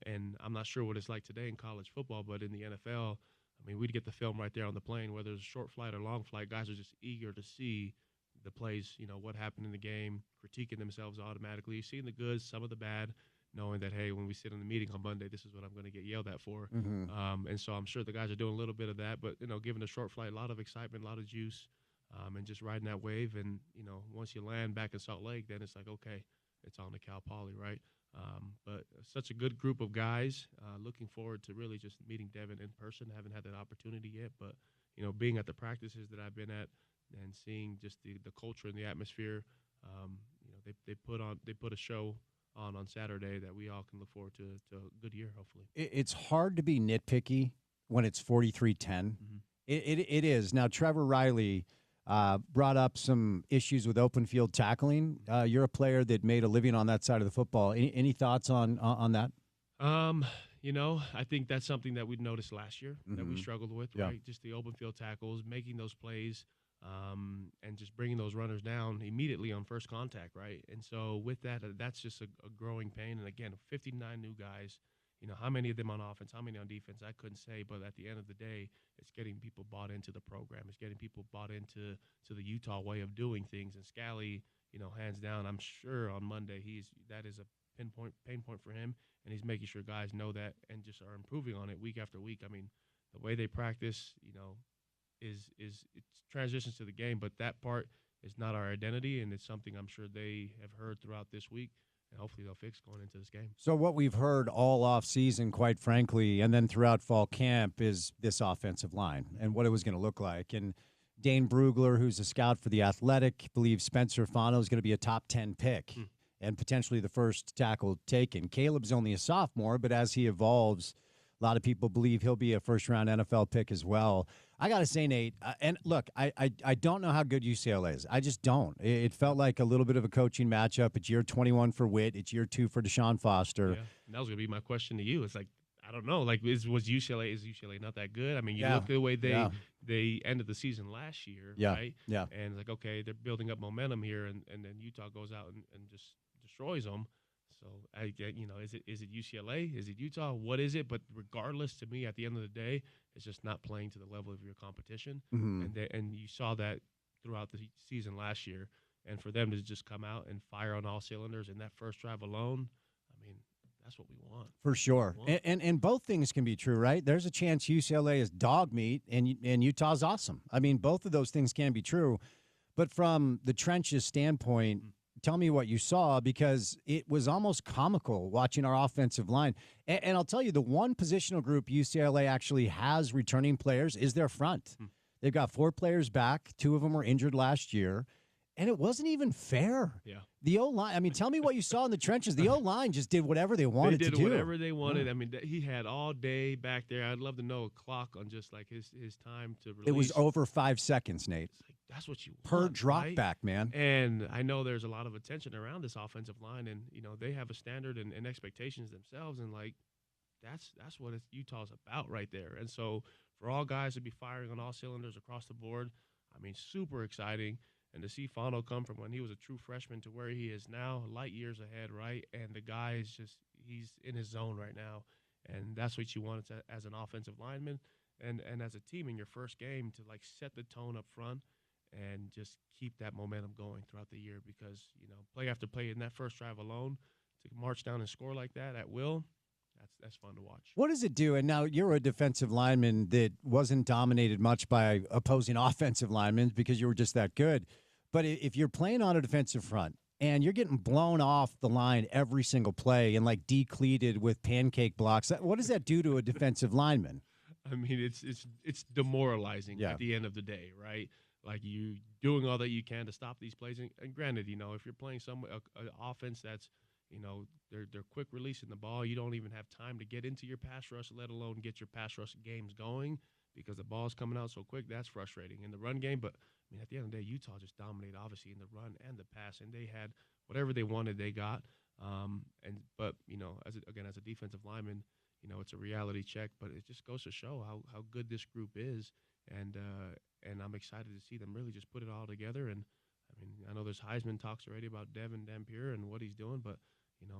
and I'm not sure what it's like today in college football, but in the NFL, we'd get the film right there on the plane, whether it's a short flight or long flight. Guys are just eager to see the plays, what happened in the game, critiquing themselves automatically, seeing the good, some of the bad, knowing that, hey, when we sit in the meeting on Monday, this is what I'm going to get yelled at for. Mm-hmm. And so I'm sure the guys are doing a little bit of that, but, given a short flight, a lot of excitement, a lot of juice. And just riding that wave, and once you land back in Salt Lake, then it's like, okay, it's on to Cal Poly, right? But such a good group of guys. Looking forward to really just meeting Devin in person. Haven't had that opportunity yet, but being at the practices that I've been at and seeing just the culture and the atmosphere. They put a show on Saturday that we all can look forward to a good year, hopefully. It's hard to be nitpicky when it's 43-10. Mm-hmm. It is. Now, Trevor Riley brought up some issues with open field tackling. You're a player that made a living on that side of the football. Any thoughts on that? I think that's something that we noticed last year that we struggled with, right? Just the open field tackles, making those plays, and just bringing those runners down immediately on first contact, right? And so with that, that's just a growing pain. And again, 59 new guys. How many of them on offense, how many on defense, I couldn't say. But at the end of the day, it's getting people bought into the program. It's getting people bought into the Utah way of doing things. And Scally, hands down, I'm sure on Monday that is a pain point for him, and he's making sure guys know that and just are improving on it week after week. The way they practice, is it transitions to the game, but that part is not our identity, and it's something I'm sure they have heard throughout this week. And hopefully they'll fix going into this game. So what we've heard all off season, quite frankly, and then throughout fall camp is this offensive line and what it was going to look like. And Dane Brugler, who's a scout for The Athletic, believes Spencer Fano is going to be a top 10 pick and potentially the first tackle taken. Caleb's only a sophomore, but as he evolves, a lot of people believe he'll be a first-round NFL pick as well. I got to say, Nate, and look, I don't know how good UCLA is. I just don't. It felt like a little bit of a coaching matchup. It's year 21 for Witt. It's year 2 for Deshaun Foster. Yeah, and that was going to be my question to you. It's like, I don't know. Like, is UCLA not that good? I mean, you look at the way they ended the season last year, right? Yeah. And like, okay, they're building up momentum here, and then Utah goes out and just destroys them. So, is it UCLA? Is it Utah? What is it? But regardless, to me, at the end of the day, it's just not playing to the level of your competition. Mm-hmm. And you saw that throughout the season last year. And for them to just come out and fire on all cylinders in that first drive alone, I mean, that's what we want. For sure. And both things can be true, right? There's a chance UCLA is dog meat and Utah's awesome. I mean, both of those things can be true. But from the trenches standpoint, tell me what you saw, because it was almost comical watching our offensive line. And I'll tell you, the one positional group UCLA actually has returning players is their front. They've got 4 players back. 2 of them were injured last year. And it wasn't even fair. Yeah. The O-line, I mean, tell me what you saw in the trenches. The O-line just did whatever they wanted to do. They did whatever they wanted. I mean, he had all day back there. I'd love to know a clock on just like his time to release. It was over 5 seconds, Nate. It's like, that's what you per want, drop right? back, man. And I know there's a lot of attention around this offensive line, and they have a standard and expectations themselves, and like that's what Utah's about right there. And so for all guys to be firing on all cylinders across the board, I mean, super exciting. And to see Fano come from when he was a true freshman to where he is now, light years ahead, right? And the guy is he's in his zone right now. And that's what you want as an offensive lineman and as a team in your first game, to like set the tone up front and just keep that momentum going throughout the year, because, play after play in that first drive alone, to march down and score like that at will, that's fun to watch. What does it do? And now you're a defensive lineman that wasn't dominated much by opposing offensive linemen because you were just that good. But if you're playing on a defensive front and you're getting blown off the line every single play and like decleated with pancake blocks, what does that do to a defensive lineman? I mean, it's demoralizing at the end of the day, right? Like, you doing all that you can to stop these plays. And granted, if you're playing an offense that's, they're quick releasing the ball, you don't even have time to get into your pass rush, let alone get your pass rush games going, because the ball's coming out so quick. That's frustrating in the run game. But I mean, at the end of the day, Utah just dominated, obviously, in the run and the pass, and they had whatever they wanted, they got. But as a defensive lineman, it's a reality check. But it just goes to show how good this group is, and I'm excited to see them really just put it all together. And I mean, I know there's Heisman talks already about Devin Dampier and what he's doing, but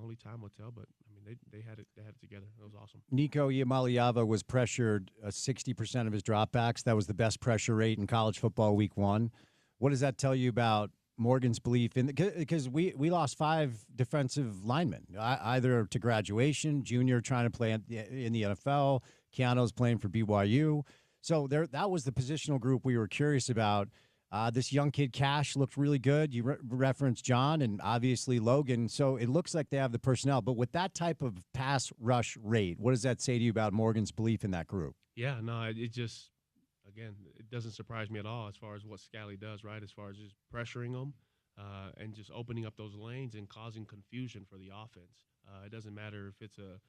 only time will tell. But I mean, they had it together. It was awesome. Nico Iamaleava was pressured 60% of his dropbacks. That was the best pressure rate in college football week 1. What does that tell you about Morgan's belief in? Because we lost 5 defensive linemen, either to graduation, junior trying to play in the NFL, Keanu's playing for BYU. So that was the positional group we were curious about. This young kid, Cash, looked really good. You referenced John and obviously Logan. So it looks like they have the personnel. But with that type of pass rush rate, what does that say to you about Morgan's belief in that group? Yeah, no, it just, again, it doesn't surprise me at all as far as what Scally does, right, as far as just pressuring them and just opening up those lanes and causing confusion for the offense. It doesn't matter if it's a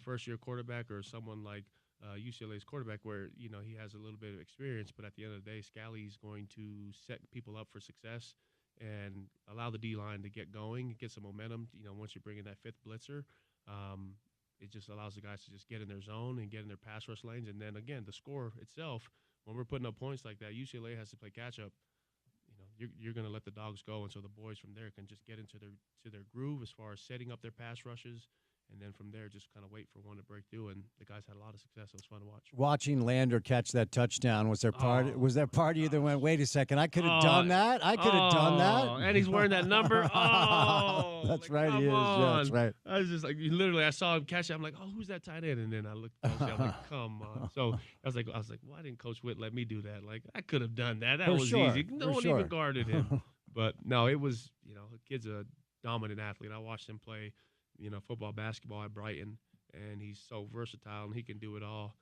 first-year quarterback or someone like UCLA's quarterback, where he has a little bit of experience, but at the end of the day, Scally's going to set people up for success and allow the D-line to get going, get some momentum. Once you bring in that 5th blitzer, it just allows the guys to just get in their zone and get in their pass rush lanes. And then again, the score itself, when we're putting up points like that, UCLA has to play catch up. You're going to let the dogs go, and so the boys from there can just get into their groove as far as setting up their pass rushes. And then from there, just kind of wait for one to break through. And the guys had a lot of success. It was fun to watch. Watching Lander catch that touchdown, was there part of you that went, wait a second, I could have done that? I could have done that? And he's wearing that number. That's right, he is. Yeah, that's right. I was just like, I saw him catch it. I'm like, oh, who's that tight end? And then I looked closely. I'm like, come on. So I was like, why didn't Coach Witt let me do that? Like, I could have done that. That was easy. No one even guarded him. But no, it was, the kid's a dominant athlete. I watched him play football, basketball at Brighton, and he's so versatile and he can do it all.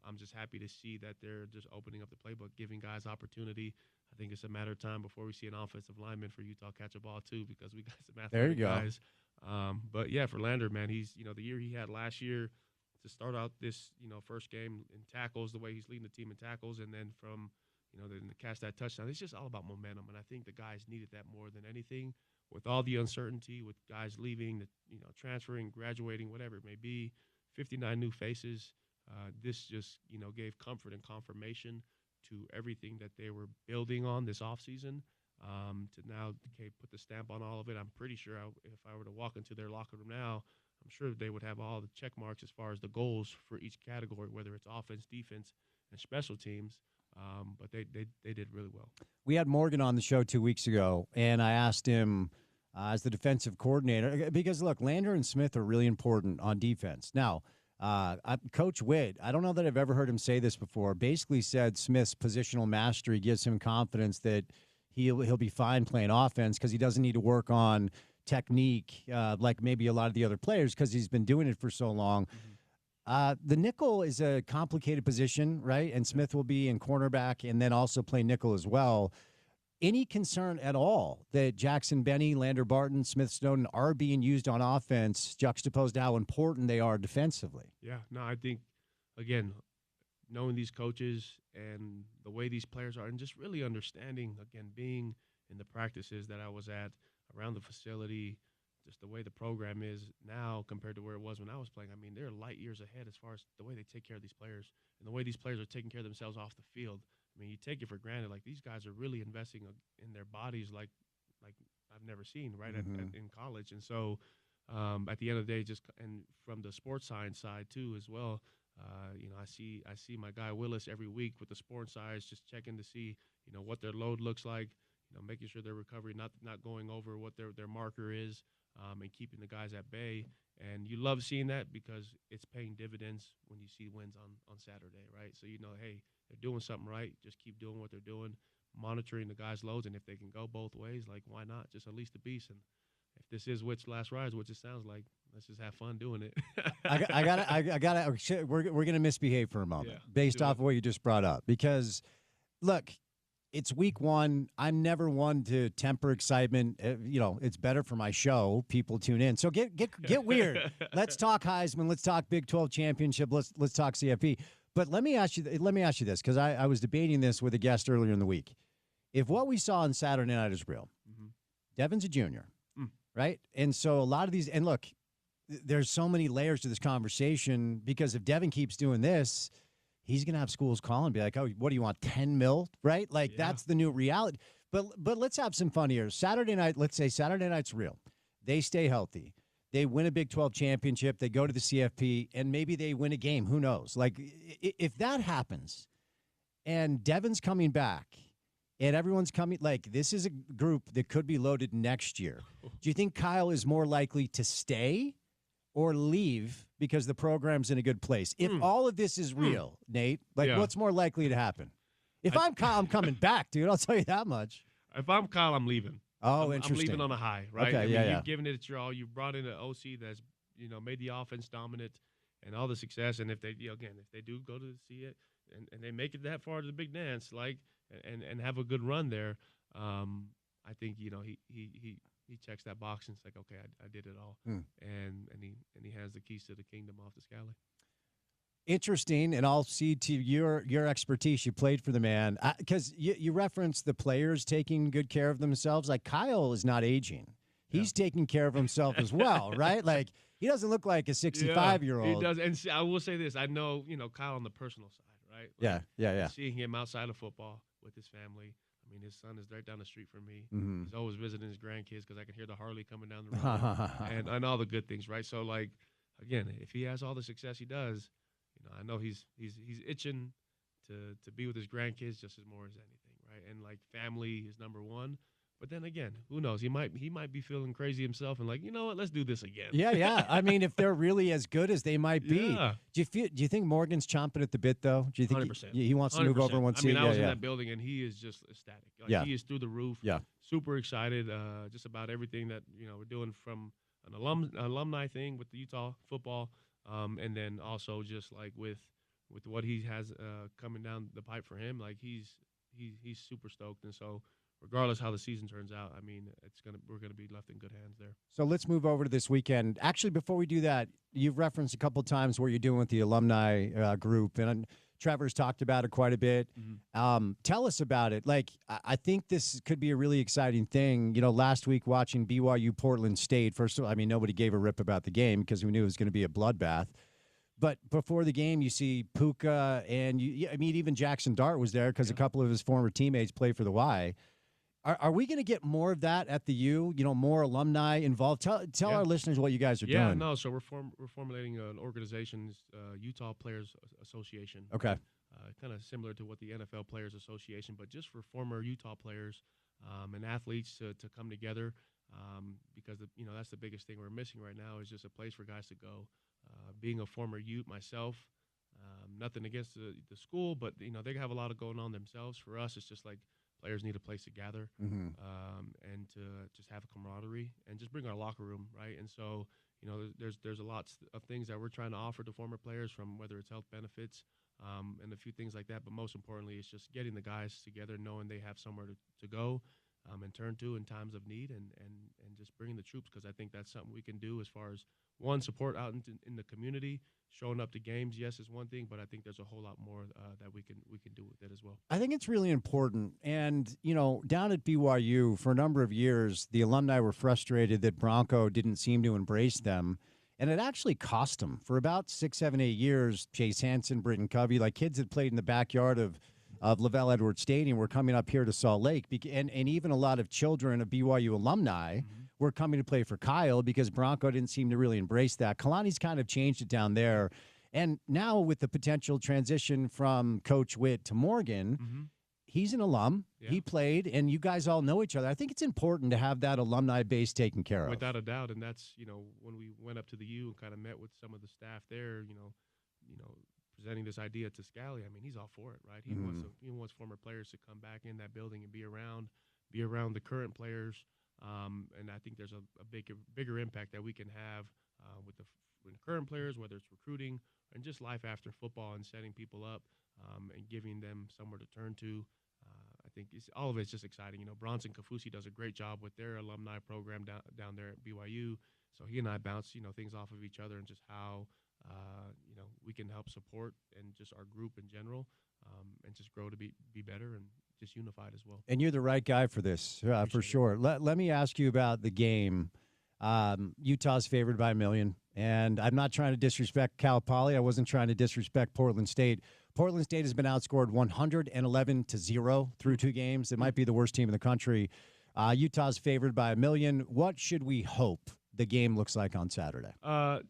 I'm just happy to see that they're just opening up the playbook, giving guys opportunity. I think it's a matter of time before we see an offensive lineman for Utah catch a ball too, because we got some athletic guys. But yeah, for Lander, man, he's the year he had last year, to start out this, first game in tackles, the way he's leading the team in tackles, and then from, then to catch that touchdown. It's just all about momentum, and I think the guys needed that more than anything. With all the uncertainty, with guys leaving, transferring, graduating, whatever it may be, 59 new faces, this just, gave comfort and confirmation to everything that they were building on this offseason. To now put the stamp on all of it. I'm pretty sure if I were to walk into their locker room now, I'm sure they would have all the check marks as far as the goals for each category, whether it's offense, defense, and special teams. But they did really well. We had Morgan on the show 2 weeks ago, and I asked him as the defensive coordinator, because, look, Lander and Smith are really important on defense. Now, Coach Witt, I don't know that I've ever heard him say this before, basically said Smith's positional mastery gives him confidence that he'll be fine playing offense because he doesn't need to work on technique like maybe a lot of the other players because he's been doing it for so long. The nickel is a complicated position, right? And Smith will be in cornerback and then also play nickel as well. Any concern at all that Jackson Benny, Lander Barton, Smith Snowden are being used on offense, juxtaposed to how important they are defensively? Yeah, no, I think, again, knowing these coaches and the way these players are and just really understanding, again, being in the practices that I was at, around the facility, just the way the program is now compared to where it was when I was playing. I mean, they're light years ahead as far as the way they take care of these players and the way these players are taking care of themselves off the field. I mean, you take it for granted. Like, these guys are really investing in their bodies like I've never seen, right, in college. And so at the end of the day, and from the sports science side too as well, I see my guy Willis every week with the sports science, just checking to see, what their load looks like, making sure their recovery not going over what their marker is, and keeping the guys at bay. And you love seeing that because it's paying dividends when you see wins on Saturday, right? So, hey, they're doing something right. Just keep doing what they're doing, monitoring the guys' loads, and if they can go both ways, like, why not? Just unleash the beast. And if this is Witt's last rise, which it sounds like, let's just have fun doing it. We're gonna misbehave for a moment based off of what you just brought up, because look, it's week one. I'm never one to temper excitement. It's better for my show. People tune in. So get weird. Let's talk Heisman. Let's talk Big 12 championship. Let's talk CFP. But let me ask you this, because I was debating this with a guest earlier in the week. If what we saw on Saturday night is real, Devin's a junior, right? And so a lot of these, and look, there's so many layers to this conversation, because if Devin keeps doing this, he's going to have schools calling and be like, oh, what do you want, 10 mil, right? Like, that's the new reality. But let's have some fun here. Saturday night, let's say Saturday night's real. They stay healthy. They win a Big 12 championship. They go to the CFP, and maybe they win a game. Who knows? Like, if that happens and Devin's coming back and everyone's coming, like, this is a group that could be loaded next year. Do you think Kyle is more likely to stay or leave because the program's in a good place? If all of this is real, Nate, what's more likely to happen? If I'm Kyle, I'm coming back, dude. I'll tell you that much. If I'm Kyle, I'm leaving. Oh, interesting. I'm leaving on a high, right? Okay, You've given it your all. You've brought in an OC that's, made the offense dominant and all the success. And if they, if they do go to see it and they make it that far to the big dance, and have a good run there, I think, he checks that box and it's like, okay, I did it all. And he has the keys to the kingdom off the Scally. Interesting, and I'll cede to your expertise. You played for the man, because you referenced the players taking good care of themselves. Like, Kyle is not aging; he's taking care of himself as well, right? Like, he doesn't look like a 65-year-old. He does, and I will say this: I know, Kyle on the personal side, right? Like, yeah. Seeing him outside of football with his family. I mean, his son is right down the street from me. He's always visiting his grandkids because I can hear the Harley coming down the road and all the good things, right? So, like, again, if he has all the success he does, I know he's itching to be with his grandkids just as more as anything, right? And, like, family is number one. But then again, who knows? He might be feeling crazy himself and like, you know what? Let's do this again. Yeah. I mean, if they're really as good as they might be, yeah. Do you think Morgan's chomping at the bit though? Do you think 100%. He wants to move over one seat? I was in that building and he is just ecstatic. Like, he is through the roof. Yeah. Super excited. Just about everything that we're doing, from an alumni thing with the Utah football, and then also just like with what he has coming down the pipe for him. Like, he's he's super stoked, and so regardless how the season turns out, I mean, we're gonna be left in good hands there. So let's move over to this weekend. Actually, before we do that, you've referenced a couple times what you're doing with the alumni group, and Trevor's talked about it quite a bit. Tell us about it. Like, I think this could be a really exciting thing. You know, last week watching BYU Portland State, first of all, I mean, nobody gave a rip about the game because we knew it was going to be a bloodbath. But before the game, you see Puka and I mean, even Jackson Dart was there because a couple of his former teammates play for the Y. Are we going to get more of that at the U? You know, more alumni involved. Tell our listeners what you guys are doing. Yeah, no. So we're formulating an organization, Utah Players Association. Okay. Kind of similar to what the NFL Players Association, but just for former Utah players and athletes to come together, because that's the biggest thing we're missing right now is just a place for guys to go. Being a former Ute myself, nothing against the school, but they have a lot of going on themselves. For us, it's just like players need a place to gather and to just have a camaraderie and just bring our locker room, right? And so, there's a lot of things that we're trying to offer to former players, from whether it's health benefits and a few things like that. But most importantly, it's just getting the guys together, knowing they have somewhere to go and turn to in times of need, and just bringing the troops, because I think that's something we can do as far as, one, support out in the community. Showing up to games, yes, is one thing, but I think there's a whole lot more that we can do with it as well. I think it's really important. And, down at BYU for a number of years, the alumni were frustrated that Bronco didn't seem to embrace them. And it actually cost them. For about 6, 7, 8 years, Chase Hansen, Britton Covey, like kids that played in the backyard of Lavelle Edwards Stadium were coming up here to Salt Lake. And even a lot of children of BYU alumni were coming to play for Kyle because Bronco didn't seem to really embrace that. Kalani's kind of changed it down there. And now with the potential transition from Coach Witt to Morgan, he's an alum. Yeah. He played, and you guys all know each other. I think it's important to have that alumni base taken care of. Without a doubt, and that's, when we went up to the U and kind of met with some of the staff there, presenting this idea to Scally, I mean, he's all for it, right? He wants former players to come back in that building and be around the current players. And I think there's a bigger impact that we can have with the current players, whether it's recruiting and just life after football and setting people up and giving them somewhere to turn to. I think all of it's just exciting. Bronson Kafusi does a great job with their alumni program down there at BYU. So he and I bounce, things off of each other, and just how, we can help support and just our group in general, and just grow to be better and just unified as well. And you're the right guy for this, for sure. Let me ask you about the game. Utah's favored by 1 million, and I'm not trying to disrespect Cal Poly. I wasn't trying to disrespect Portland State. Portland State has been outscored 111-0 through 2 games. It might be the worst team in the country. Utah's favored by 1 million. What should we hope the game looks like on Saturday?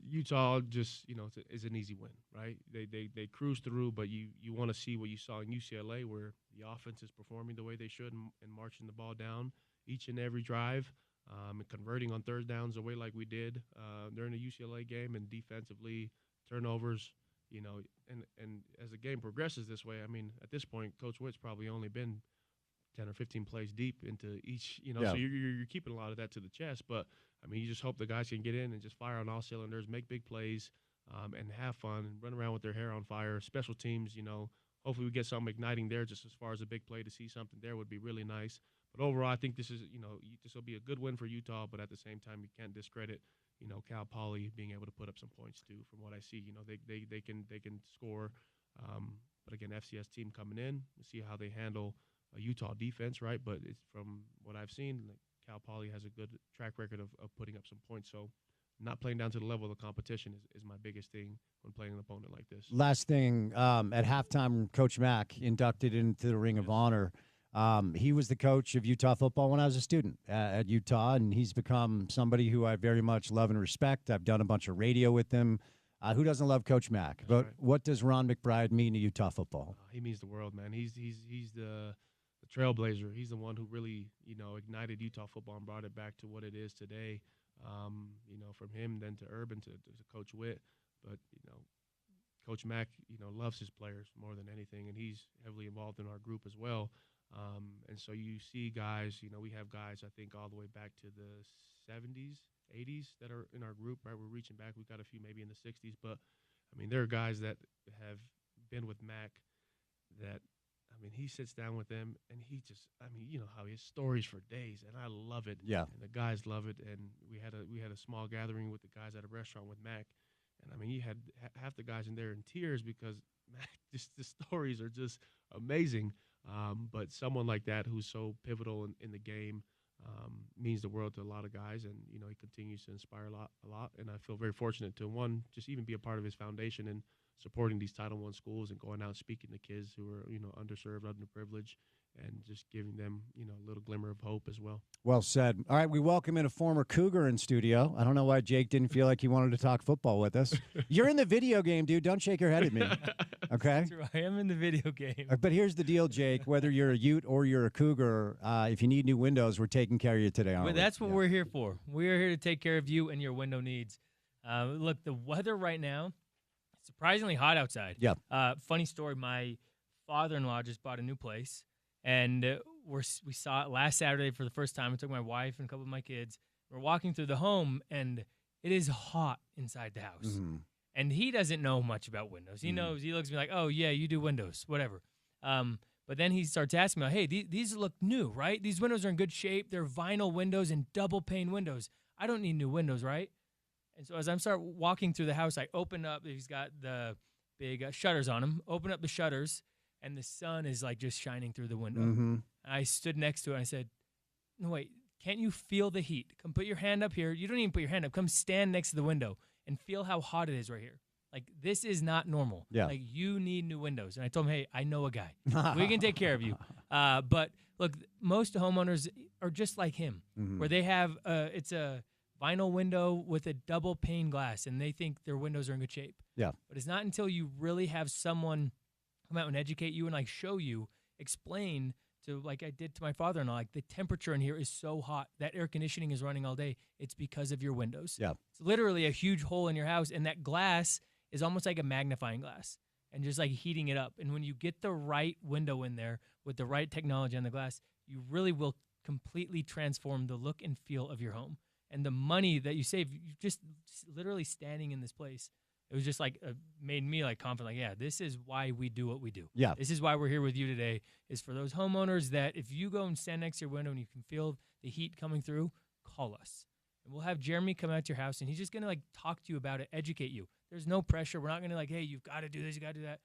Utah just, is an easy win, right? They cruise through, but you want to see what you saw in UCLA, where the offense is performing the way they should and marching the ball down each and every drive, and converting on third downs the way like we did during the UCLA game, and defensively turnovers, and as the game progresses this way, I mean, at this point, Coach Witt's probably only been 10 or 15 plays deep into each, so you're keeping a lot of that to the chest. But, I mean, you just hope the guys can get in and just fire on all cylinders, make big plays, and have fun and run around with their hair on fire. Special teams, hopefully we get something igniting there, just as far as a big play. To see something there would be really nice. But overall, I think this is, this will be a good win for Utah, but at the same time, you can't discredit, Cal Poly being able to put up some points too. From what I see, they can score. But again, FCS team coming in, we'll see how they handle a Utah defense, right? But it's from what I've seen, Cal Poly has a good track record of putting up some points. So not playing down to the level of the competition is my biggest thing when playing an opponent like this. Last thing, at halftime, Coach Mack inducted into the Ring of Honor. He was the coach of Utah football when I was a student at Utah, and he's become somebody who I very much love and respect. I've done a bunch of radio with him. Who doesn't love Coach Mack? That's but right. What does Ron McBride mean to Utah football? He means the world, man. He's the trailblazer. He's the one who really, ignited Utah football and brought it back to what it is today. From him then to Urban to Coach Witt. But, Coach Mack, loves his players more than anything, and he's heavily involved in our group as well. And so you see guys, we have guys, I think, all the way back to the 70s, 80s that are in our group, right? We're reaching back. We've got a few maybe in the 60s. But, I mean, there are guys that have been with Mac that I mean, he sits down with them, and he just, I mean, you know how he has stories for days, and I love it. Yeah. And the guys love it. And we had a small gathering with the guys at a restaurant with Mac, and I mean, you had half the guys in there in tears because Mac, just the stories are just amazing. But someone like that who's so pivotal in the game means the world to a lot of guys, and you know he continues to inspire a lot. And I feel very fortunate to just even be a part of his foundation and supporting these Title I schools and going out and speaking to kids who are, you know, underserved, underprivileged, and just giving them, you know, a little glimmer of hope as well. Well said. All right, we welcome in a former Cougar in studio. I don't know why Jake didn't feel like he wanted to talk football with us. You're in the video game, dude. Don't shake your head at me. Okay? That's right. I am in the video game. But here's the deal, Jake. Whether you're a Ute or you're a Cougar, if you need new windows, we're taking care of you today, aren't we? That's what we're here for. We are here to take care of you and your window needs. Look, the weather right now, surprisingly hot outside. Yeah. Funny story. My father-in-law just bought a new place, and we saw it last Saturday for the first time. I took my wife and a couple of my kids. We're walking through the home, and it is hot inside the house. Mm-hmm. And he doesn't know much about windows. He knows. He looks at me like, oh, yeah, you do windows, whatever. But then he starts asking me, like, hey, these look new, right? These windows are in good shape. They're vinyl windows and double-pane windows. I don't need new windows, right? And so as I start walking through the house, I open up. He's got the big shutters on him. Open up the shutters, and the sun is like just shining through the window. Mm-hmm. I stood next to it, and I said, no, wait, can't you feel the heat? Come put your hand up here. You don't even put your hand up. Come stand next to the window and feel how hot it is right here. Like, this is not normal. Yeah. Like, you need new windows. And I told him, hey, I know a guy. We can take care of you. But, look, most homeowners are just like him, where they have it's a vinyl window with a double pane glass, and they think their windows are in good shape. Yeah. But it's not until you really have someone come out and educate you and, like, show you, explain to, like I did to my father-in-law, like, the temperature in here is so hot. That air conditioning is running all day. It's because of your windows. Yeah. It's literally a huge hole in your house, and that glass is almost like a magnifying glass and just, like, heating it up. And when you get the right window in there with the right technology on the glass, you really will completely transform the look and feel of your home. And the money that you save, you just literally standing in this place, it was just like made me like confident, like, yeah, this is why we do what we do. Yeah. This is why we're here with you today, is for those homeowners that if you go and stand next to your window and you can feel the heat coming through, call us. And we'll have Jeremy come out to your house, and he's just going to, like, talk to you about it, educate you. There's no pressure. We're not going to, like, hey, you've got to do this, you got to do that.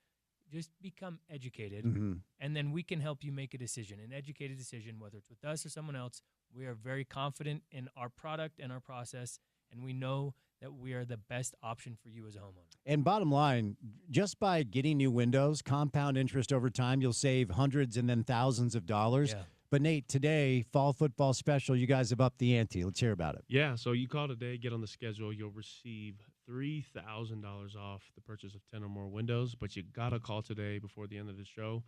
Just become educated, and then we can help you make a decision, an educated decision, whether it's with us or someone else. We are very confident in our product and our process, and we know that we are the best option for you as a homeowner. And bottom line, just by getting new windows, compound interest over time, you'll save hundreds and then thousands of dollars. Yeah. But, Nate, today, fall football special, you guys have upped the ante. Let's hear about it. Yeah, so you call today, get on the schedule. You'll receive $3,000 off the purchase of 10 or more windows, but you got to call today before the end of the show.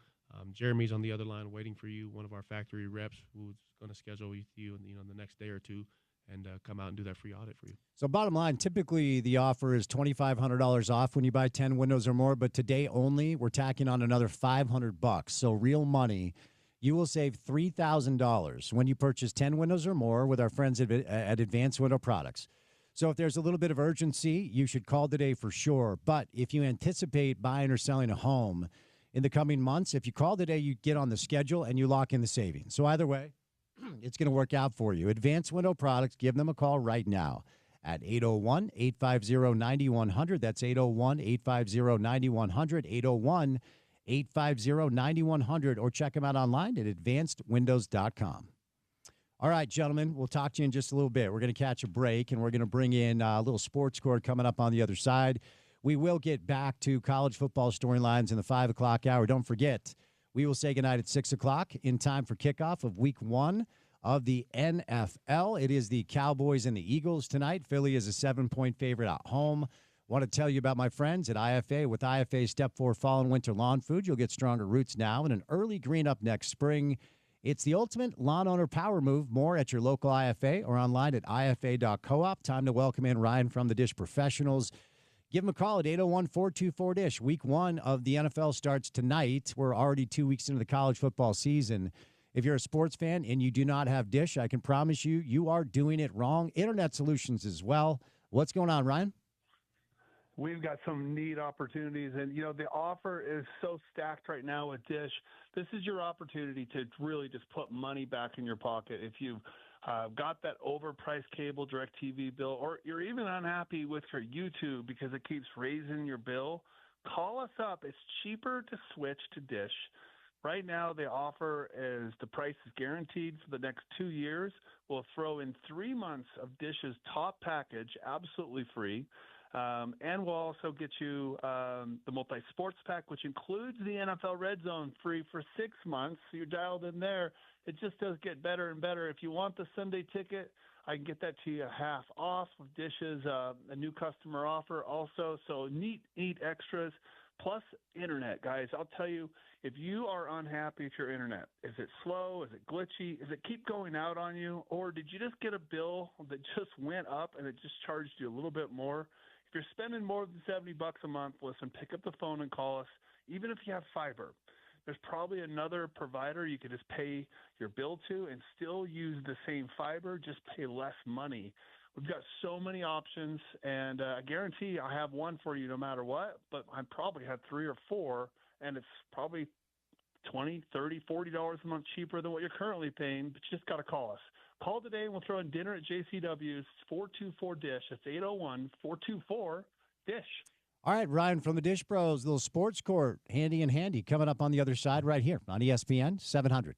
Jeremy's on the other line waiting for you, one of our factory reps who's going to schedule with you in the next day or two and come out and do that free audit for you. So bottom line, typically the offer is $2,500 off when you buy 10 windows or more, but today only we're tacking on another $500. So real money. You will save $3,000 when you purchase 10 windows or more with our friends at Advanced Window Products. So if there's a little bit of urgency, you should call today for sure. But if you anticipate buying or selling a home in the coming months, if you call today, you get on the schedule and you lock in the savings. So either way, it's going to work out for you. Advanced Window Products, give them a call right now at 801-850-9100. That's 801-850-9100, 801-850-9100, or check them out online at advancedwindows.com. All right, gentlemen, we'll talk to you in just a little bit. We're going to catch a break, and we're going to bring in a little sports score coming up on the other side. We will get back to college football storylines in the 5 o'clock hour. Don't forget, we will say goodnight at 6 o'clock in time for kickoff of week 1 of the NFL. It is the Cowboys and the Eagles tonight. Philly is a 7-point favorite at home. Want to tell you about my friends at IFA. With IFA Step 4 Fall and Winter Lawn Food, you'll get stronger roots now and an early green up next spring. It's the ultimate lawn owner power move. More at your local IFA or online at ifa.coop. Time to welcome in Ryan from the Dish Professionals. Give them a call at 801-424-DISH. Week 1 of the NFL starts tonight. We're already 2 weeks into the college football season. If you're a sports fan and you do not have Dish, I can promise you, you are doing it wrong. Internet solutions as well. What's going on, Ryan? we've got some neat opportunities. And, the offer is so stacked right now with Dish. This is your opportunity to really just put money back in your pocket. If you've got that overpriced cable DirecTV bill, or you're even unhappy with your YouTube because it keeps raising your bill, call us up. It's cheaper to switch to Dish. Right now, the offer is the price is guaranteed for the next 2 years. We'll throw in 3 months of Dish's top package absolutely free. And we'll also get you the multi-sports pack, which includes the NFL Red Zone free for 6 months. So you're dialed in there. It just does get better and better. If you want the Sunday ticket, I can get that to you half off of Dish's a new customer offer also. So neat extras. Plus internet, guys. I'll tell you, if you are unhappy with your internet, is it slow? Is it glitchy? Is it keep going out on you? Or did you just get a bill that just went up and it just charged you a little bit more? If you're spending more than $70 a month, listen, pick up the phone and call us. Even if you have fiber, there's probably another provider you could just pay your bill to and still use the same fiber, just pay less money. We've got so many options, and I guarantee I have one for you no matter what, but I probably have 3 or 4, and it's probably $20, $30, $40 a month cheaper than what you're currently paying, but you just got to call us. Call today, and we'll throw in dinner at JCW's. It's 424-DISH. It's 801-424-DISH. All right, Ryan from the Dish Bros, little sports court, handy, coming up on the other side right here on ESPN 700.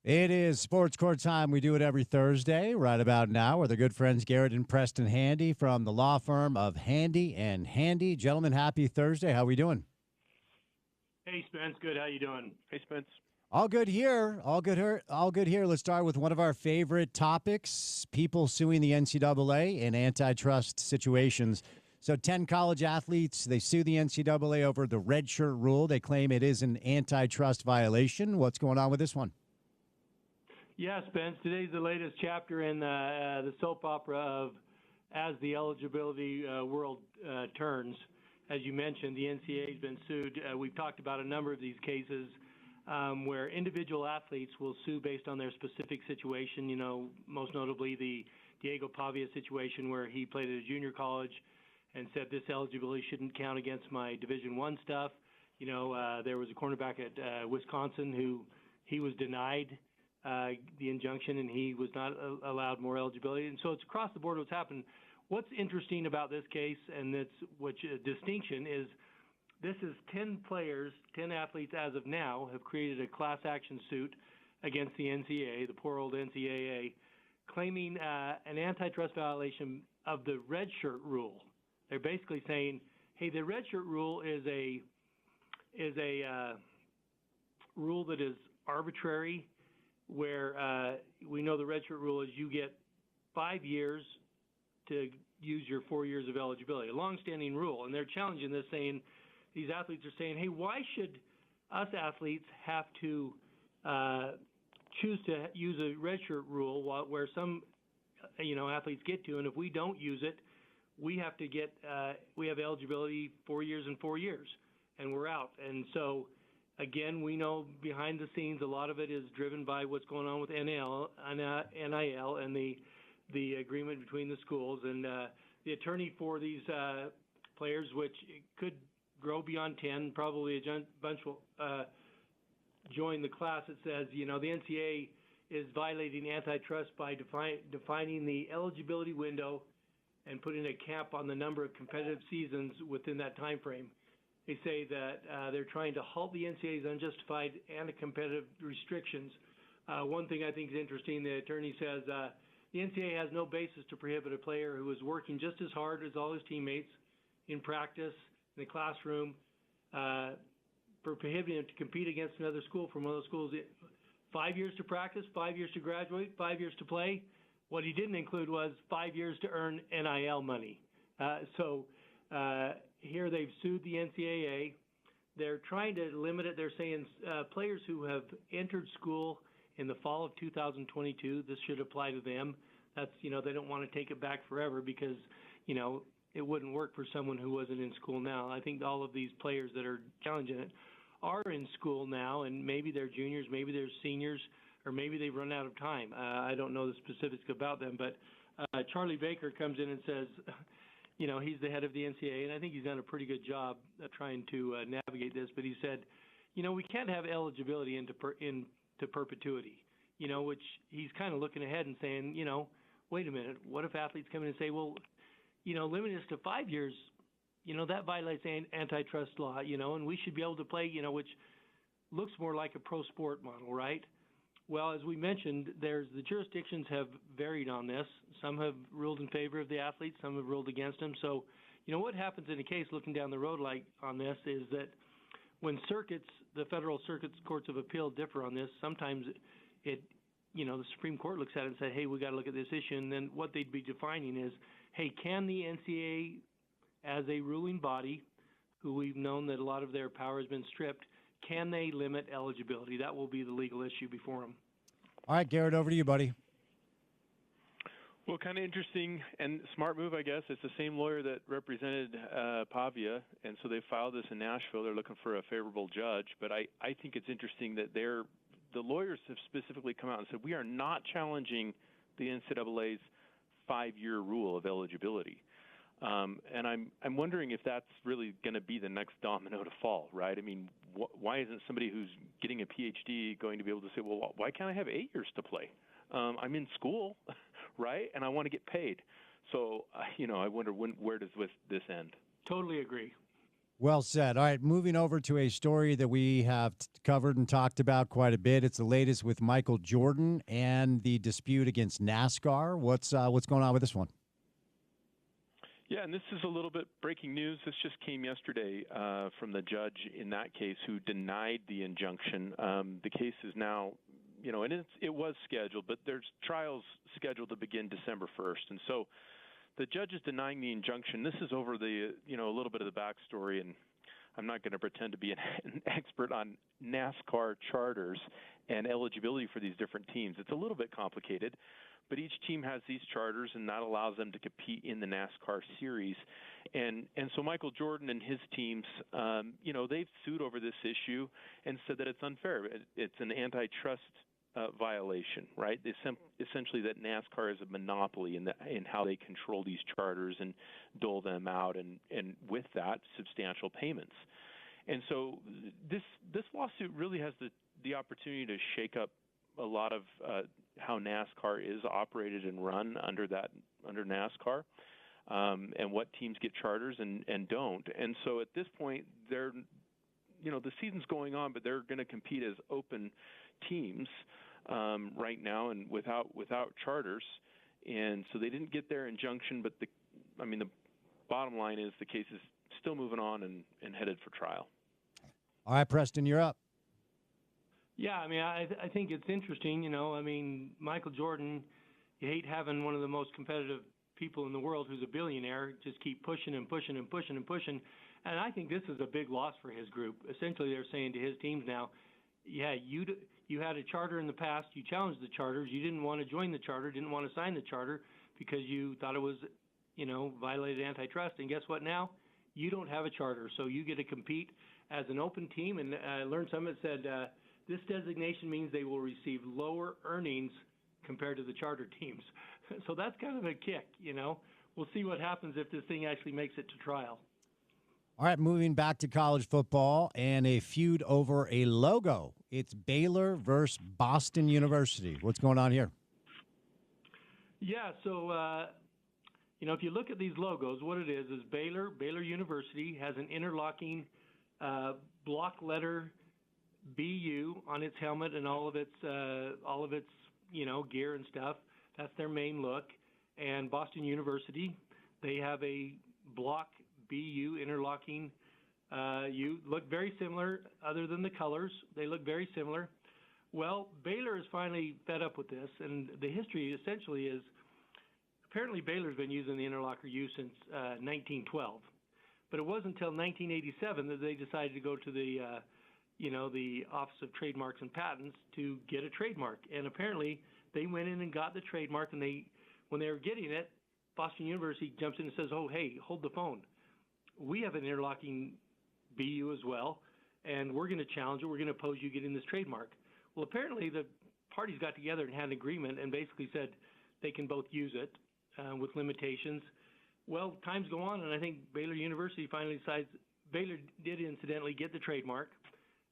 It is Sports Court time. We do it every Thursday, right about now, with our good friends Garrett and Preston Handy from the law firm of Handy and Handy. Gentlemen, happy Thursday. How we doing? Hey, Spence. Good. How you doing? Hey, Spence. All good here. All good here. All good here. Let's start with one of our favorite topics: people suing the NCAA in antitrust situations. So 10 college athletes, they sue the NCAA over the redshirt rule. They claim it is an antitrust violation. What's going on with this one? Yeah, Spence. Today's the latest chapter in the soap opera of as the eligibility world turns. As you mentioned, the NCAA has been sued. We've talked about a number of these cases where individual athletes will sue based on their specific situation. You know, most notably the Diego Pavia situation where he played at a junior college and said this eligibility shouldn't count against my Division I stuff. You know, there was a cornerback at Wisconsin who he was denied the injunction and he was not allowed more eligibility. And so it's across the board what's happened. What's interesting about this case, and that's which distinction is this is 10 players, 10 athletes as of now have created a class action suit against the NCAA, the poor old NCAA, claiming an antitrust violation of the redshirt rule. They're basically saying, hey, the redshirt rule is a rule that is arbitrary, where we know the redshirt rule is you get 5 years to use your 4 years of eligibility, a longstanding rule. And they're challenging this, saying, these athletes are saying, hey, why should us athletes have to choose to use a redshirt rule where some, athletes get to, and if we don't use it, we have to get, we have eligibility 4 years and 4 years, and we're out. And so, again, we know behind the scenes a lot of it is driven by what's going on with NIL and the agreement between the schools. And the attorney for these players, which could grow beyond 10, probably a bunch will join the class. It says, the NCAA is violating antitrust by defining the eligibility window and putting a cap on the number of competitive seasons within that time frame. They say that they're trying to halt the NCAA's unjustified anti-competitive restrictions. One thing I think is interesting, the attorney says the NCAA has no basis to prohibit a player who is working just as hard as all his teammates in practice, in the classroom, for prohibiting him to compete against another school from one of those schools. 5 years to practice, 5 years to graduate, 5 years to play. What he didn't include was 5 years to earn NIL money. Here they've sued the NCAA. They're trying to limit it. They're saying players who have entered school in the fall of 2022, this should apply to them. That's, they don't want to take it back forever because, it wouldn't work for someone who wasn't in school now. I think all of these players that are challenging it are in school now, and maybe they're juniors, maybe they're seniors, or maybe they've run out of time. I don't know the specifics about them, but Charlie Baker comes in and says, he's the head of the NCAA, and I think he's done a pretty good job trying to navigate this. But he said, we can't have eligibility into perpetuity, which he's kind of looking ahead and saying, wait a minute, what if athletes come in and say, well, limiting us to 5 years, that violates antitrust law, and we should be able to play, which looks more like a pro sport model, right? Well, as we mentioned, the jurisdictions have varied on this. Some have ruled in favor of the athletes, some have ruled against them. So, what happens in a case looking down the road like on this is that when the federal circuits, courts of appeal differ on this, sometimes the Supreme Court looks at it and says, hey, we got to look at this issue. And then what they'd be defining is, hey, can the NCAA as a ruling body, who we've known that a lot of their power has been stripped, can they limit eligibility? That will be the legal issue before them. All right, Garrett, over to you, buddy. Well, kind of interesting and smart move, I guess. It's the same lawyer that represented Pavia, and so they filed this in Nashville. They're looking for a favorable judge. But I think it's interesting that the lawyers have specifically come out and said, we are not challenging the NCAA's 5-year rule of eligibility. And I'm wondering if that's really going to be the next domino to fall, right? I mean, why isn't somebody who's getting a PhD going to be able to say, well, why can't I have 8 years to play? I'm in school, right? And I want to get paid. So, I wonder where does this end? Totally agree. Well said. All right, moving over to a story that we have covered and talked about quite a bit. It's the latest with Michael Jordan and the dispute against NASCAR. What's going on with this one? Yeah, and this is a little bit breaking news. This just came yesterday from the judge in that case who denied the injunction. The case is now, and it was scheduled, but there's trials scheduled to begin December 1st. And so the judge is denying the injunction. This is over a little bit of the backstory, and I'm not going to pretend to be an expert on NASCAR charters and eligibility for these different teams. It's a little bit complicated. But each team has these charters, and that allows them to compete in the NASCAR series. And so Michael Jordan and his teams, they've sued over this issue and said that it's unfair. It's an antitrust violation, right? Essentially that NASCAR is a monopoly in how they control these charters and dole them out, and with that, substantial payments. And so this lawsuit really has the opportunity to shake up a lot of how NASCAR is operated and run under NASCAR, and what teams get charters and don't. And so at this point, the season's going on, but they're going to compete as open teams right now and without charters. And so they didn't get their injunction, but the bottom line is the case is still moving on and headed for trial. All right, Preston, you're up. Yeah, I think it's interesting, Michael Jordan, you hate having one of the most competitive people in the world who's a billionaire just keep pushing and pushing and pushing and pushing. And I think this is a big loss for his group. Essentially, they're saying to his teams now, yeah, you had a charter in the past, you challenged the charters, you didn't want to join the charter, didn't want to sign the charter because you thought it was, violated antitrust. And guess what now? You don't have a charter, so you get to compete as an open team. And I learned something that said, this designation means they will receive lower earnings compared to the charter teams. So that's kind of a kick, We'll see what happens if this thing actually makes it to trial. All right, moving back to college football and a feud over a logo. It's Baylor versus Boston University. What's going on here? Yeah, so, if you look at these logos, what it is Baylor University has an interlocking block letter BU on its helmet and all of its gear and stuff. That's their main look. And Boston University, they have a block BU interlocking U. Look very similar, other than the colors. They look very similar. Well, Baylor is finally fed up with this, and the history essentially is apparently Baylor's been using the interlocker U since 1912, but it wasn't until 1987 that they decided to go to the Office of Trademarks and Patents to get a trademark. And apparently they went in and got the trademark, and when they were getting it, Boston University jumps in and says, oh, hey, hold the phone. We have an interlocking BU as well, and we're going to challenge it. We're going to oppose you getting this trademark. Well, apparently the parties got together and had an agreement and basically said they can both use it with limitations. Well, times go on, and I think Baylor University finally decides Baylor did incidentally get the trademark.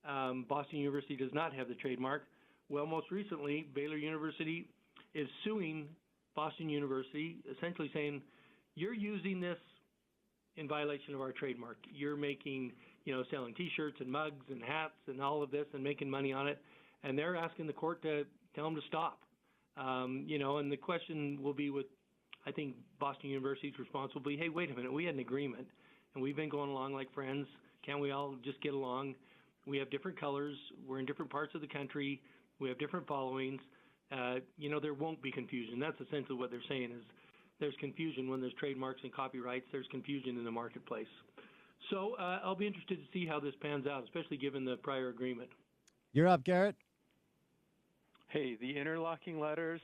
Boston University does not have the trademark. Well, most recently, Baylor University is suing Boston University, essentially saying, you're using this in violation of our trademark. You're making, selling T-shirts and mugs and hats and all of this and making money on it. And they're asking the court to tell them to stop. And the question will be with, I think, Boston University's response will be, hey, wait a minute, we had an agreement, and we've been going along like friends. Can't we all just get along? We have different colors. We're in different parts of the country. We have different followings. There won't be confusion. That's essentially what they're saying is there's confusion when there's trademarks and copyrights. There's confusion in the marketplace. So I'll be interested to see how this pans out, especially given the prior agreement. You're up, Garrett. Hey, the interlocking letters,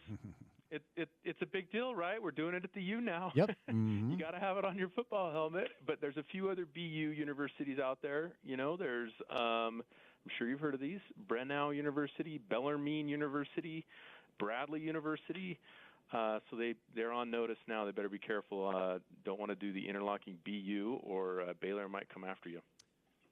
it's a big deal, right? We're doing it at the U now. Yep. Mm-hmm. You got to have it on your football helmet. But there's a few other BU universities out there. There's, I'm sure you've heard of these, Brenau University, Bellarmine University, Bradley University. So they're on notice now. They better be careful. Don't want to do the interlocking BU or Baylor might come after you.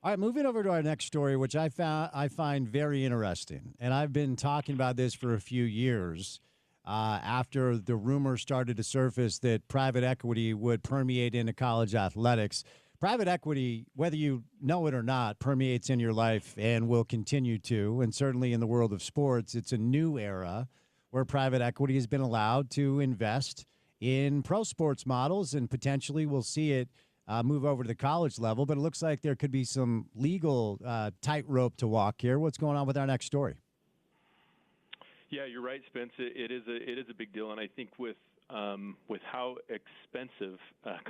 All right, moving over to our next story, which I find very interesting. And I've been talking about this for a few years after the rumors started to surface that private equity would permeate into college athletics. Private equity, whether you know it or not, permeates in your life and will continue to. And certainly in the world of sports, it's a new era where private equity has been allowed to invest in pro sports models, and potentially we'll see it move over to the college level. But it looks like there could be some legal tightrope to walk here. What's going on with our next story? Yeah, you're right, Spence. It is a big deal, and I think with how expensive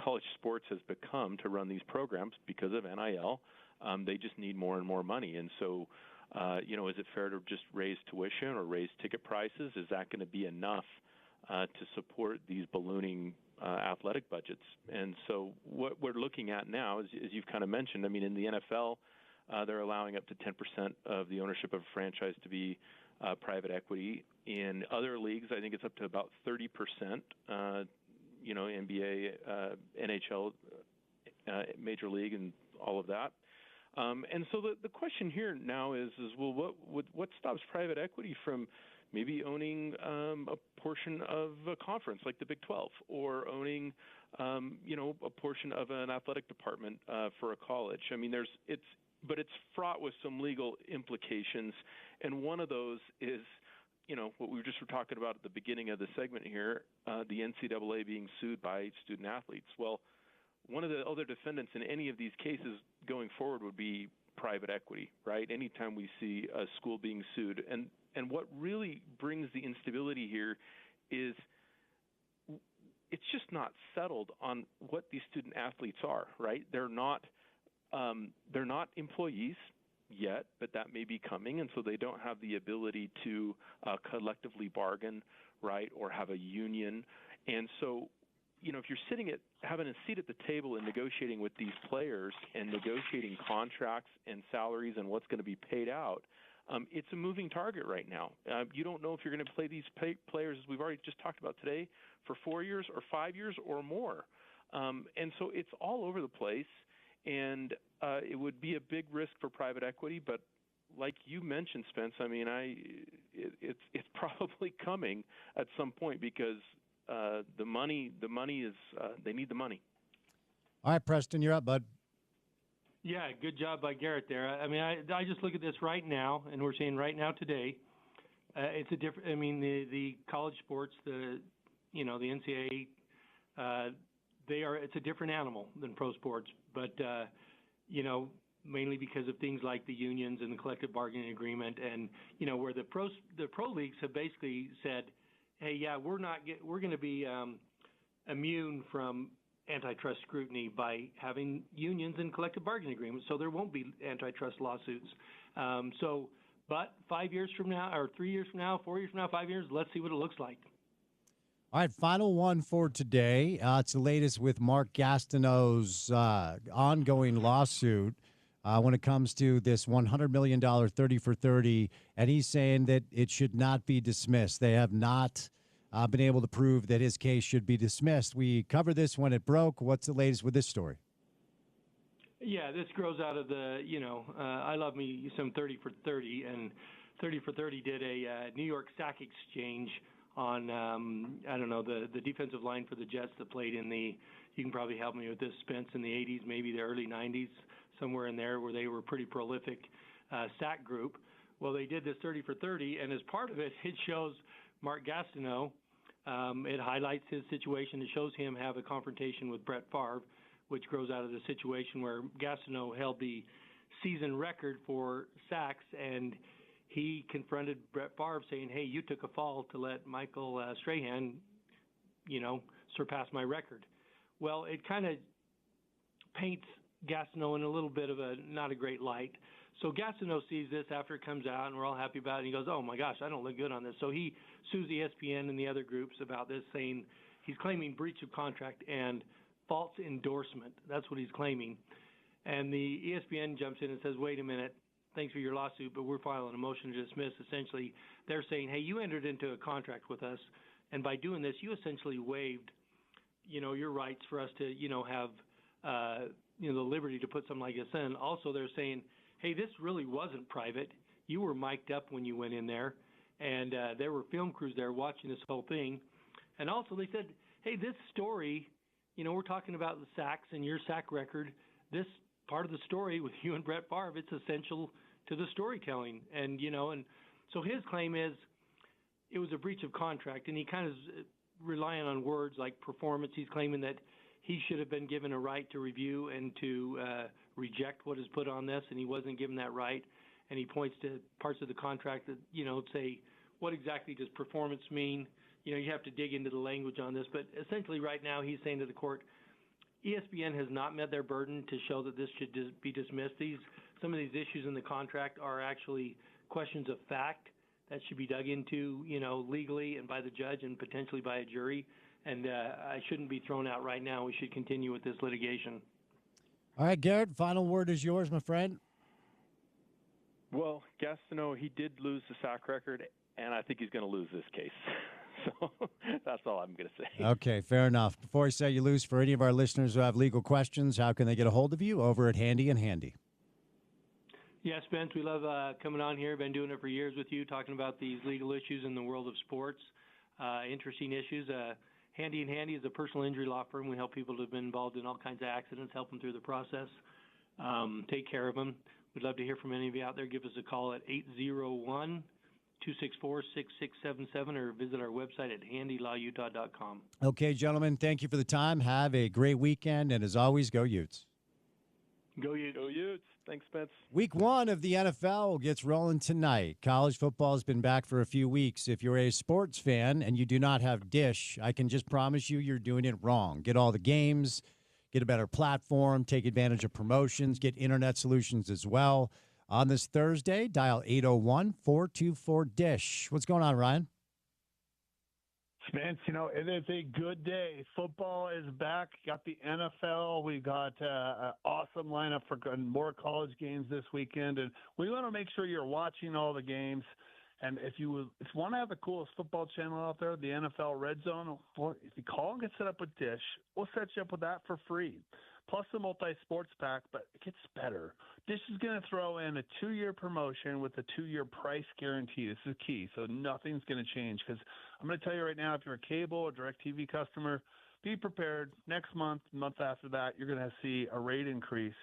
college sports has become to run these programs because of NIL, they just need more and more money. And so, is it fair to just raise tuition or raise ticket prices? Is that going to be enough to support these ballooning athletic budgets? And so what we're looking at now, as you've kind of mentioned, I mean, in the NFL, they're allowing up to 10% of the ownership of a franchise to be private equity. In other leagues, I think it's up to about 30%, NBA, NHL, Major League, and all of that. And so the question here now is well, what stops private equity from maybe owning a portion of a conference like the Big 12, or owning, a portion of an athletic department for a college? I mean, but it's fraught with some legal implications, and one of those is, what we just were talking about at the beginning of the segment here, the NCAA being sued by student athletes. Well, one of the other defendants in any of these cases going forward would be private equity, right? Anytime we see a school being sued. And what really brings the instability here is it's just not settled on what these student athletes are, right? They're not employees yet, but that may be coming, and so they don't have the ability to collectively bargain, right, or have a union. And so, if you're having a seat at the table and negotiating with these players and negotiating contracts and salaries and what's going to be paid out, it's a moving target right now. You don't know if you're going to play these players, as we've already just talked about today, for 4 years or 5 years or more. And so it's all over the place, and it would be a big risk for private equity. But like you mentioned, Spence, I mean, it's probably coming at some point because the money is they need the money. All right, Preston, you're up, bud. Yeah, good job by Garrett there. I mean, I just look at this right now, and we're saying right now today, it's a different. I mean, the college sports, the NCAA, it's a different animal than pro sports, but mainly because of things like the unions and the collective bargaining agreement, and where the pro leagues have basically said, hey, yeah, we're going to be immune from antitrust scrutiny by having unions and collective bargaining agreements, so there won't be antitrust lawsuits. But 5 years from now, or 3 years from now, 4 years from now, 5 years, let's see what it looks like. All right, final one for today. It's the latest with Mark Gastineau's ongoing lawsuit when it comes to this $100 million 30 for 30, and he's saying that it should not be dismissed. They have not been able to prove that his case should be dismissed. We covered this when it broke. What's the latest with this story? Yeah, this grows out of the, I love me some 30 for 30, and 30 for 30 did a New York sack exchange on, the defensive line for the Jets that played you can probably help me with this, Spence, in the 80s, maybe the early 90s, somewhere in there where they were pretty prolific sack group. Well, they did this 30 for 30, and as part of it, it shows Mark Gastineau. It highlights his situation. It shows him have a confrontation with Brett Favre, which grows out of the situation where Gastineau held the season record for sacks, and he confronted Brett Favre saying, hey, you took a fall to let Michael Strahan, surpass my record. Well, it kind of paints Gastineau in a little bit of not a great light. So Gastineau sees this after it comes out, and we're all happy about it, and he goes, oh, my gosh, I don't look good on this. So he sues ESPN and the other groups about this, saying he's claiming breach of contract and false endorsement. That's what he's claiming. And the ESPN jumps in and says, wait a minute, thanks for your lawsuit, but we're filing a motion to dismiss. Essentially, they're saying, hey, you entered into a contract with us, and by doing this, you essentially waived, your rights for us to, have, the liberty to put something like this in. Also, they're saying, hey, this really wasn't private. You were mic'd up when you went in there, and there were film crews there watching this whole thing. And also they said, hey, this story, we're talking about the sacks and your sack record. this part of the story with you and Brett Favre, it's essential to the storytelling. And, and so his claim is it was a breach of contract, and he kind of is relying on words like performance. He's claiming that he should have been given a right to review and to reject what is put on this, and he wasn't given that right. And he points to parts of the contract that, say, what exactly does performance mean? You have to dig into the language on this. But essentially right now he's saying to the court, ESPN has not met their burden to show that this should be dismissed. Some of these issues in the contract are actually questions of fact that should be dug into, legally and by the judge and potentially by a jury. And I shouldn't be thrown out right now. We should continue with this litigation. All right, Garrett, final word is yours, my friend. Well, Gastineau, he did lose the sack record, and I think he's going to lose this case. So that's all I'm going to say. Okay, fair enough. Before I say you lose, for any of our listeners who have legal questions, how can they get a hold of you? Over at Handy and Handy. Yeah, Spence, we love coming on here. Been doing it for years with you, talking about these legal issues in the world of sports, interesting issues. Handy and Handy is a personal injury law firm. We help people who have been involved in all kinds of accidents, help them through the process, take care of them. We'd love to hear from any of you out there. Give us a call at 801-264-6677 or visit our website at handylawutah.com. Okay, gentlemen, thank you for the time. Have a great weekend, and as always, go Utes. Go Utes. Go Utes. Thanks, Spence. Week 1 of the NFL gets rolling tonight. College football has been back for a few weeks. If you're a sports fan and you do not have Dish, I can just promise you you're doing it wrong. Get all the games, get a better platform, take advantage of promotions, get internet solutions as well. On this Thursday, dial 801-424-DISH. What's going on, Ryan? Spence, it is a good day. Football is back. Got the NFL. We got an awesome lineup for more college games this weekend. And we want to make sure you're watching all the games. And if you want to have the coolest football channel out there, the NFL Red Zone, well, if you call and get set up with Dish, we'll set you up with that for free. Plus the multi-sports pack, but it gets better. Dish is going to throw in a 2-year promotion with a 2-year price guarantee. This is key, so nothing's going to change. Because I'm going to tell you right now, if you're a cable or DirecTV customer, be prepared. Next month, month after that, you're going to see a rate increase.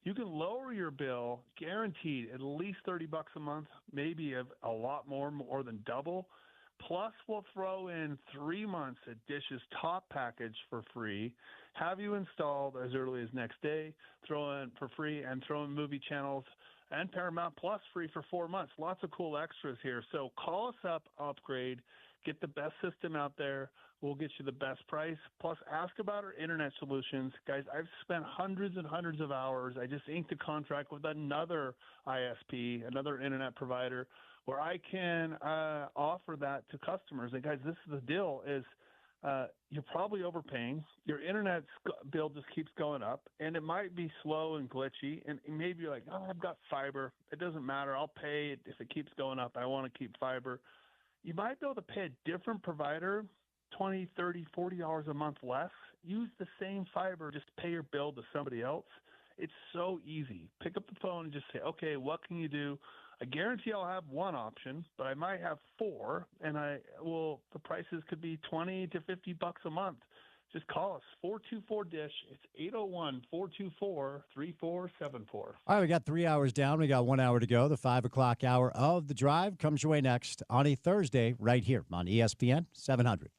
You can lower your bill, guaranteed, at least $30 a month, maybe a lot more than double. Plus, we'll throw in 3 months at Dish's top package for free, have you installed as early as next day, throw in for free, and throw in movie channels and Paramount Plus free for 4 months. Lots of cool extras here. So call us up, upgrade, get the best system out there. We'll get you the best price. Plus, ask about our internet solutions. Guys, I've spent hundreds and hundreds of hours. I just inked a contract with another ISP, another internet provider, where I can offer that to customers. And guys, this is the deal is you're probably overpaying. Your internet bill just keeps going up, and it might be slow and glitchy. And maybe you're like, oh, I've got fiber. It doesn't matter. I'll pay it if it keeps going up. I want to keep fiber. You might be able to pay a different provider $20, $30, $40 a month less. Use the same fiber. Just pay your bill to somebody else. It's so easy. Pick up the phone and just say, okay, what can you do? I guarantee I'll have one option, but I might have 4, and the prices could be $20 to $50 a month. Just call us, 424-DISH. It's 801-424-3474. All right, we got 3 hours down. We got 1 hour to go. The 5 o'clock hour of The Drive comes your way next on a Thursday right here on ESPN 700.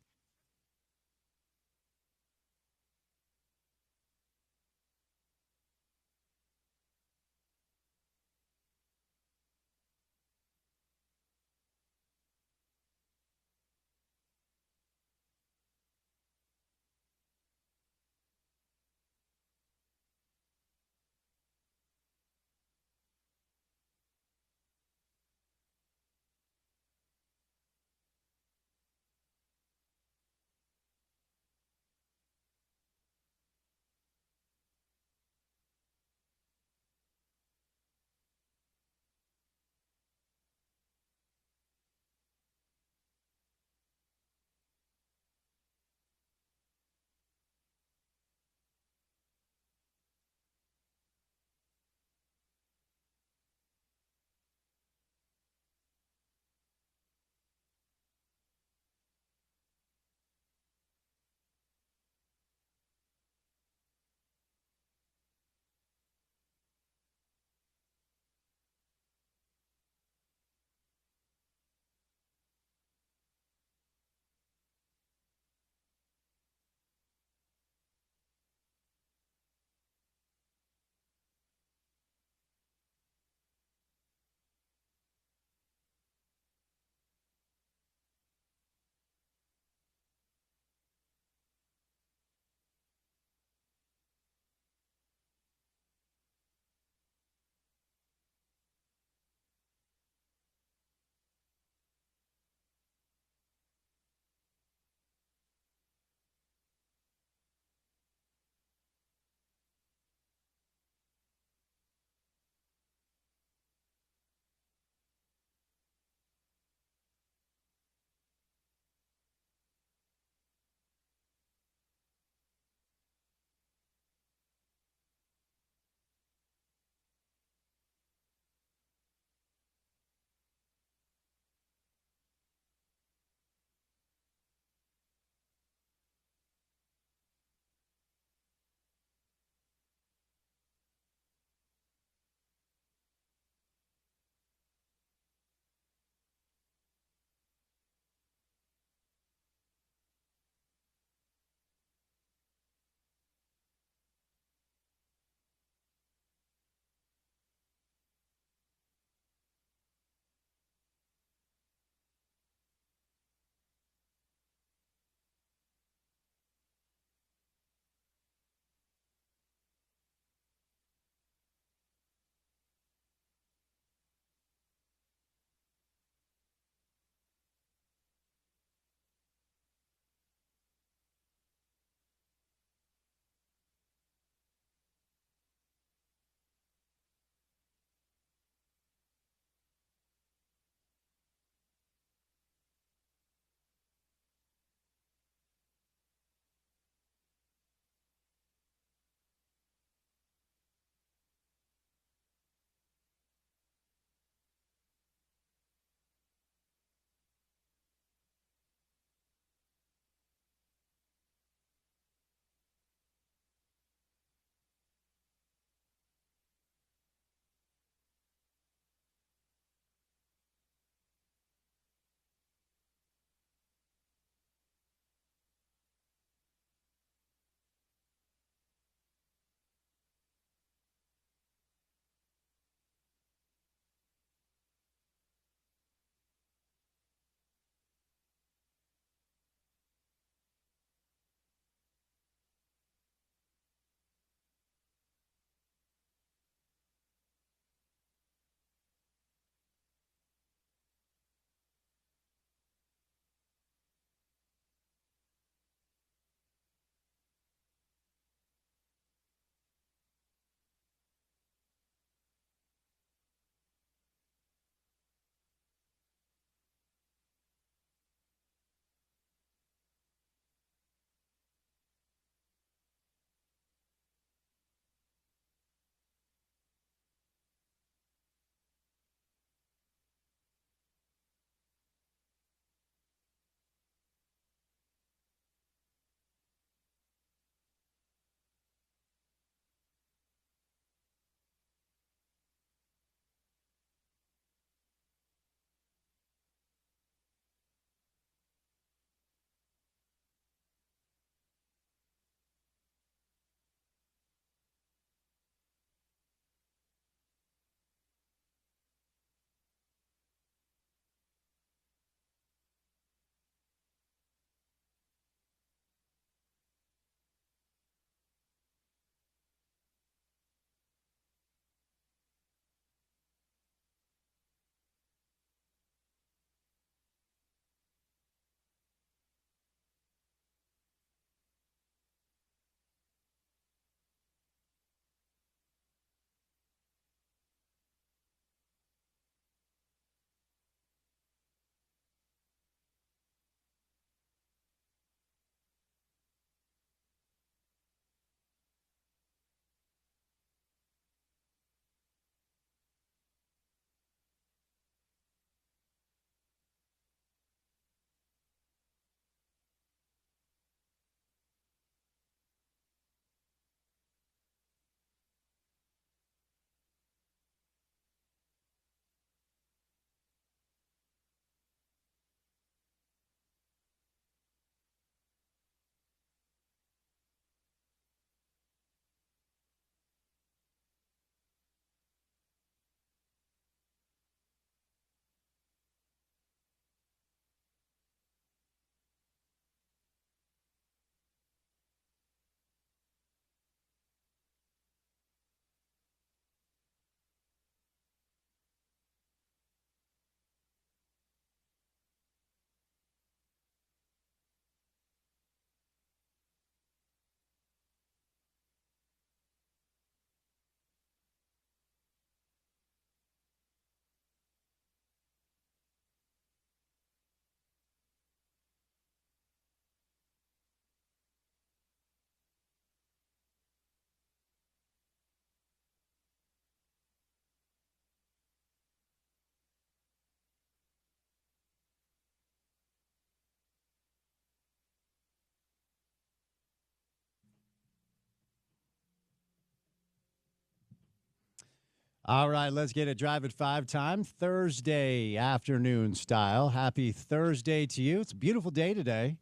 All right, let's get it. Drive at 5 time, Thursday afternoon style. Happy Thursday to you. It's a beautiful day today.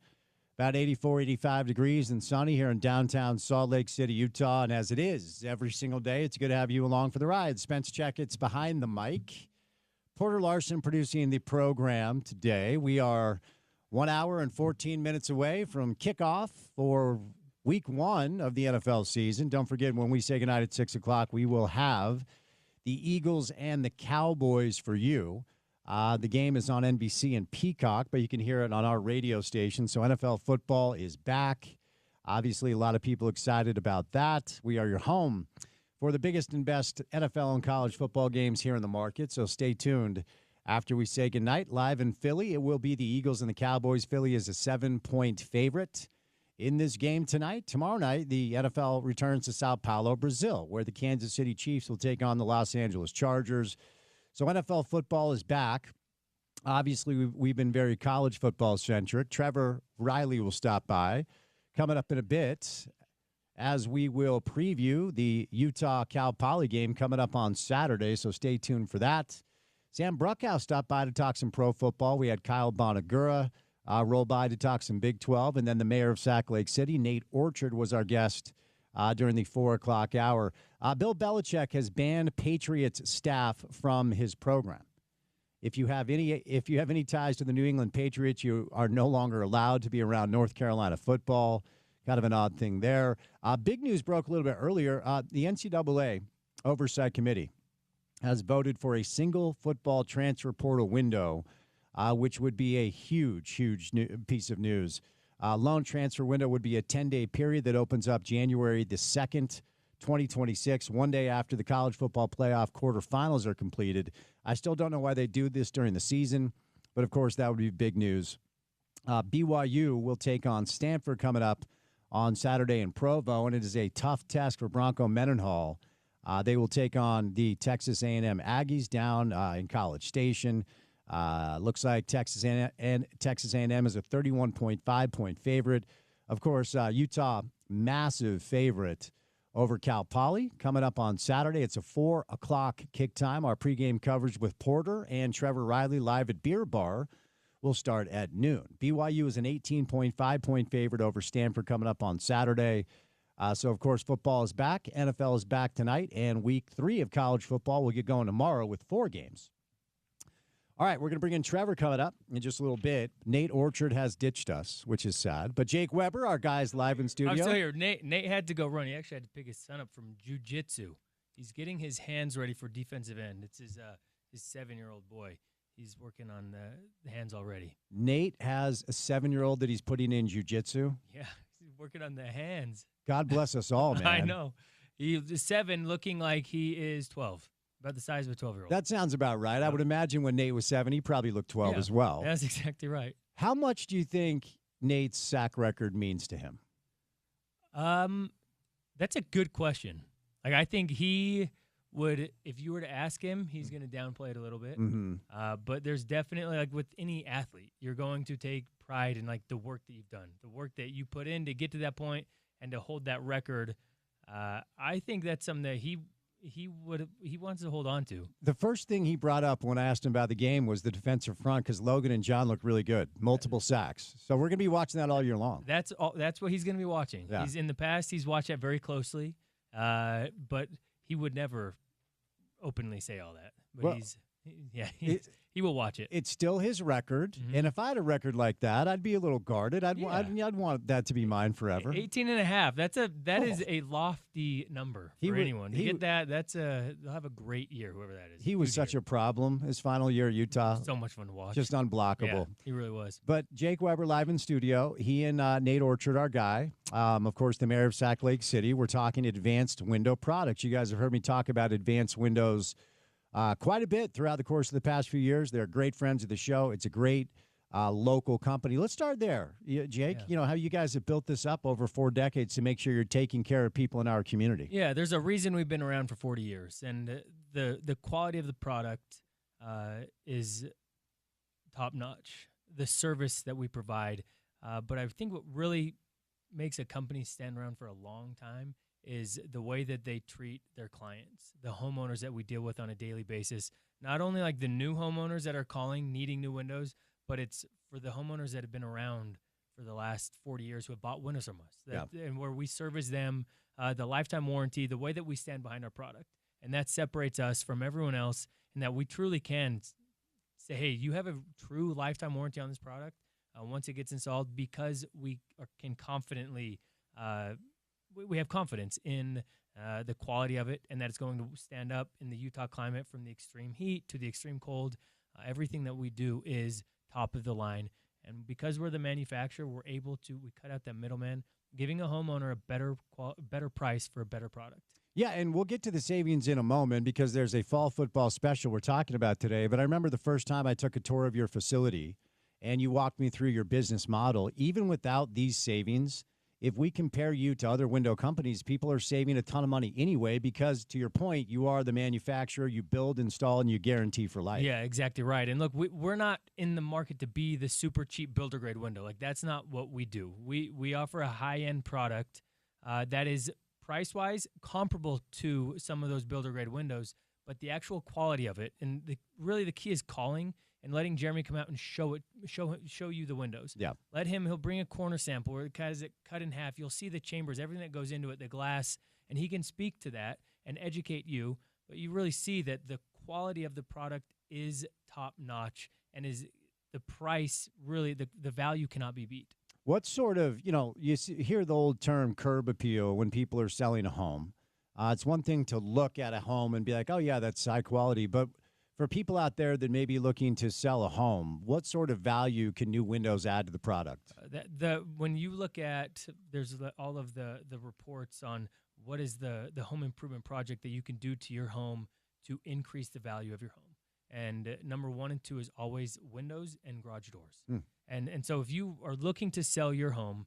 About 84, 85 degrees and sunny here in downtown Salt Lake City, Utah. And as it is every single day, it's good to have you along for the ride. Spence Checketts behind the mic. Porter Larson producing the program today. We are 1 hour and 14 minutes away from kickoff for week 1 of the NFL season. Don't forget, when we say goodnight at 6 o'clock, we will have the Eagles and the Cowboys for you. The game is on NBC and Peacock, but you can hear it on our radio station. So NFL football is back. Obviously, a lot of people excited about that. We are your home for the biggest and best NFL and college football games here in the market. So stay tuned. After we say goodnight, live in Philly, it will be the Eagles and the Cowboys. Philly is a 7-point favorite in this game tonight. Tomorrow night, the NFL returns to Sao Paulo, Brazil, where the Kansas City Chiefs will take on the Los Angeles Chargers. So NFL football is back. Obviously, we've been very college football centric. Trevor Riley will stop by coming up in a bit, as we will preview the Utah Cal Poly game coming up on Saturday. So stay tuned for that. Sam Bruckhouse stopped by to talk some pro football. We had Kyle Bonagura roll by to talk some Big 12. And then the mayor of Sac Lake City, Nate Orchard, was our guest during the 4 o'clock hour. Bill Belichick has banned Patriots staff from his program. If you have any ties to the New England Patriots, you are no longer allowed to be around North Carolina football. Kind of an odd thing there. Big news broke a little bit earlier. The NCAA Oversight Committee has voted for a single football transfer portal window, which would be a huge piece of news. Loan transfer window would be a 10-day period that opens up January the 2nd, 2026, one day after the college football playoff quarterfinals are completed. I still don't know why they do this during the season, but of course that would be big news. BYU will take on Stanford coming up on Saturday in Provo, and it is a tough test for Bronco Mendenhall. They will take on the Texas A&M Aggies down in College Station. Looks like Texas A&M is a 31.5-point favorite. Of course, Utah, massive favorite over Cal Poly. Coming up on Saturday, it's a 4 o'clock kick time. Our pregame coverage with Porter and Trevor Riley live at Beer Bar will start at noon. BYU is an 18.5-point favorite over Stanford coming up on Saturday. So, of course, football is back. NFL is back tonight, and week 3 of college football will get going tomorrow with 4 games. All right, we're going to bring in Trevor coming up in just a little bit. Nate Orchard has ditched us, which is sad. But Jake Weber, our guy's live in studio. I'm still here. Nate had to go run. He actually had to pick his son up from jiu-jitsu. He's getting his hands ready for defensive end. It's his 7-year-old boy. He's working on the hands already. Nate has a 7-year-old that he's putting in jiu-jitsu. Yeah, he's working on the hands. God bless us all, man. I know. He's 7, looking like he is 12. About the size of a 12-year-old. That sounds about right. I would imagine when Nate was 7, he probably looked 12 as well. That's exactly right. How much do you think Nate's sack record means to him? That's a good question. Like, I think he would, if you were to ask him, he's going to downplay it a little bit. Mm-hmm. But there's definitely, like with any athlete, you're going to take pride in like the work that you've done, the work that you put in to get to that point and to hold that record. I think that's something that he wants to hold on to. The first thing he brought up when I asked him about the game was the defensive front, because Logan and John look really good, multiple sacks. So we're going to be watching that all year long. That's what he's going to be watching. Yeah. He's in the past, he's watched that very closely, but he would never openly say all that. But well, he will watch it. It's still his record, and if I had a record like that, I'd be a little guarded. I'd want that to be mine forever. 18.5. That is a lofty number for anyone. To get that, they'll have a great year, whoever that is. He was such a problem his final year at Utah. So much fun to watch. Just unblockable. Yeah, he really was. But Jake Weber live in studio. He and Nate Orchard, our guy, of course, the mayor of Sac Lake City. We're talking advanced window products. You guys have heard me talk about advanced windows quite a bit throughout the course of the past few years. They're great friends of the show. It's a great local company. Let's start there, Jake. You know how you guys have built this up over 4 decades to make sure you're taking care of people in our community. Yeah, there's a reason we've been around for 40 years, and the quality of the product is top notch. The service that we provide, but I think what really makes a company stand around for a long time is the way that they treat their clients, the homeowners that we deal with on a daily basis. Not only like the new homeowners that are calling, needing new windows, but it's for the homeowners that have been around for the last 40 years who have bought windows from us. And where we service them, the lifetime warranty, the way that we stand behind our product. And that separates us from everyone else, and that we truly can say, hey, you have a true lifetime warranty on this product once it gets installed, because we can confidently we have confidence in the quality of it, and that it's going to stand up in the Utah climate, from the extreme heat to the extreme cold. Everything that we do is top of the line. And because we're the manufacturer, we cut out that middleman, giving a homeowner a better price for a better product. Yeah, and we'll get to the savings in a moment because there's a fall football special we're talking about today. But I remember the first time I took a tour of your facility and you walked me through your business model. Even without these savings, if we compare you to other window companies, people are saving a ton of money anyway because, to your point, you are the manufacturer, you build, install, and you guarantee for life. Yeah, exactly right. And look, we're not in the market to be the super cheap builder grade window. Like, that's not what we do. We offer a high-end product that is price-wise comparable to some of those builder-grade windows, but the actual quality of it, and really the key is calling and letting Jeremy come out and show you the windows. Yeah. He'll bring a corner sample where it has it cut in half. You'll see the chambers, everything that goes into it, the glass, and he can speak to that and educate you, but you really see that the quality of the product is top-notch, and is the price, really, the value cannot be beat. What sort of, you hear the old term curb appeal when people are selling a home. It's one thing to look at a home and be like, oh, yeah, that's high quality. But for people out there that may be looking to sell a home, what sort of value can new windows add to the product? When you look at, there's all of the reports on what is the home improvement project that you can do to your home to increase the value of your home. And number 1 and 2 is always windows and garage doors. And so if you are looking to sell your home,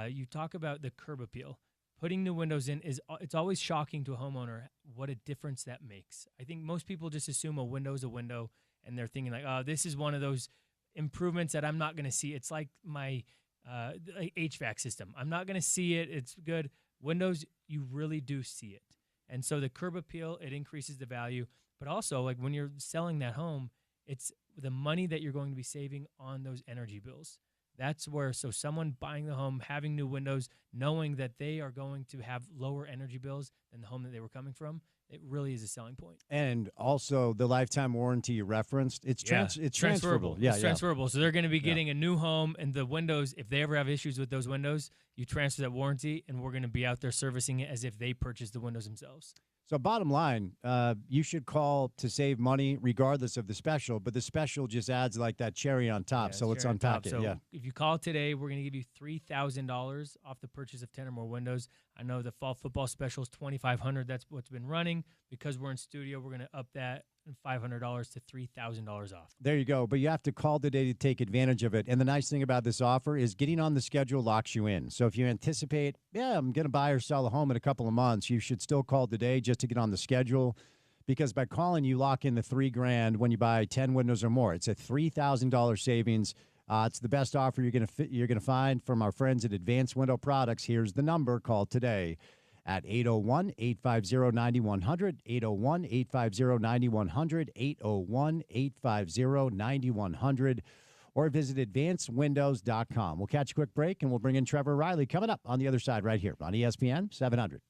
you talk about the curb appeal. Putting new windows in it's always shocking to a homeowner what a difference that makes. I think most people just assume a window is a window, and they're thinking like, oh, this is one of those improvements that I'm not going to see. It's like my HVAC system. I'm not going to see it. It's good. Windows, you really do see it. And so the curb appeal, it increases the value. But also, like, when you're selling that home, it's the money that you're going to be saving on those energy bills. That's where, so someone buying the home, having new windows, knowing that they are going to have lower energy bills than the home that they were coming from, it really is a selling point. And also the lifetime warranty you referenced, it's transferable. Yeah, it's transferable. So they're going to be getting a new home, and the windows, if they ever have issues with those windows, you transfer that warranty, and we're going to be out there servicing it as if they purchased the windows themselves. So bottom line, you should call to save money regardless of the special, but the special just adds like that cherry on top. So let's unpack it. So if you call today, we're going to give you $3,000 off the purchase of 10 or more windows. I know the fall football special is $2,500. That's what's been running. Because we're in studio, we're going to up that $500 to $3,000 off. There you go. But you have to call today to take advantage of it. And the nice thing about this offer is getting on the schedule locks you in. So if you anticipate, I'm going to buy or sell a home in a couple of months, you should still call today just to get on the schedule. Because by calling, you lock in the $3,000 when you buy 10 windows or more. It's a $3,000 savings. It's the best offer you're going to find from our friends at Advanced Window Products. Here's the number. Call today at 801-850-9100, 801-850-9100, 801-850-9100, or visit advancedwindows.com. We'll catch a quick break, and we'll bring in Trevor Riley coming up on the other side right here on ESPN 700.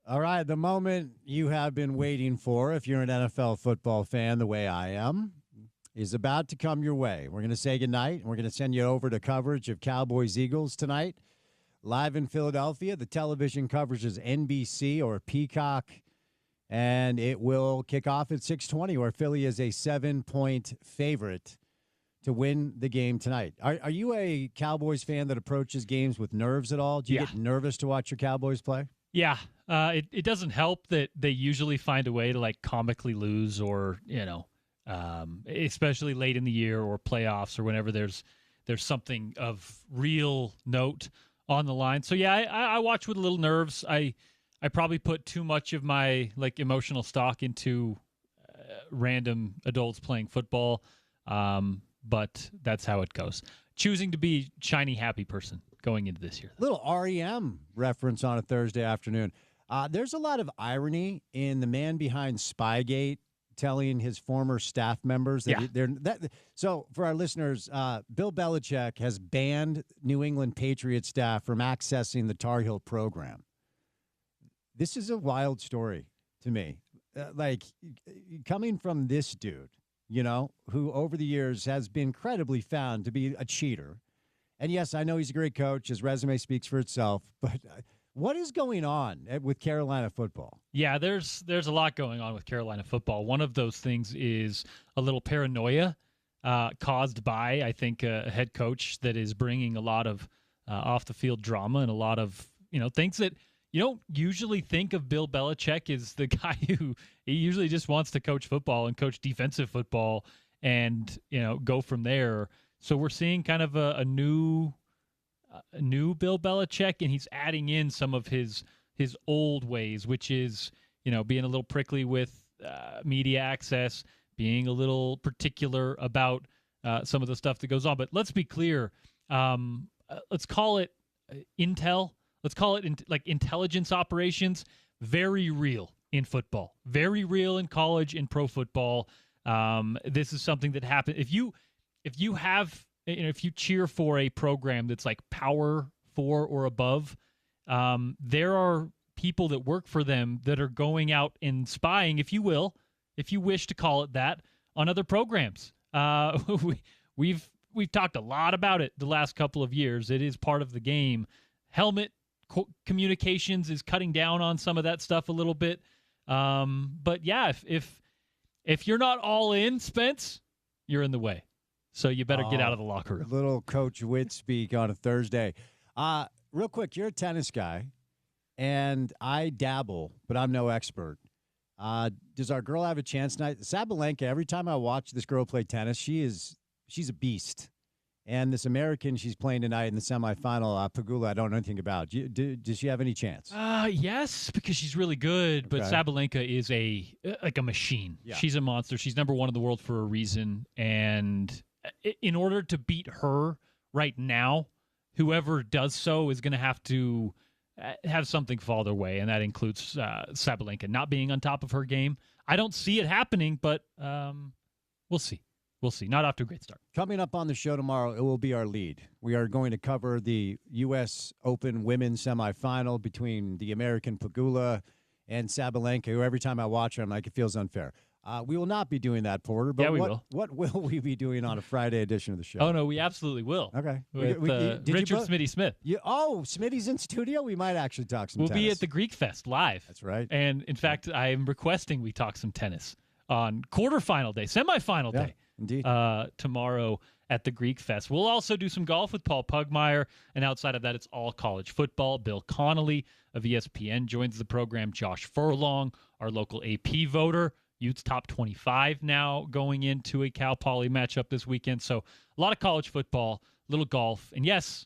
All right, the moment you have been waiting for, if you're an NFL football fan the way I am, is about to come your way. We're going to say goodnight, and we're going to send you over to coverage of Cowboys-Eagles tonight. Live in Philadelphia, the television coverage is NBC or Peacock, and it will kick off at 6:20, where Philly is a 7-point favorite to win the game tonight. Are you a Cowboys fan that approaches games with nerves at all? Do you get nervous to watch your Cowboys play? Yeah, it doesn't help that they usually find a way to like comically lose, or especially late in the year or playoffs or whenever there's something of real note on the line. So yeah, I watch with a little nerves. I probably put too much of my like emotional stock into random adults playing football, but that's how it goes. Choosing to be shiny happy person going into this year. Little REM reference on a Thursday afternoon. There's a lot of irony in the man behind Spygate telling his former staff members that so for our listeners, Bill Belichick has banned New England Patriots staff from accessing the Tar Heel program. This is a wild story to me. Like coming from this dude, who over the years has been credibly found to be a cheater. And yes, I know he's a great coach. His resume speaks for itself. But what is going on with Carolina football? Yeah, there's a lot going on with Carolina football. One of those things is a little paranoia caused by, I think, a head coach that is bringing a lot of off-the-field drama and a lot of things that you don't usually think of Bill Belichick as the guy who he usually just wants to coach football and coach defensive football and go from there. So we're seeing kind of a new Bill Belichick, and he's adding in some of his old ways, which is being a little prickly with media access, being a little particular about some of the stuff that goes on. But let's be clear. Let's call it intel. Let's call it intelligence operations. Very real in football. Very real in college, in pro football. This is something that happens if you cheer for a program that's like Power 4 or above, there are people that work for them that are going out and spying, if you wish to call it that, on other programs. We've talked a lot about it the last couple of years. It is part of the game. Helmet communications is cutting down on some of that stuff a little bit. But yeah, if you're not all in, Spence, you're in the way. So you better get out of the locker room. Little Coach Witt speak on a Thursday. Real quick, you're a tennis guy, and I dabble, but I'm no expert. Does our girl have a chance tonight? Sabalenka, every time I watch this girl play tennis, she's a beast. And this American she's playing tonight in the semifinal, Pegula, I don't know anything about. Does she have any chance? Yes, because she's really good. But Sabalenka is a machine. Yeah. She's a monster. She's number one in the world for a reason. And in order to beat her right now, whoever does so is going to have to have something fall their way, and that includes Sabalenka not being on top of her game. I don't see it happening, but we'll see. We'll see. Not off to a great start. Coming up on the show tomorrow, it will be our lead. We are going to cover the U.S. Open women's semifinal between the American Pegula and Sabalenka, who every time I watch her, I'm like, it feels unfair. We will not be doing that, Porter. But we will. What will we be doing on a Friday edition of the show? Oh, no, we absolutely will. Okay. With Richard Smitty Smith. Smitty's in studio? We might actually talk some tennis. We'll be at the Greek Fest live. That's right. And, in fact, I am requesting we talk some tennis on quarterfinal day, semifinal day. Indeed. Tomorrow at the Greek Fest. We'll also do some golf with Paul Pugmire, and outside of that, it's all college football. Bill Connolly of ESPN joins the program. Josh Furlong, our local AP voter. Utes top 25 now going into a Cal Poly matchup this weekend. So a lot of college football, little golf, and yes,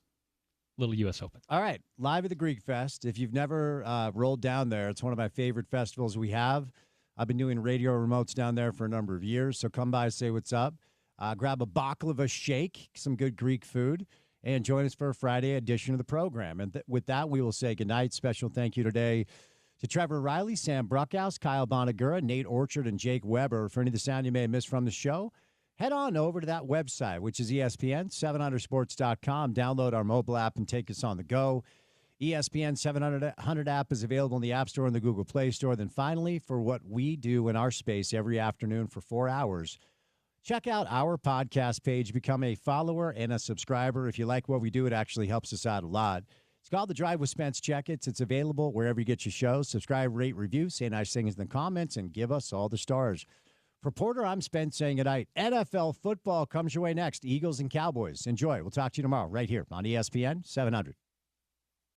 little U.S. Open. All right, live at the Greek Fest. If you've never rolled down there, it's one of my favorite festivals we have. I've been doing radio remotes down there for a number of years, so come by, say what's up. Grab a baklava shake, some good Greek food, and join us for a Friday edition of the program. And with that, we will say goodnight. Special thank you today to Trevor Riley, Sam Bruckhouse, Kyle Bonagura, Nate Orchard, and Jake Weber. For any of the sound you may have missed from the show, head on over to that website, which is ESPN, 700sports.com. Download our mobile app and take us on the go. ESPN 700 app is available in the App Store and the Google Play Store. Then finally, for what we do in our space every afternoon for 4 hours, check out our podcast page. Become a follower and a subscriber. If you like what we do, it actually helps us out a lot. It's called The Drive with Spence Checketts. It's available wherever you get your shows. Subscribe, rate, review, say nice things in the comments, and give us all the stars. For Porter, I'm Spence saying goodnight. NFL football comes your way next. Eagles and Cowboys. Enjoy. We'll talk to you tomorrow right here on ESPN 700.